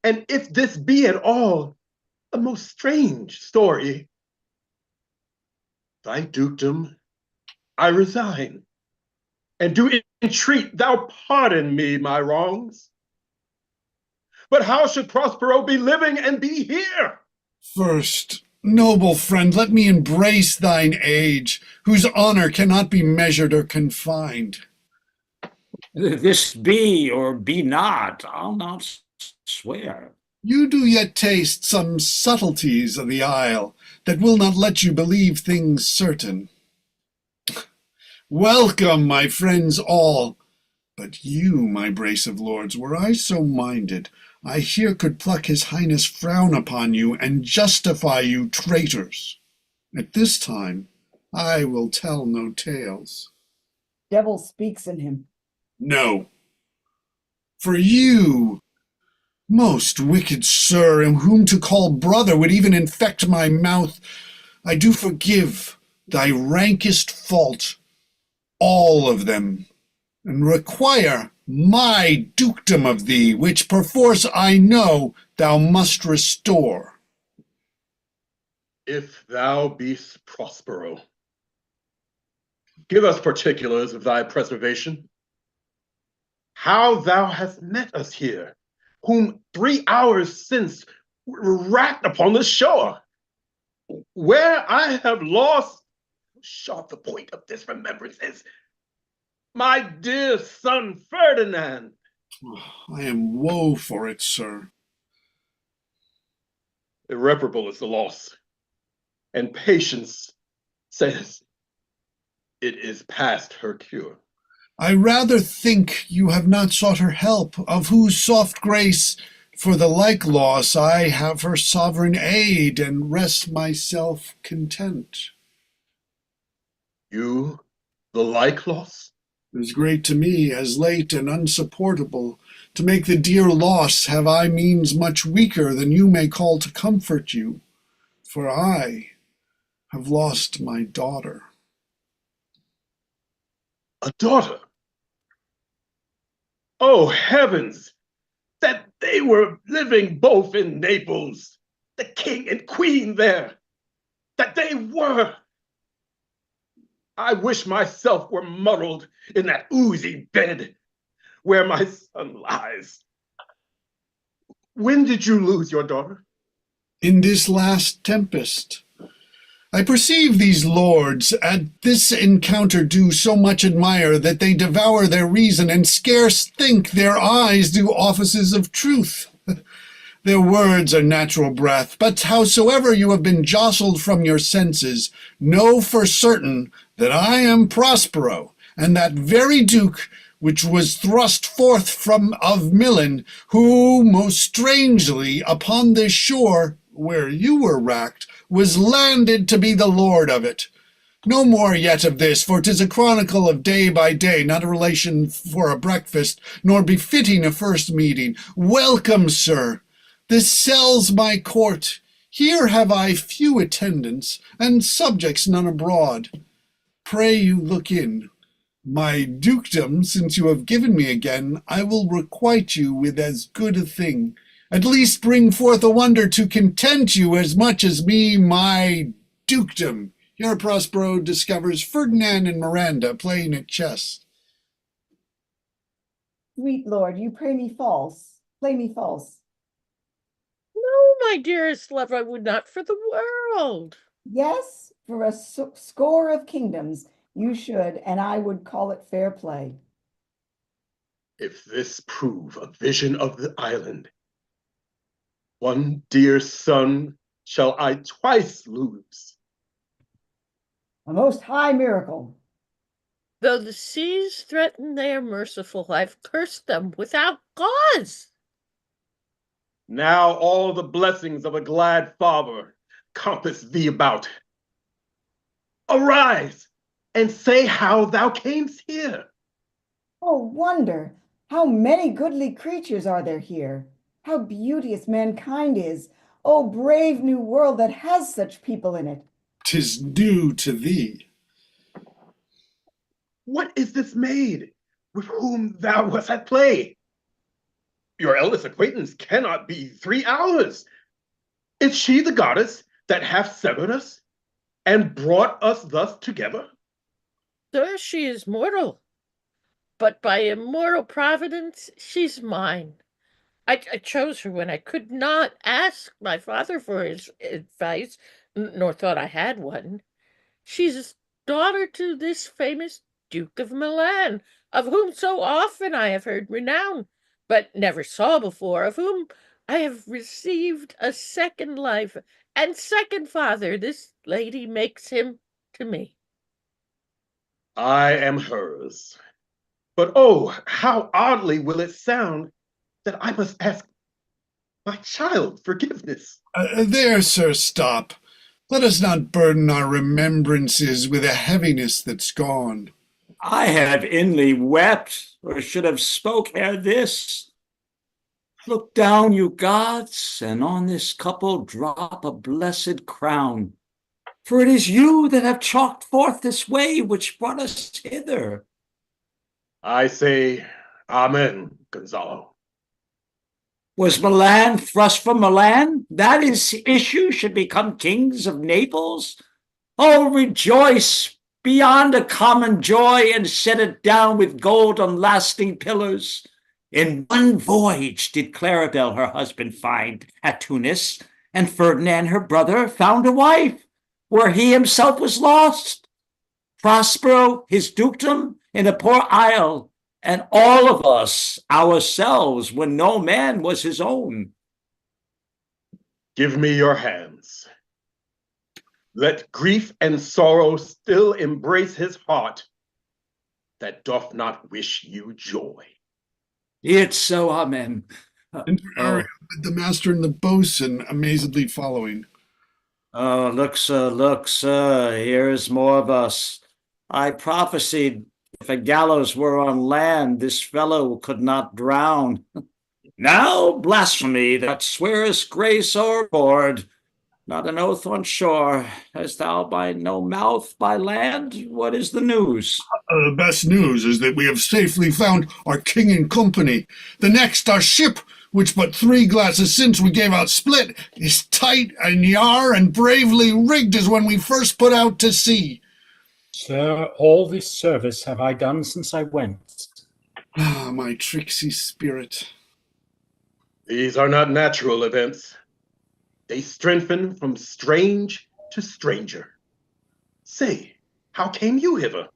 and if this be at all a most strange story, thy dukedom I resign, and do entreat thou pardon me my wrongs. But how should Prospero be living and be here? First, noble friend, let me embrace thine age, whose honor cannot be measured or confined. This be or be not, I'll not swear. You do yet taste some subtleties of the isle that will not let you believe things certain. Welcome, my friends all. But you, my brace of lords, were I so minded, I here could pluck his highness frown upon you and justify you traitors. At this time, I will tell no tales. Devil speaks in him. No. For you, most wicked sir, in whom to call brother would even infect my mouth, I do forgive thy rankest fault, all of them, and require my dukedom of thee, which perforce I know thou must restore. If thou beest Prospero, give us particulars of thy preservation. How thou hast met us here, whom 3 hours since were racked upon the shore, where I have lost, sharp the point of this remembrance is, my dear son Ferdinand. I am woe for it, sir. Irreparable is the loss, and patience says it is past her cure. I rather think you have not sought her help, of whose soft grace, for the like loss, I have her sovereign aid, and rest myself content. You, the like loss? Is great to me, as late and unsupportable. To make the dear loss have I means much weaker than you may call to comfort you, for I have lost my daughter. A daughter? Oh, heavens, that they were living both in Naples, the king and queen there, that they were. I wish myself were muddled in that oozy bed where my son lies. When did you lose your daughter? In this last tempest. I perceive these lords at this encounter do so much admire that they devour their reason and scarce think their eyes do offices of truth. Their words are natural breath, but howsoever you have been jostled from your senses, know for certain that I am Prospero, and that very Duke which was thrust forth from of Milan, who most strangely upon this shore, where you were racked, was landed to be the lord of it. No more yet of this, for 'tis a chronicle of day by day, not a relation for a breakfast, nor befitting a first meeting. Welcome, sir. This sells my court. Here have I few attendants, and subjects none abroad. Pray you look in. My dukedom, since you have given me again, I will requite you with as good a thing. At least bring forth a wonder to content you as much as me my dukedom. Here Prospero discovers Ferdinand and Miranda playing at chess. Sweet lord, you play me false. Play me false. No, my dearest lover, I would not for the world. Yes, for a score of kingdoms, You should, and I would call it fair play. If this prove a vision of the island, one dear son shall I twice lose. A most high miracle. Though the seas threaten their merciful, I've cursed them without cause. Now all the blessings of a glad father compass thee about. Arise and say how thou camest here. Oh, wonder! How many goodly creatures are there here! How beauteous mankind is! Oh, brave new world that has such people in it! 'Tis due to thee. What is this maid with whom thou wast at play? Your eldest acquaintance cannot be 3 hours. Is she the goddess that hath severed us and brought us thus together? Sir, she is mortal, but by immortal providence she's mine. I chose her when I could not ask my father for his advice, nor thought I had one. She's daughter to this famous Duke of Milan, of whom so often I have heard renown, but never saw before, of whom I have received a second life, and second father this lady makes him to me. I am hers. But oh, how oddly will it sound that I must ask my child forgiveness. There, sir, stop. Let us not burden our remembrances with a heaviness that's gone. I have inly wept, or should have spoke ere this. Look down, you gods, and on this couple drop a blessed crown. For it is you that have chalked forth this way which brought us hither. I say, Amen, Gonzalo. Was Milan thrust from Milan? That his issue should become kings of Naples? Oh, rejoice beyond a common joy, and set it down with gold on lasting pillars. In one voyage did Claribel her husband find at Tunis, and Ferdinand her brother found a wife, where he himself was lost. Prospero his dukedom in a poor isle, and all of us ourselves when no man was his own. Give me your hands. Let grief and sorrow still embrace his heart that doth not wish you joy. It's so, amen. And with the master and the boatswain amazedly following. Oh, look, sir, here's more of us. I prophesied if a gallows were on land, this fellow could not drown. Now blasphemy that swearest grace o'erboard, not an oath on shore. Hast thou by no mouth by land? What is the news? The best news is that we have safely found our king and company. The next, our ship, which but 3 glasses since we gave out split, is tight and yar and bravely rigged as when we first put out to sea. Sir, all this service have I done since I went. Ah, my tricksy spirit. These are not natural events. They strengthen from strange to stranger. Say, how came you hither?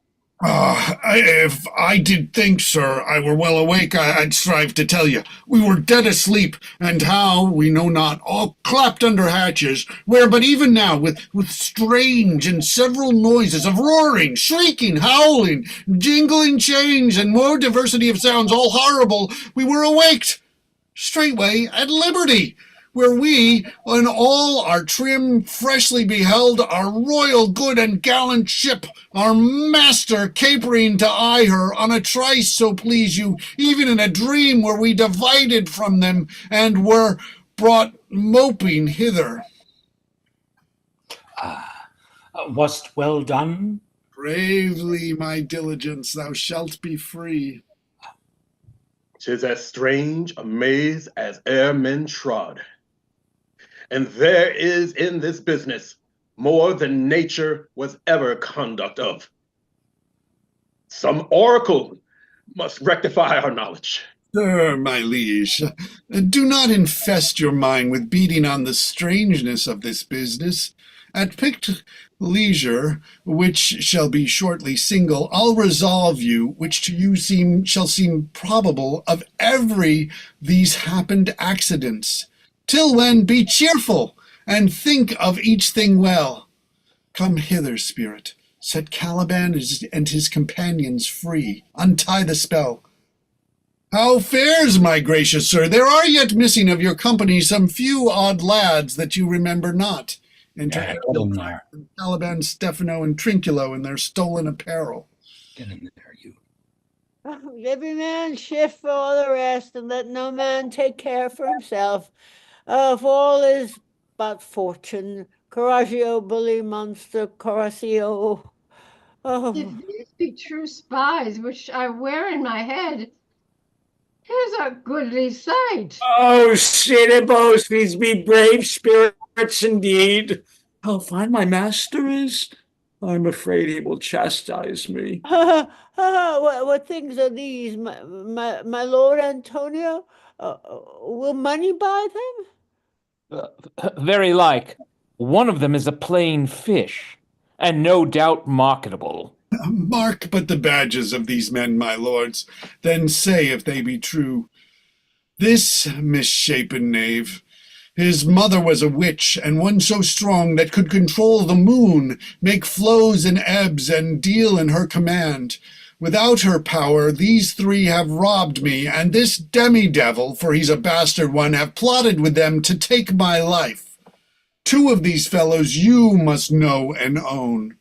If I did think, sir, I were well awake, I'd strive to tell you. We were dead asleep, and how, we know not, all clapped under hatches, where but even now, with strange and several noises of roaring, shrieking, howling, jingling chains, and more diversity of sounds, all horrible, we were awaked, straightway at liberty, where we, in all our trim, freshly beheld our royal good and gallant ship, our master capering to eye her on a trice, so please you, even in a dream where we divided from them, and were brought moping hither. Was't well done? Bravely, my diligence, thou shalt be free. 'Tis as strange a maze as e'er men trod. And there is in this business more than nature was ever conduct of. Some oracle must rectify our knowledge. Sir, my liege, do not infest your mind with beating on the strangeness of this business. At picked leisure, which shall be shortly single, I'll resolve you, which to you shall seem probable, of every these happened accidents. Till when, be cheerful, and think of each thing well. Come hither, spirit. Set Caliban and his companions free. Untie the spell. How fares, my gracious sir? There are yet missing of your company some few odd lads that you remember not. Enter Get in there. Caliban, Stefano, and Trinculo in their stolen apparel. Get in there, you. Every man shift for all the rest, and let no man take care for himself. For all is but fortune. Coraggio, bully, monster, Coracio. Oh. If these be true spies which I wear in my head, here's a goodly sight. Oh, Cinebos, these be brave spirits indeed. I'll find my master is. I'm afraid he will chastise me. What things are these, my Lord Antonio? Will money buy them? Very like. One of them is a plain fish, and no doubt marketable. Mark but the badges of these men, my lords, then say if they be true. This misshapen knave, his mother was a witch, and one so strong that could control the moon, make flows and ebbs, and deal in her command. Without her power, these three have robbed me, and this demi-devil, for he's a bastard one, have plotted with them to take my life. Two of these fellows you must know and own.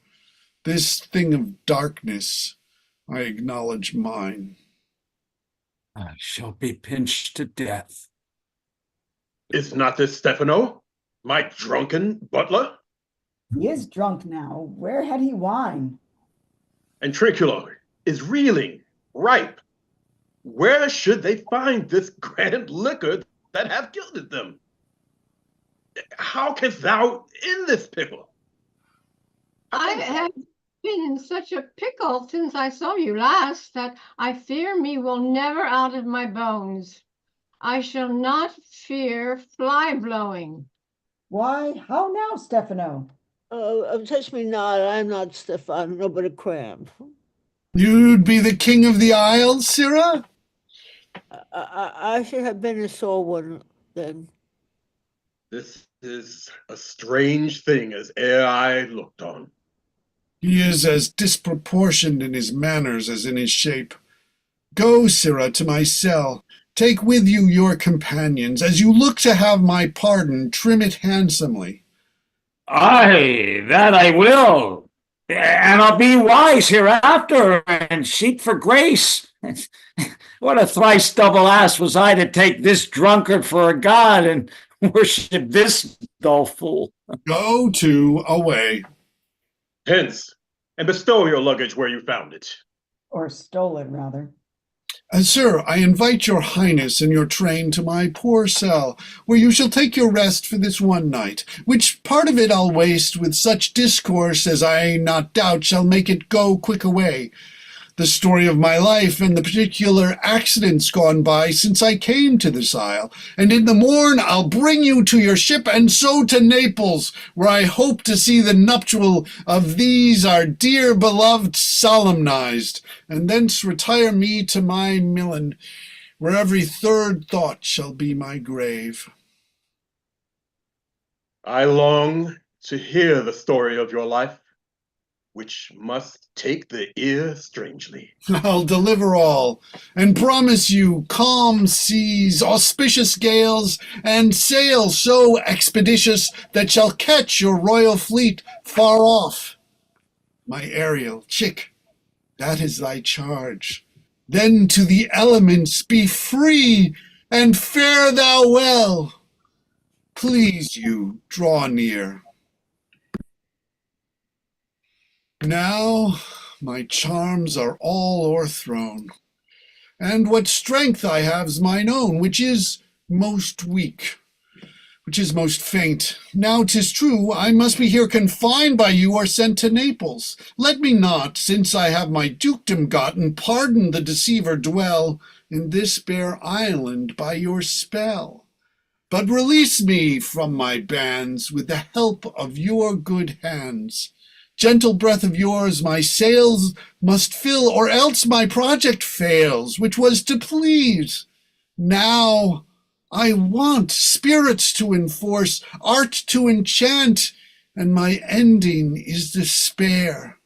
This thing of darkness, I acknowledge mine. I shall be pinched to death. Is not this Stefano, my drunken butler? He is drunk now. Where had he wine? And Trinculo is reeling, ripe. Where should they find this grand liquor that hath gilded them? How canst thou in this pickle? I have been in such a pickle since I saw you last that I fear me will never out of my bones. I shall not fear fly blowing. Why, how now, Stefano? Touch me not, I'm not Stefano, but a cramp. You'd be the king of the isle, Sirrah? I should have been a sore one then. This is a strange thing as e'er I looked on. He is as disproportioned in his manners as in his shape. Go, Sirrah, to my cell. Take with you your companions. As you look to have my pardon, trim it handsomely. Aye, that I will. And I'll be wise hereafter and seek for grace. What a thrice double ass was I to take this drunkard for a god and worship this dull fool. Go to, away. Hence, and bestow your luggage where you found it. Or stole it, rather. Sir, I invite your highness and your train to my poor cell, where you shall take your rest for this one night, which part of it I'll waste with such discourse as I not doubt shall make it go quick away. The story of my life and the particular accidents gone by since I came to this isle, and in the morn I'll bring you to your ship and so to Naples, where I hope to see the nuptial of these our dear beloved solemnized, and thence retire me to my Milan, where every third thought shall be my grave. I long to hear the story of your life, which must take the ear strangely. I'll deliver all, and promise you calm seas, auspicious gales, and sail so expeditious that shall catch your royal fleet far off. My Ariel, chick, that is thy charge. Then to the elements be free, and fare thou well. Please you, draw near. Now my charms are all o'erthrown, and what strength I have's mine own, which is most weak, which is most faint. Now 'tis true, I must be here confined by you or sent to Naples. Let me not, since I have my dukedom gotten, pardon the deceiver dwell in this bare island by your spell. but release me from my bands with the help of your good hands. Gentle breath of yours my sails must fill, or else my project fails, which was to please. Now I want spirits to enforce, art to enchant, and my ending is despair,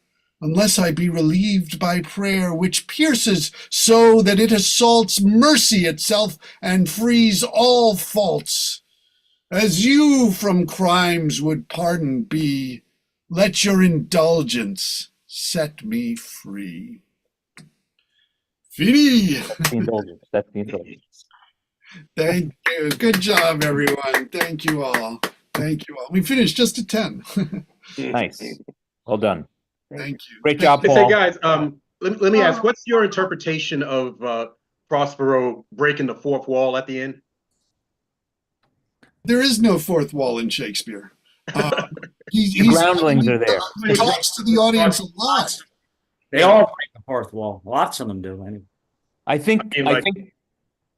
unless I be relieved by prayer, which pierces so that it assaults mercy itself and frees all faults. As you from crimes would pardoned be, let your indulgence set me free. Fini. That's the indulgence. That's the indulgence. Thank you. Good job, everyone. Thank you all. Thank you all. We finished just at 10. Nice. Well done. Thank you. Great job, Hey, Paul. guys, let me ask, what's your interpretation of Prospero breaking the fourth wall at the end? There is no fourth wall in Shakespeare. The groundlings are there. He talks to the audience a lot. They all break the fourth wall. Lots of them do. Anyway. I think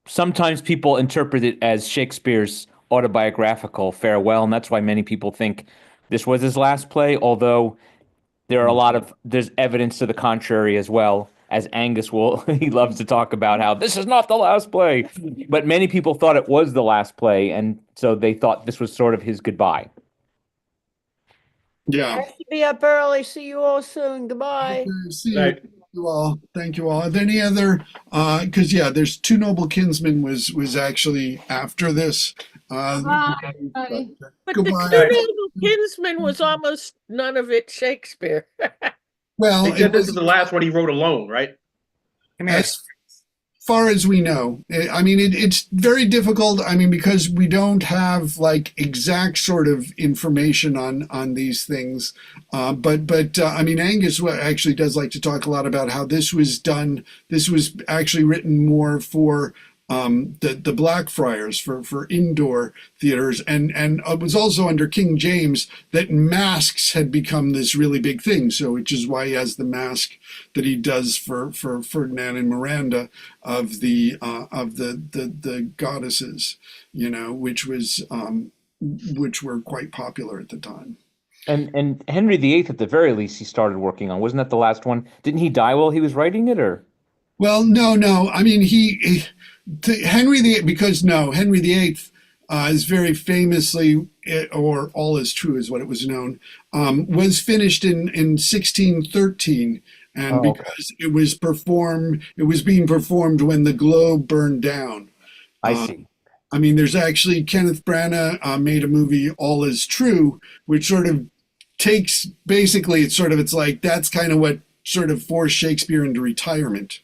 sometimes people interpret it as Shakespeare's autobiographical farewell, and that's why many people think this was his last play, although there are there's evidence to the contrary as well, as Angus he loves to talk about how this is not the last play. But many people thought it was the last play, and so they thought this was sort of his goodbye. Yeah. I have to be up early. See you all soon. Goodbye. See you. Thank you all. Thank you all. Are there any other? Because there's Two Noble Kinsmen was actually after this. Bye. But Goodbye. the Two Noble Kinsmen was almost none of it Shakespeare. Well, They said this is the last one he wrote alone, right? as far as we know, I mean, it's very difficult. I mean, because we don't have like exact sort of information on these things. But I mean, Angus actually does like to talk a lot about how this was done. This was actually written more for the Blackfriars, for indoor theaters, and it was also under King James that masks had become this really big thing. So, which is why he has the mask that he does for Ferdinand and Miranda of the goddesses, which were quite popular at the time. And Henry VIII, at the very least, he started working on. Wasn't that the last one? Didn't he die while he was writing it, or? Well, no. I mean, Henry VIII is very famously, or All Is True is what it was known, was finished in 1613, and because it was being performed when the Globe burned down. I see. I mean, there's actually Kenneth Branagh made a movie, All Is True, which sort of takes, basically, it's like that's kind of what sort of forced Shakespeare into retirement.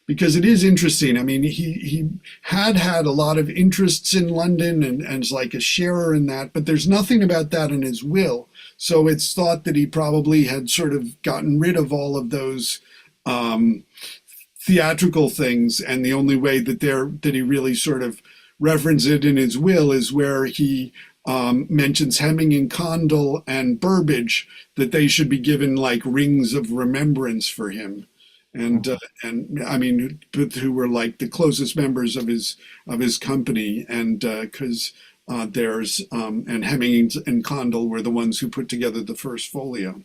Because it is interesting. I mean, he had a lot of interests in London and is like a sharer in that, but there's nothing about that in his will. So it's thought that he probably had sort of gotten rid of all of those theatrical things, and the only way that he really sort of references it in his will is where he mentions Hemming and Condell and Burbage, that they should be given like rings of remembrance for him. And I mean, who were like the closest members of his company, and because there's and Hemming and Condell were the ones who put together the first folio.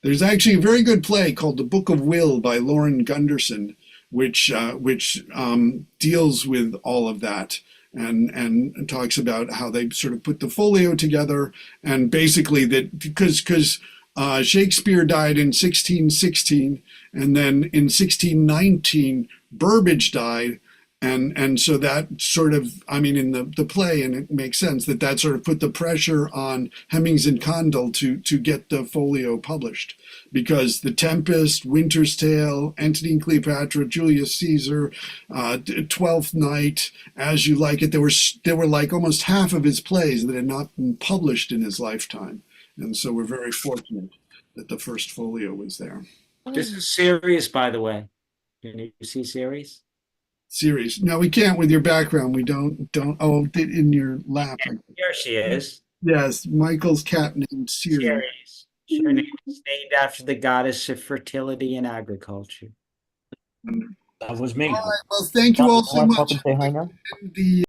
There's actually a very good play called The Book of Will by Lauren Gunderson, which deals with all of that. And talks about how they sort of put the folio together, and basically that because Shakespeare died in 1616, and then in 1619 Burbage died, and so that sort of, I mean, in the play, and it makes sense that sort of put the pressure on Hemmings and Condell to get the folio published, because the Tempest, Winter's Tale, Antony and Cleopatra, Julius Caesar, Twelfth Night, As You Like It, there were like almost half of his plays that had not been published in his lifetime. And so we're very fortunate that the first folio was there. This is series, by the way. Can you see series? Series. No, we can't with your background. We don't. Oh, in your lap. Here she is. Yes, Michael's cat named Ceres. Ceres. Her name is named after the goddess of fertility and agriculture. That was me. All right. Well, thank you all so much. Say hi now. The